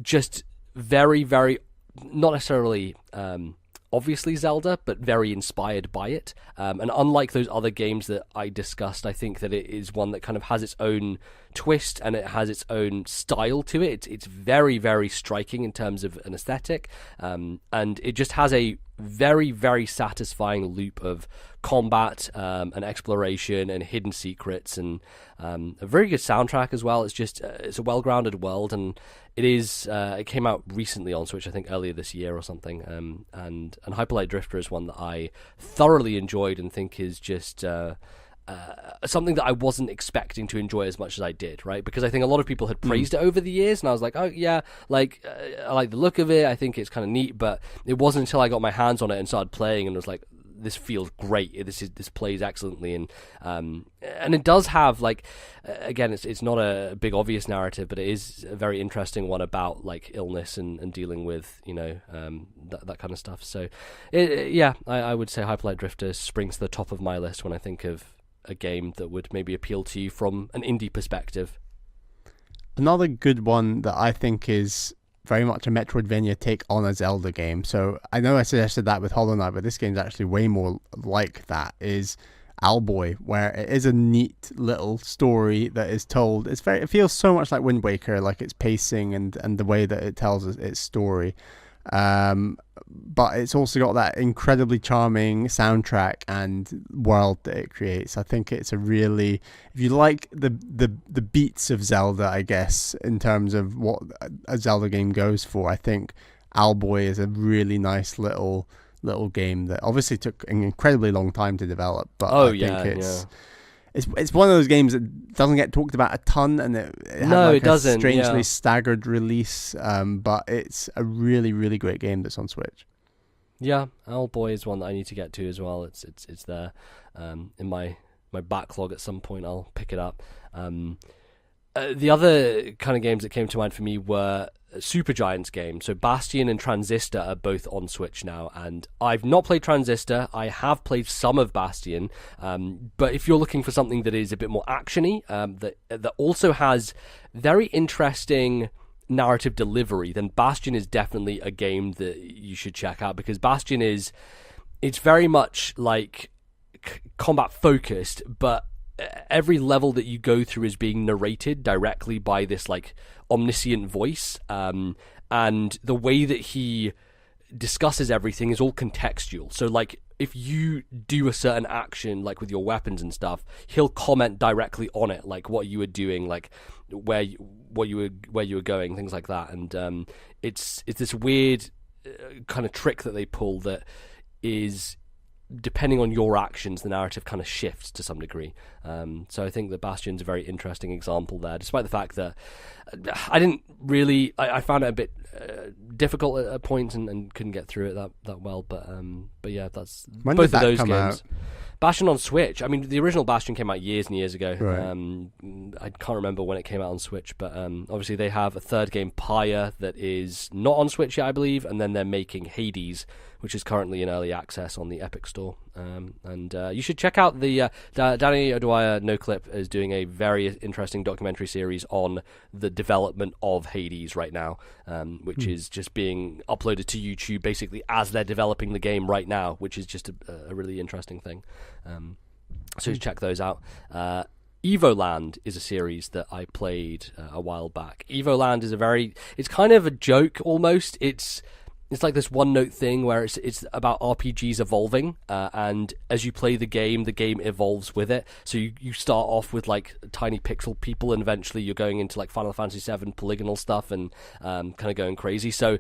just very, very, not necessarily obviously Zelda, but very inspired by it. And unlike those other games that I discussed, I think that it is one that kind of has its own twist and it has its own style to it. It's very, very striking in terms of an aesthetic, and it just has a very, very satisfying loop of combat and exploration and hidden secrets, and a very good soundtrack as well. It's just it's a well-grounded world, and it came out recently on Switch, I think earlier this year or something, and Hyper Light Drifter is one that I thoroughly enjoyed and think is just something that I wasn't expecting to enjoy as much as I did, right? Because I think a lot of people had praised it over the years, and I was like, oh yeah, like I like the look of it, I think it's kind of neat, but it wasn't until I got my hands on it and started playing and was like, this feels great. This plays excellently, and it does have, like, again, it's not a big obvious narrative, but it is a very interesting one about like illness and dealing with that kind of stuff. So I would say Hyper Light Drifter springs to the top of my list when I think of a game that would maybe appeal to you from an indie perspective. Another good one that I think is very much a Metroidvania take on a Zelda game. So I know I suggested that with Hollow Knight, but this game's actually way more like that, is Owlboy, where it is a neat little story that is told. It feels so much like Wind Waker, like its pacing and the way that it tells its story. But it's also got that incredibly charming soundtrack and world that it creates. I think it's a really, if you like the beats of Zelda, I guess, in terms of what a Zelda game goes for, I think Owlboy is a really nice little game that obviously took an incredibly long time to develop. But I think it's one of those games that doesn't get talked about a ton, and it doesn't. Strangely staggered release, but it's a really, really great game that's on Switch. Yeah, Owlboy is one that I need to get to as well. It's there in my backlog. At some point I'll pick it up. The other kind of games that came to mind for me were Supergiant's games. So Bastion and Transistor are both on Switch now, and I've not played Transistor. I have played some of Bastion, but if you're looking for something that is a bit more actiony, that also has very interesting narrative delivery, then Bastion is definitely a game that you should check out, because Bastion it's very much like combat focused, but every level that you go through is being narrated directly by this like omniscient voice, and the way that he discusses everything is all contextual. So like if you do a certain action, like with your weapons and stuff, he'll comment directly on it, like what you were doing, like where you were going, things like that. And it's this weird kind of trick that they pull that is, depending on your actions, the narrative kind of shifts to some degree. So I think that Bastion's a very interesting example there, despite the fact that I found it a bit difficult at points and couldn't get through it that well. But yeah, that's when both did of that those come games. out? Bastion on Switch. I mean, the original Bastion came out years and years ago. Right. I can't remember when it came out on Switch, but obviously they have a third game, Pyre, that is not on Switch yet, I believe, and then they're making Hades, which is currently in early access on the Epic Store. And you should check out the Danny O'Dwyer NoClip is doing a very interesting documentary series on the development of Hades right now, which is just being uploaded to YouTube basically as they're developing the game right now, which is just a really interesting thing. So check those out. Evoland is a series that I played a while back. Evoland is it's kind of a joke almost. it's like this one note thing where it's about RPGs evolving, and as you play the game evolves with it. So you start off with like tiny pixel people, and eventually you're going into like Final Fantasy VII polygonal stuff and kind of going crazy. So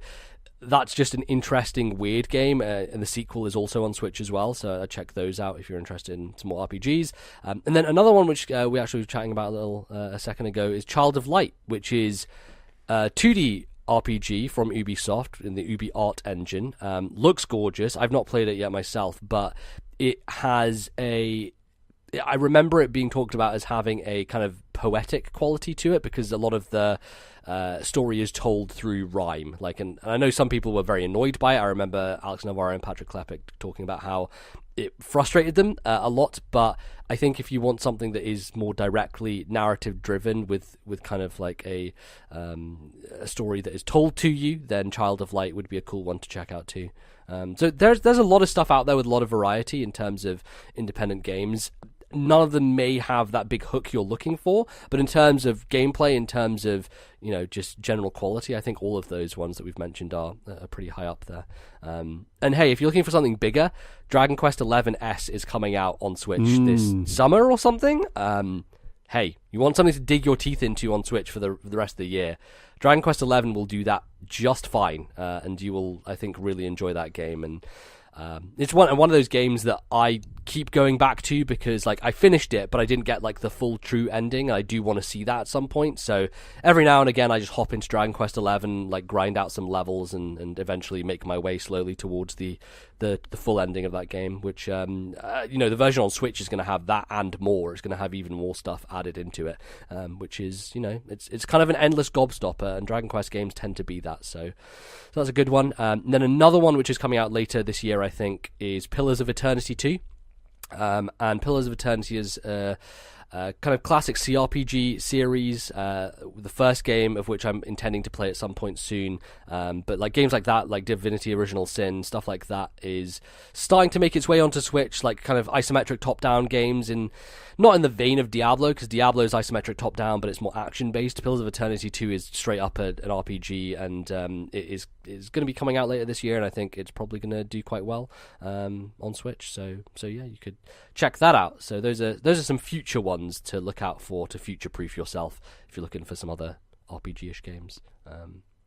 that's just an interesting, weird game, and the sequel is also on Switch as well, so check those out if you're interested in some more RPGs. And then another one which we actually were chatting about a second ago is Child of Light, which is 2D RPG from Ubisoft in the Ubi Art engine. Looks gorgeous. I've not played it yet myself, but it has I remember it being talked about as having a kind of poetic quality to it, because a lot of the story is told through rhyme. And I know some people were very annoyed by it. I remember Alex Navarro and Patrick Klepek talking about how it frustrated them a lot, but I think if you want something that is more directly narrative driven with kind of like a story that is told to you, then Child of Light would be a cool one to check out too. So there's a lot of stuff out there with a lot of variety in terms of independent games. None of them may have that big hook you're looking for, but in terms of gameplay, in terms of just general quality, I think all of those ones that we've mentioned are pretty high up there. And hey, if you're looking for something bigger, Dragon Quest XI-S is coming out on Switch this summer or something. Hey, you want something to dig your teeth into on Switch for the rest of the year? Dragon Quest XI will do that just fine, and you will, I think, really enjoy that game. And it's one of those games that I keep going back to because I finished it, but I didn't get the full true ending. I do want to see that at some point, so every now and again I just hop into Dragon Quest XI, grind out some levels, and eventually make my way slowly towards the full ending of that game, which the version on Switch is going to have that and more. It's going to have even more stuff added into it, which is it's kind of an endless gobstopper, and Dragon Quest games tend to be that, so that's a good one. And then another one which is coming out later this year, I think, is Pillars of Eternity 2. And Pillars of Eternity is kind of classic CRPG series, the first game of which I'm intending to play at some point soon, but games like that, like Divinity Original Sin, stuff like that is starting to make its way onto Switch, kind of isometric top-down games, not in the vein of Diablo, because Diablo is isometric top-down, but it's more action-based. Pillars of Eternity 2 is straight up an RPG, and it is going to be coming out later this year, and I think it's probably going to do quite well on Switch, so yeah, you could check that out. So those are some future ones to look out for, to future-proof yourself if you're looking for some other RPG-ish games.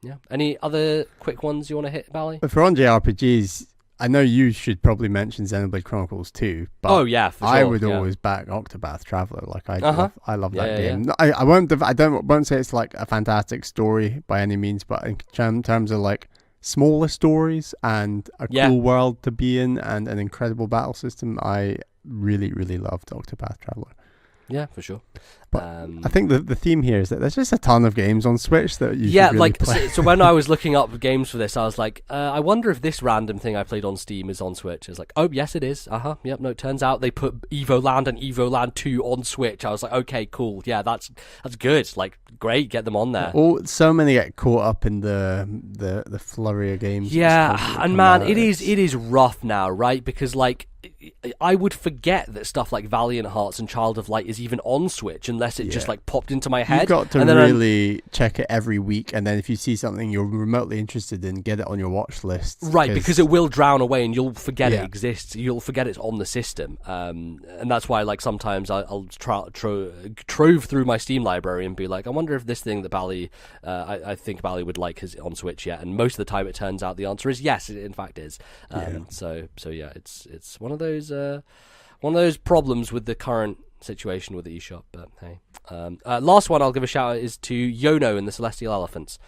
Yeah. Any other quick ones you want to hit, Bally? If we're on JRPGs, I know you should probably mention Xenoblade Chronicles 2, but oh yeah, for sure. I would always back Octopath Traveler. I love that game. Yeah. I won't say it's a fantastic story by any means, but in terms of smaller stories and a cool world to be in and an incredible battle system, I really, really loved Octopath Traveler. Yeah, for sure. But I think the theme here is that there's just a ton of games on Switch that you should really play. So when I was looking up games for this, I was like, I wonder if this random thing I played on Steam is on Switch. I was like, oh, yes, it is. Yep, no, it turns out they put Evoland and Evoland 2 on Switch. I was like, okay, cool. Yeah, that's good. Great, get them on there. So many get caught up in the flurry of games. Yeah, and man, it is rough now, right? Because I would forget that stuff like Valiant Hearts and Child of Light is even on Switch unless it just popped into my head. You've got to really check it every week, and then if you see something you're remotely interested in, get it on your watch list. Right, because it will drown away and you'll forget it exists. You'll forget it's on the system. And that's why sometimes I'll trove through my Steam library and be like, I wonder if this thing that Bally, I think Bally would like is on Switch yet. And most of the time it turns out the answer is yes, it in fact is. So yeah, it's one of those problems with the current situation with the eShop, but hey. Last one I'll give a shout out is to Yono and the Celestial Elephants,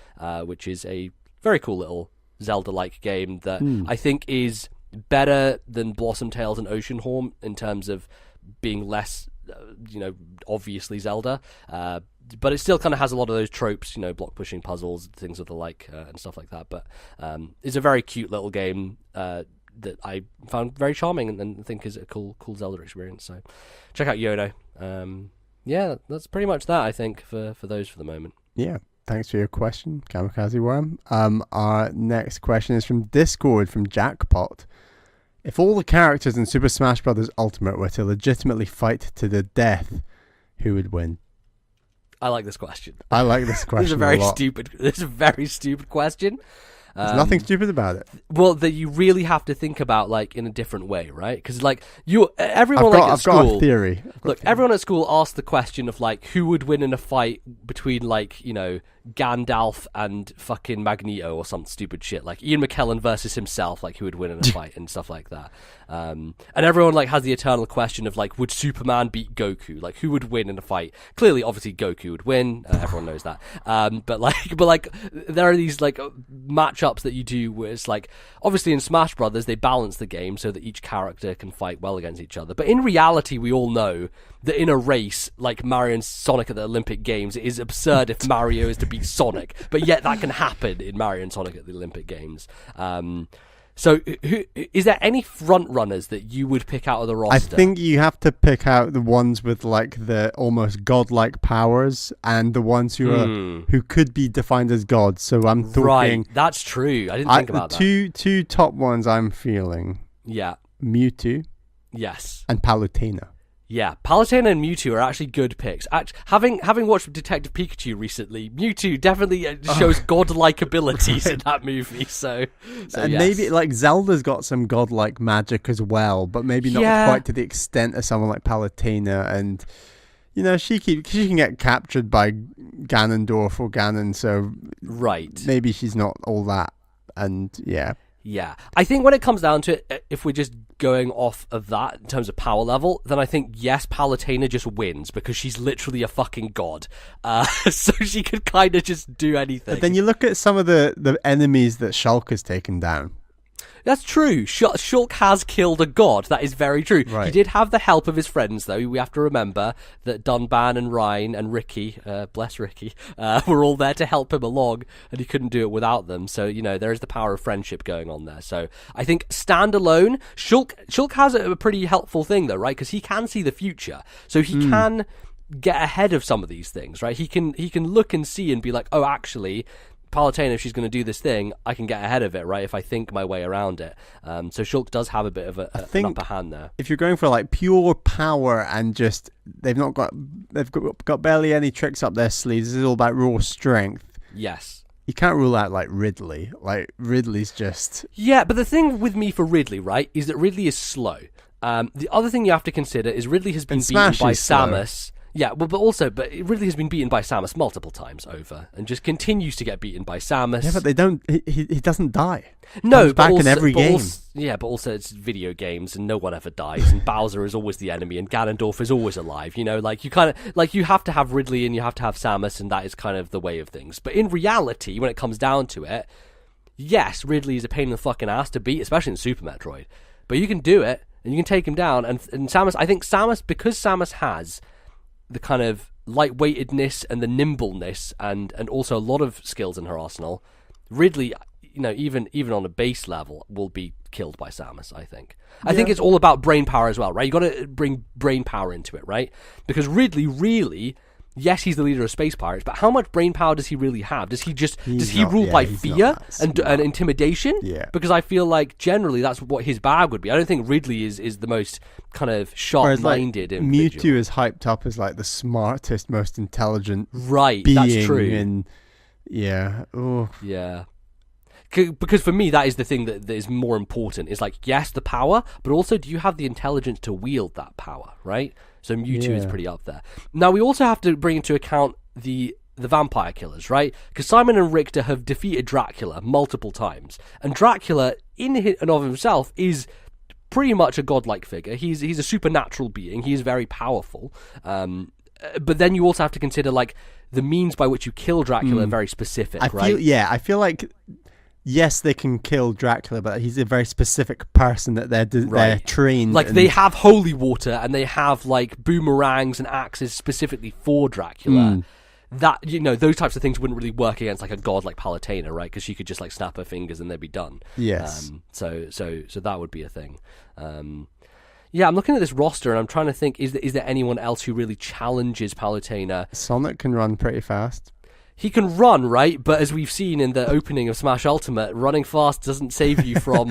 which is a very cool little Zelda-like game that I think is better than Blossom Tales and Oceanhorn in terms of being less, obviously Zelda, but it still kind of has a lot of those tropes, block pushing puzzles, things of the like, and stuff like that, but it's a very cute little game that I found very charming and think is a cool Zelda experience. So check out Yono. Yeah, that's pretty much that, I think, for those for the moment. Yeah, thanks for your question, Kamikaze Worm. Our next question is from Discord, from Jackpot. If all the characters in Super Smash Bros. Ultimate were to legitimately fight to the death, who would win? I like this question. I like this question. This is a very stupid question. There's nothing stupid about it. Well, that you really have to think about like in a different way, right? Because like everyone at school. I've got a theory. Everyone at school asked the question of like who would win in a fight between like Gandalf and fucking Magneto or some stupid shit, like Ian McKellen versus himself, like who would win in a fight and stuff like that. And everyone like has the eternal question of like, would Superman beat Goku? Like who would win in a fight? Clearly, obviously Goku would win. Everyone knows that. But there are these like matchups that you do where it's like, obviously in Smash Brothers they balance the game so that each character can fight well against each other. But in reality, we all know that in a race like Mario and Sonic at the Olympic Games, it is absurd if Mario is to beat Sonic, but yet that can happen in Mario and Sonic at the Olympic Games. So is there any front runners that you would pick out of the roster? I think you have to pick out the ones with like the almost godlike powers and the ones who could be defined as gods. So I'm talking. Right, that's true. I didn't think about that. The two top ones I'm feeling. Yeah. Mewtwo. Yes. And Palutena. Yeah, Palutena and Mewtwo are actually good picks. Having watched Detective Pikachu recently, Mewtwo definitely shows godlike abilities in that movie. So and yes. Maybe like Zelda's got some godlike magic as well, but maybe not quite to the extent of someone like Palutena. And she can get captured by Ganondorf or Ganon, so right. Maybe she's not all that. And yeah. Yeah, I think when it comes down to it, if we're just going off of that in terms of power level, then I think, yes, Palutena just wins because she's literally a fucking god. So she could kind of just do anything. But then you look at some of the enemies that Shulk has taken down. That's true. Shulk has killed a god. That is very true. Right. He did have the help of his friends, though. We have to remember that Dunban and Ryan and Ricky, bless Ricky, were all there to help him along, and he couldn't do it without them. So, there is the power of friendship going on there. So I think standalone, Shulk has a pretty helpful thing, though, right? Because he can see the future. So he can get ahead of some of these things, right? He can look and see and be like, oh, actually, Palutena, if she's going to do this thing, I can get ahead of it, right? If I think my way around it. So Shulk does have a bit of an upper hand there. If you're going for like pure power and just they've got barely any tricks up their sleeves, this is all about raw strength. Yes. You can't rule out like Ridley. Like Ridley's just but the thing with me for Ridley, right, is that Ridley is slow. The other thing you have to consider is Ridley has been beaten by Samus. Yeah, but Ridley has been beaten by Samus multiple times over, and just continues to get beaten by Samus. Yeah, but they don't. He doesn't die. No, but back in every game. But also it's video games, and no one ever dies, and Bowser is always the enemy, and Ganondorf is always alive. You have to have Ridley and you have to have Samus, and that is kind of the way of things. But in reality, when it comes down to it, yes, Ridley is a pain in the fucking ass to beat, especially in Super Metroid. But you can do it, and you can take him down. And Samus, I think because Samus has the kind of lightweightedness and the nimbleness and also a lot of skills in her arsenal, Ridley, even on a base level, will be killed by Samus, I think. I think it's all about brain power as well, right? You got to bring brain power into it, right? Because Ridley really, yes, he's the leader of Space Pirates, but how much brain power does he really have? Does he rule by fear and intimidation? Yeah. Because I feel like generally that's what his bag would be. I don't think Ridley is the most kind of sharp-minded individual. Mewtwo is hyped up as like the smartest, most intelligent being. That's true. And yeah. Oh. Yeah. Because for me, that is the thing that is more important. Is like, yes, the power, but also do you have the intelligence to wield that power, right? So Mewtwo is pretty up there. Now, we also have to bring into account the vampire killers, right? Because Simon and Richter have defeated Dracula multiple times. And Dracula, in and of himself, is pretty much a godlike figure. He's a supernatural being. He is very powerful. But then you also have to consider, like, the means by which you kill Dracula are very specific, right? I feel like, yes, they can kill Dracula, but he's a very specific person that they're trained. Like, they have holy water, and they have, like, boomerangs and axes specifically for Dracula. That, those types of things wouldn't really work against, like, a god like Palutena, right? Because she could just, like, snap her fingers and they'd be done. Yes. So that would be a thing. Yeah, I'm looking at this roster and I'm trying to think, is there anyone else who really challenges Palutena? Sonic can run pretty fast. he can run, right? But as we've seen in the opening of Smash Ultimate, running fast doesn't save you from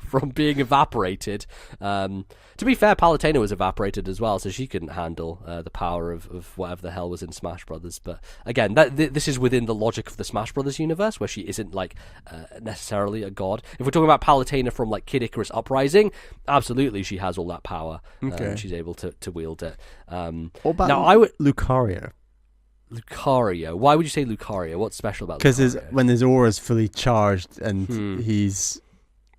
from being evaporated. To be fair, Palutena was evaporated as well, so she couldn't handle the power of whatever the hell was in Smash Brothers. But again, this is within the logic of the Smash Brothers universe, where she isn't like necessarily a god. If we're talking about Palutena from like Kid Icarus Uprising, absolutely she has all that power. And she's able to wield it. What about now, Lucario? Lucario. Why would you say Lucario? What's special about Lucario? Because when his aura's fully charged and he's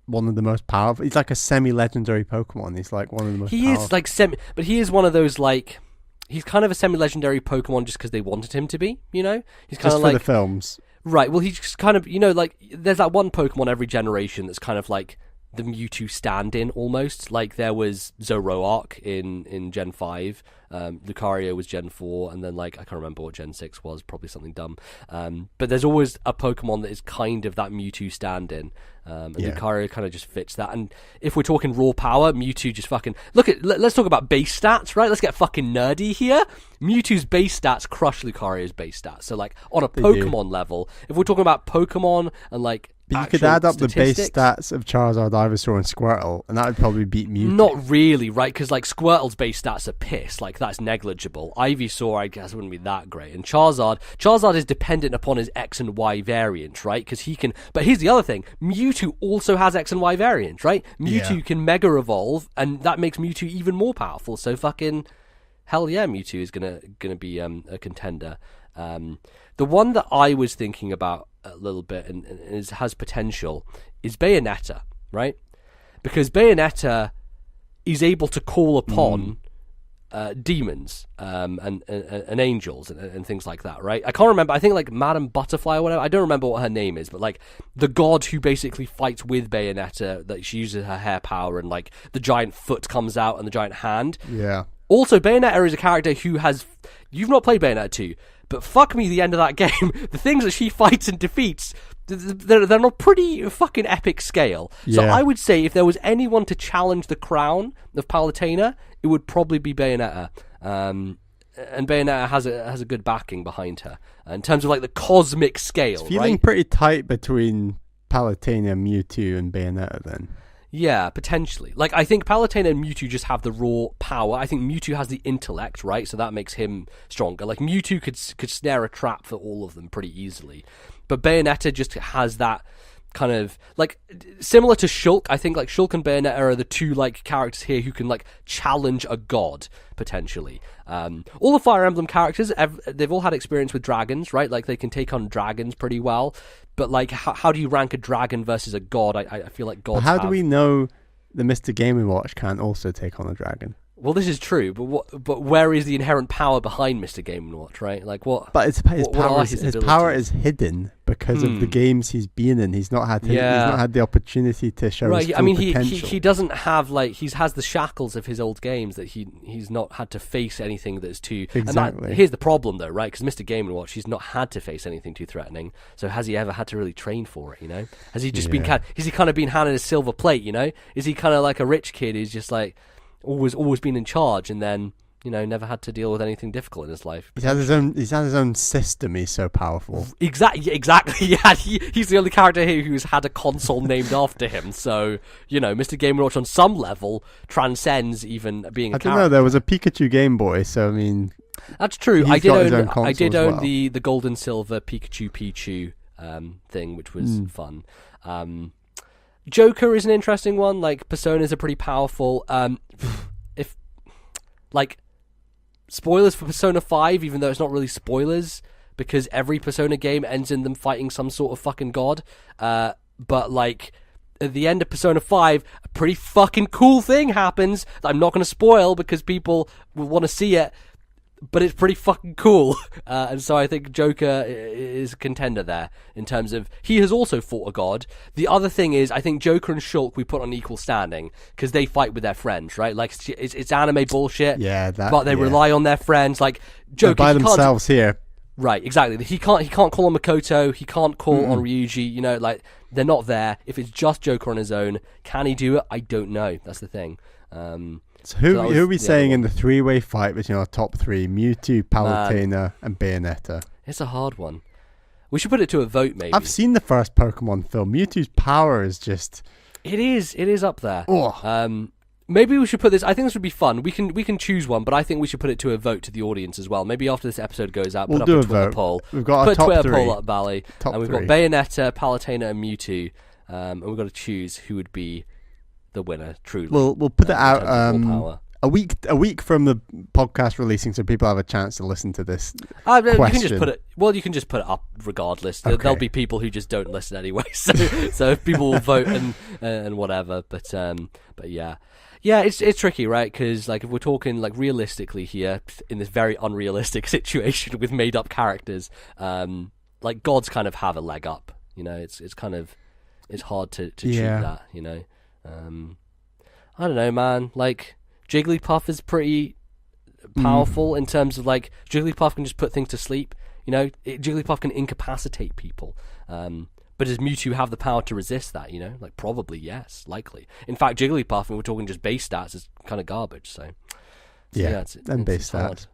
one of the most powerful. He's like a semi-legendary Pokemon. He's like one of the most powerful. Is like but he is one of those like, he's kind of a semi-legendary Pokemon just because they wanted him to be, you know? He's kind just of for like the films. Right, well he's just kind of, you know, like there's that one Pokemon every generation that's kind of like the Mewtwo stand-in almost. Like there was Zoroark in Gen 5, Lucario was Gen 4, and then like I can't remember what Gen 6 was, probably something dumb. But there's always a Pokemon that is kind of that Mewtwo stand-in. Lucario kind of just fits that. And if we're talking raw power, Mewtwo just fucking let's talk about base stats, right? Let's get fucking nerdy here. Mewtwo's base stats crush Lucario's base stats. So like on a Pokemon level, if we're talking about Pokemon and like, but you could add up the base stats of Charizard, Ivysaur, and Squirtle, and that would probably beat Mewtwo. Not really, right? Because like Squirtle's base stats are piss. Like that's negligible. Ivysaur, I guess, wouldn't be that great. And Charizard is dependent upon his X and Y variant, right? Because he can. But here's the other thing: Mewtwo also has X and Y variants, right? Mewtwo can Mega Evolve, and that makes Mewtwo even more powerful. So fucking hell yeah, Mewtwo is gonna be a contender. The one that I was thinking about a little bit and has potential is Bayonetta, right? Because Bayonetta is able to call upon demons and angels and things like that, right? I can't remember. I think like Madame Butterfly or whatever. I don't remember what her name is, but like the god who basically fights with Bayonetta, that she uses her hair power and like the giant foot comes out and the giant hand. Yeah. Also, Bayonetta is a character who has... You've not played Bayonetta 2, but fuck me, the end of that game, the things that she fights and defeats, they're on a pretty fucking epic scale. So I would say if there was anyone to challenge the crown of Palutena, it would probably be Bayonetta. And Bayonetta has a good backing behind her in terms of like the cosmic scale. It's feeling pretty tight between Palutena, Mewtwo, and Bayonetta then. Yeah, potentially. Like, I think Palutena and Mewtwo just have the raw power. I think Mewtwo has the intellect, right? So that makes him stronger. Like, Mewtwo could snare a trap for all of them pretty easily. But Bayonetta just has that kind of, like, similar to Shulk. I think, like, Shulk and Bayonetta are the two, like, characters here who can, like, challenge a god, potentially. All the Fire Emblem characters, they've all had experience with dragons, right? Like, they can take on dragons pretty well. But, like, how do you rank a dragon versus a god? I feel like gods do we know the Mr. Game & Watch can't also take on a dragon? Well, this is true, but where is the inherent power behind Mr. Game & Watch, right? Like, what? But his power is hidden because of the games he's been in. He's not had the opportunity to show his full potential. He doesn't have, like, he has the shackles of his old games that he's not had to face anything that's too... Exactly. Here's the problem, though, right? Because Mr. Game & Watch, he's not had to face anything too threatening. So has he ever had to really train for it, you know? Has he just has he kind of been handed a silver plate, you know? Is he kind of like a rich kid who's just like... always been in charge, and then, you know, never had to deal with anything difficult in his life. He's had his own system. He's so powerful. Exactly. Yeah, he's the only character here who's had a console named after him. So, you know, Mr. Game & Watch on some level transcends even being a character. I don't know. There was a Pikachu Game Boy, so I mean, that's true. I did own the gold and silver Pikachu Pichu thing, which was fun. Joker is an interesting one. Like, Personas are pretty powerful. If, like, spoilers for Persona 5, even though it's not really spoilers, because every Persona game ends in them fighting some sort of fucking god. But, like, at the end of Persona 5, a pretty fucking cool thing happens that I'm not going to spoil because people will want to see it. But it's pretty fucking cool. And so I think Joker is a contender there in terms of he has also fought a god. The other thing is I think Joker and Shulk we put on equal standing because they fight with their friends, right? Like it's anime bullshit. Yeah, but they rely on their friends. Like Joker by themselves here. Right, exactly. He can't call on Makoto. He can't call on Ryuji. You know, like they're not there. If it's just Joker on his own, can he do it? I don't know. That's the thing. So who are we saying in the three-way fight between our top three, Mewtwo, Palutena, and Bayonetta? It's a hard one. We should put it to a vote, maybe. I've seen the first Pokemon film. Mewtwo's power is just... It is up there. Oh. Maybe we should put this... I think this would be fun. We can choose one, but I think we should put it to a vote to the audience as well. Maybe after this episode goes out, we'll put do up a a Twitter vote. poll. We've got put a top Twitter three. poll up, Bally. Top and we've three. got Bayonetta, Palutena, and Mewtwo. And we've got to choose who would be the winner, truly. We'll put it out power. a week from the podcast releasing, so people have a chance to listen to this You can question. just put it. Well, you can just put it up regardless. Okay. There'll be people who just don't listen anyway. So people will vote and whatever. But yeah, it's tricky, right? Because like if we're talking like realistically here in this very unrealistic situation with made up characters, like gods kind of have a leg up. You know, it's kind of hard to cheat that. You know, I don't know, man. Like Jigglypuff is pretty powerful in terms of like Jigglypuff can just put things to sleep. You know, Jigglypuff can incapacitate people. But does Mewtwo have the power to resist that? You know, like probably yes, likely. In fact, Jigglypuff, and we're talking just base stats, is kind of garbage. So yeah, it's base stats. Hard.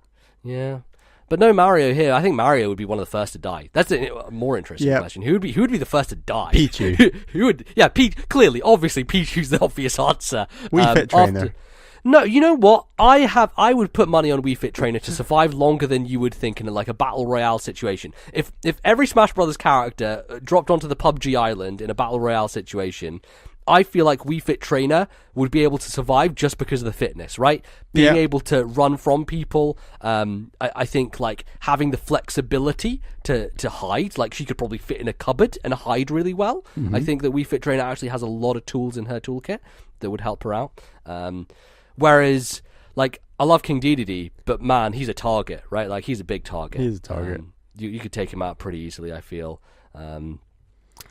Yeah, but no Mario here. I think Mario would be one of the first to die. That's a more interesting question. Who would be the first to die? Pichu. Who would? Yeah, clearly, obviously, Pichu's the obvious answer. Wii Fit Trainer. No, you know what? I would put money on Wii Fit Trainer to survive longer than you would think in like a battle royale situation. If every Smash Brothers character dropped onto the PUBG island in a battle royale situation, I feel like Wii Fit Trainer would be able to survive just because of the fitness, right? Being able to run from people. I think like having the flexibility to hide. Like she could probably fit in a cupboard and hide really well. I think that Wii Fit Trainer actually has a lot of tools in her toolkit that would help her out. Whereas, like, I love King Dedede, but man, he's a target, right? Like, he's a big target. He's a target. You could take him out pretty easily, I feel.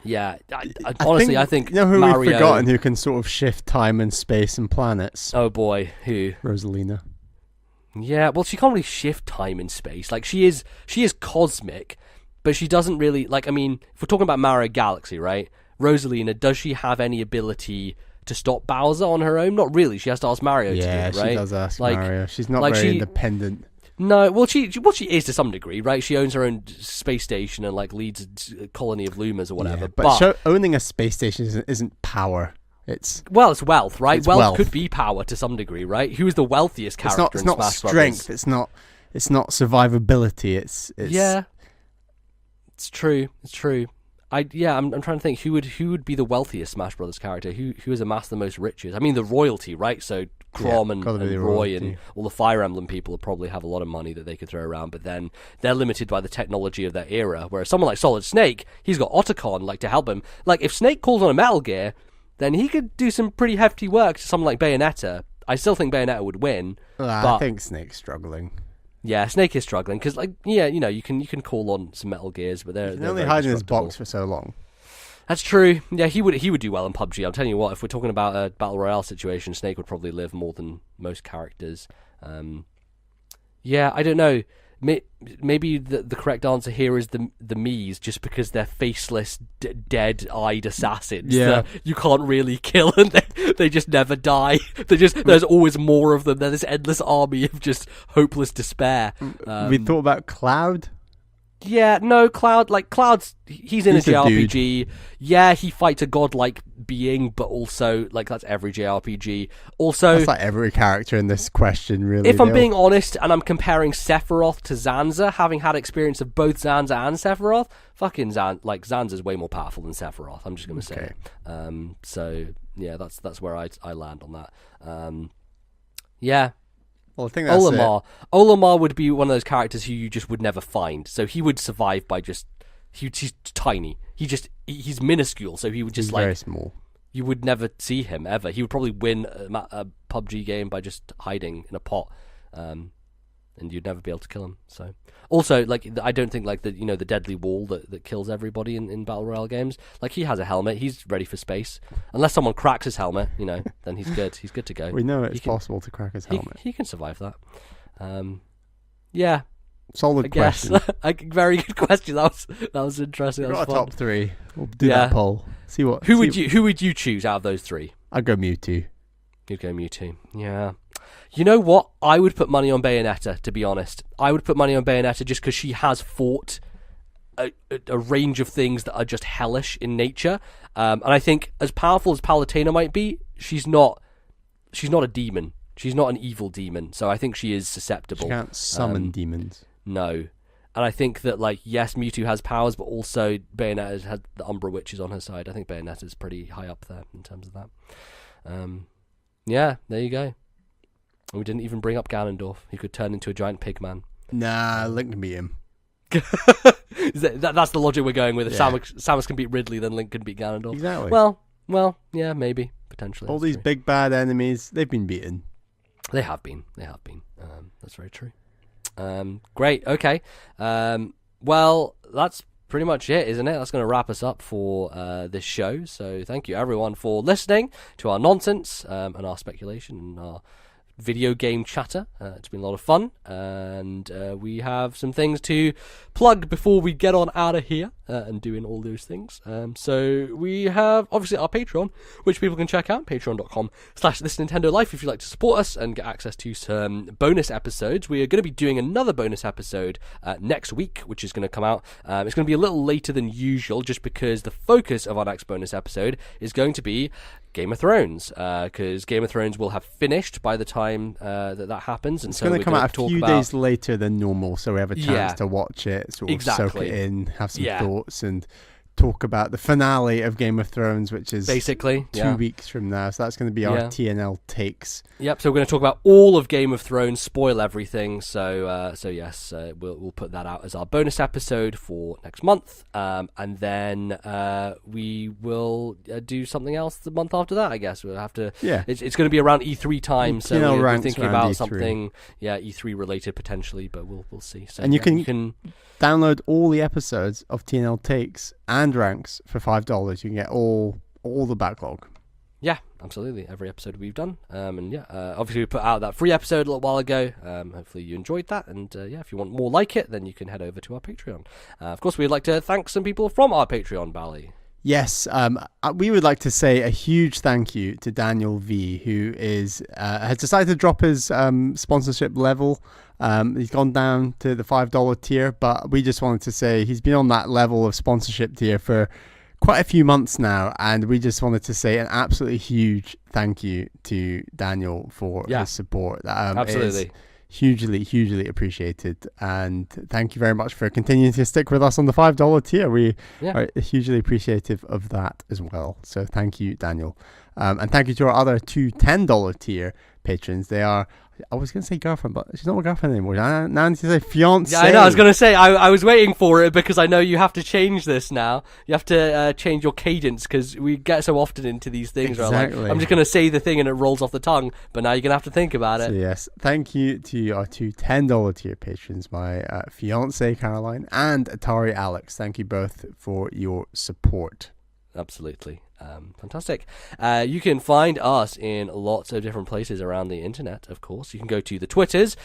Yeah, honestly, I think you know who Mario... we've forgotten who can sort of shift time and space and planets? Oh boy, who? Rosalina. Yeah, well, she can't really shift time and space. Like, she is cosmic, but she doesn't really... Like, I mean, if we're talking about Mario Galaxy, right? Rosalina, does she have any ability to stop Bowser on her own? Not really. She has to ask Mario to do it, right? She does ask like, Mario. She's not very independent. No, well, she is to some degree, right? She owns her own space station and like leads a colony of Lumas or whatever. Yeah, but owning a space station isn't power. It's wealth, right? It's wealth could be power to some degree, right? Who is the wealthiest character in Smash Brothers? Strength. It's not survivability. It's yeah. It's true. I'm trying to think who would be the wealthiest Smash Brothers character. Who has amassed the most riches? I mean, the royalty, right? So Chrom and Roy royalty. and all the Fire Emblem people probably have a lot of money that they could throw around, but then they're limited by the technology of their era. Whereas someone like Solid Snake, he's got Otacon like to help him. Like if Snake calls on a Metal Gear, then he could do some pretty hefty work to someone like Bayonetta. I still think Bayonetta would win. But I think Snake's struggling. Yeah, Snake is struggling because, like, yeah, you know, you can call on some Metal Gears, but they're only hide in his box for so long. That's true. Yeah, he would do well in PUBG. I'm telling you what, if we're talking about a battle royale situation, Snake would probably live more than most characters. Yeah, I don't know. Maybe the correct answer here is the Miis, just because they're faceless, dead-eyed assassins that you can't really kill, and they just never die. There's always more of them. They're this endless army of just hopeless despair. We thought about Cloud. Yeah, no, Cloud's he's in a JRPG. Yeah, he fights a godlike being, but also, like, that's every JRPG. Also, that's like every character in this question, really. If I'm being honest, and I'm comparing Sephiroth to Zanza, having had experience of both Zanza and Sephiroth, fucking Zanza's way more powerful than Sephiroth, I'm just going to say. So, yeah, that's where I land on that. Yeah. Well, I think that's Olimar would be one of those characters who you just would never find. So he would survive by just he's tiny. He's minuscule. So he would just very small. You would never see him ever. He would probably win a PUBG game by just hiding in a pot, and you'd never be able to kill him. So also, like, I don't think like the deadly wall that kills everybody in battle royale games. Like, he has a helmet. He's ready for space. Unless someone cracks his helmet, then he's good. He's good to go. We know it's possible to crack his helmet. He can survive that. Yeah. Solid question. Very good question. That was interesting. We've got a top three. We'll do that poll. See what. Who would you choose out of those three? I'd go Mewtwo. You'd go Mewtwo. Yeah. You know what? I would put money on Bayonetta, to be honest. I would put money on Bayonetta just because she has fought a range of things that are just hellish in nature. And I think as powerful as Palutena might be, she's not a demon. She's not an evil demon. So I think she is susceptible. She can't summon demons. No. And I think that, like, yes, Mewtwo has powers, but also Bayonetta has the Umbra Witches on her side. I think Bayonetta's pretty high up there in terms of that. Yeah, there you go. And we didn't even bring up Ganondorf. He could turn into a giant pig man. Nah, Link can beat him. That's the logic we're going with. If Samus can beat Ridley, then Link can beat Ganondorf. Exactly. Well, yeah, maybe, potentially. All these big bad enemies, they've been beaten. They have been. That's very true. Great. Okay. Well, that's pretty much it, isn't it? That's going to wrap us up for this show. So thank you, everyone, for listening to our nonsense and our speculation and our video game chatter. It's been a lot of fun, and we have some things to plug before we get on out of here and doing all those things. So we have obviously our Patreon, which people can check out, patreon.com/ThisNintendoLife, if you'd like to support us and get access to some bonus episodes. We are going to be doing another bonus episode next week, which is going to come out. It's going to be a little later than usual, just because the focus of our next bonus episode is going to be Game of Thrones, because Game of Thrones will have finished by the time that happens, and it's going to come out a few days later than normal, so we have a chance to watch it, sort of soak it in, have some thoughts, and talk about the finale of Game of Thrones, which is basically 2 weeks from now. So that's going to be our TNL takes. Yep. So we're going to talk about all of Game of Thrones, spoil everything. So yes, we'll put that out as our bonus episode for next month, and then we will do something else the month after that. I guess we'll have to. Yeah. It's going to be around E3 time, so we're thinking about E3. Something, E3 related potentially, but we'll see. So and you can download all the episodes of TNL Takes and Ranks for $5. You can get all the backlog. Yeah, absolutely. Every episode we've done. Obviously we put out that free episode a little while ago. Hopefully you enjoyed that. And if you want more like it, then you can head over to our Patreon. Of course, we'd like to thank some people from our Patreon, Bally. Yes, we would like to say a huge thank you to Daniel V, who has decided to drop his sponsorship level. He's gone down to the $5 tier, but we just wanted to say he's been on that level of sponsorship tier for quite a few months now, and we just wanted to say an absolutely huge thank you to Daniel for his support. Absolutely. Hugely appreciated, and thank you very much for continuing to stick with us on the $5 tier. We are hugely appreciative of that as well, so thank you, Daniel. And thank you to our other two $10 tier patrons. They are, I was going to say girlfriend, but she's not my girlfriend anymore. Now I need to say fiance. Yeah, I know. I was going to say, I was waiting for it because I know you have to change this now. You have to change your cadence because we get so often into these things. Exactly. Where I'm just going to say the thing and it rolls off the tongue, but now you're going to have to think about it. So yes, thank you to our two $10 tier patrons, my fiance Caroline and Atari Alex. Thank you both for your support. Absolutely. Fantastic. You can find us in lots of different places around the internet, of course. You can go to the Twitters,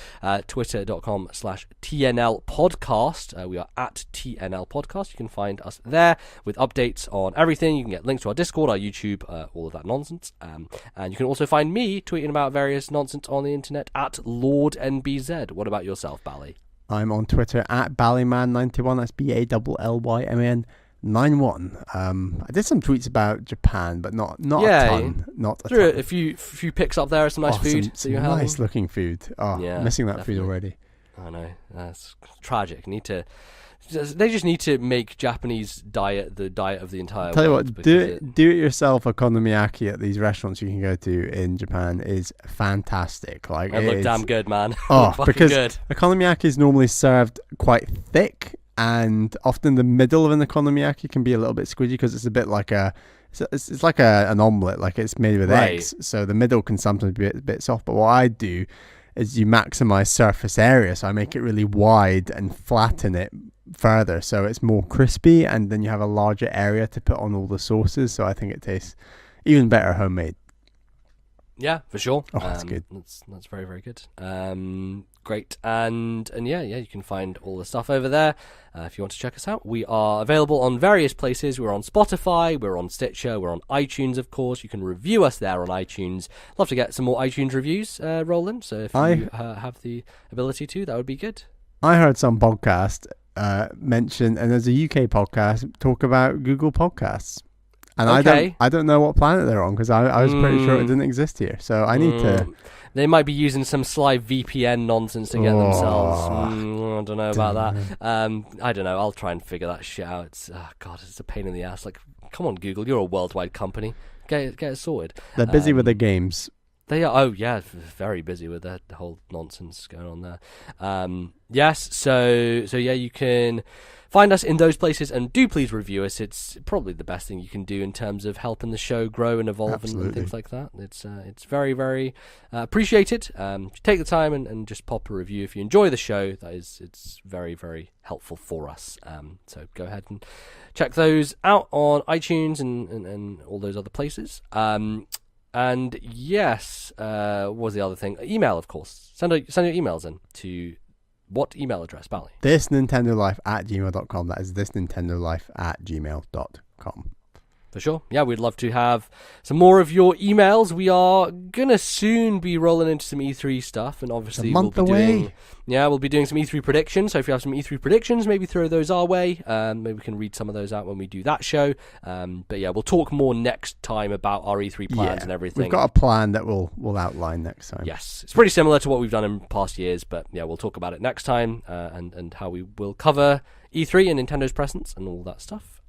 twitter.com/TNL podcast. We are at TNL podcast. You can find us there with updates on everything. You can get links to our Discord, our YouTube, all of that nonsense. And you can also find me tweeting about various nonsense on the internet at LordNBZ. What about yourself, Bally? I'm on Twitter at Ballyman91. That's BALLYMAN 91. I did some tweets about Japan, but not a ton. Not a ton. A few pics up there, some nice food. Some nice looking food. Missing that food already. I know, that's tragic. They just need to make Japanese diet the diet of the entire Tell world. Tell you what, do it yourself okonomiyaki at these restaurants you can go to in Japan is fantastic. Like, it look damn good, man. Because good. Okonomiyaki is normally served quite thick, and often the middle of an okonomiyaki can be a little bit squidgy because it's a bit like it's like an omelette, like it's made with eggs. So the middle can sometimes be a bit soft. But what I do is you maximize surface area, so I make it really wide and flatten it further, so it's more crispy, and then you have a larger area to put on all the sauces. So I think it tastes even better homemade. Yeah, for sure. That's good. That's very, very good. Great. And yeah, you can find all the stuff over there if you want to check us out. We are available on various places. We're on Spotify, we're on Stitcher, we're on iTunes, of course. You can review us there on iTunes. Love to get some more iTunes reviews rolling, so if you have the ability to, that would be good. I heard some podcast mention, and there's a UK podcast, talk about Google Podcasts. And Okay. I don't know what planet they're on, because I was pretty sure it didn't exist here. So I need to... They might be using some sly VPN nonsense to get themselves. I don't know about that. I don't know. I'll try and figure that shit out. It's it's a pain in the ass. Like, come on, Google, you're a worldwide company. Get it sorted. They're busy with their games. They are. Oh yeah, very busy with the whole nonsense going on there. Yes. So yeah, you can find us in those places, and do please review us. It's probably the best thing you can do in terms of helping the show grow and evolve and things like that. It's very, very appreciated. Take the time and just pop a review if you enjoy the show. It's very, very helpful for us. So go ahead and check those out on iTunes and all those other places. And yes, what was the other thing? Email, of course. Send your emails in to what email address, Bally? ThisNintendoLife@gmail.com. That is ThisNintendoLife@gmail.com. For sure. Yeah, we'd love to have some more of your emails. We are going to soon be rolling into some E3 stuff, and obviously we'll be doing some E3 predictions. So if you have some E3 predictions, maybe throw those our way. Maybe we can read some of those out when we do that show. But yeah, we'll talk more next time about our E3 plans and everything. We've got a plan that we'll outline next time. Yes, it's pretty similar to what we've done in past years, but yeah, we'll talk about it next time, and how we will cover E3 and Nintendo's presence and all that stuff.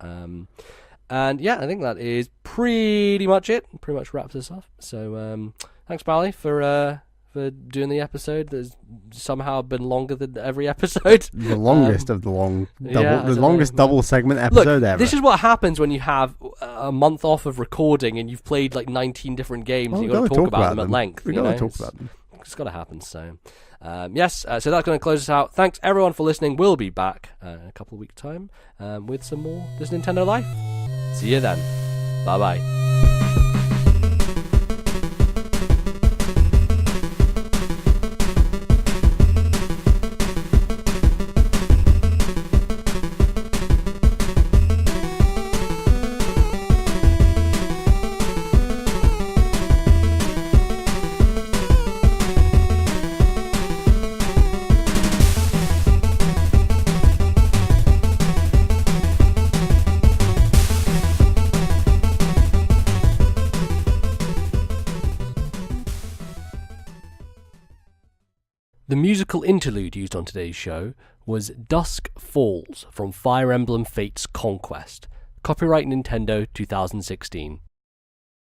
And yeah, I think that is pretty much it. Pretty much wraps us up. So thanks, Bally, for doing the episode that's somehow been longer than every episode. The longest of the longest double segment episode ever. This is what happens when you have a month off of recording and you've played like 19 different games. And you've got to talk about them at length. We've got to talk about them. It's got to happen. So yes, so that's going to close us out. Thanks everyone for listening. We'll be back in a couple of weeks' time with some more This Nintendo Life. See you then. Bye-bye. The musical interlude used on today's show was Dusk Falls from Fire Emblem Fates Conquest. Copyright Nintendo 2016.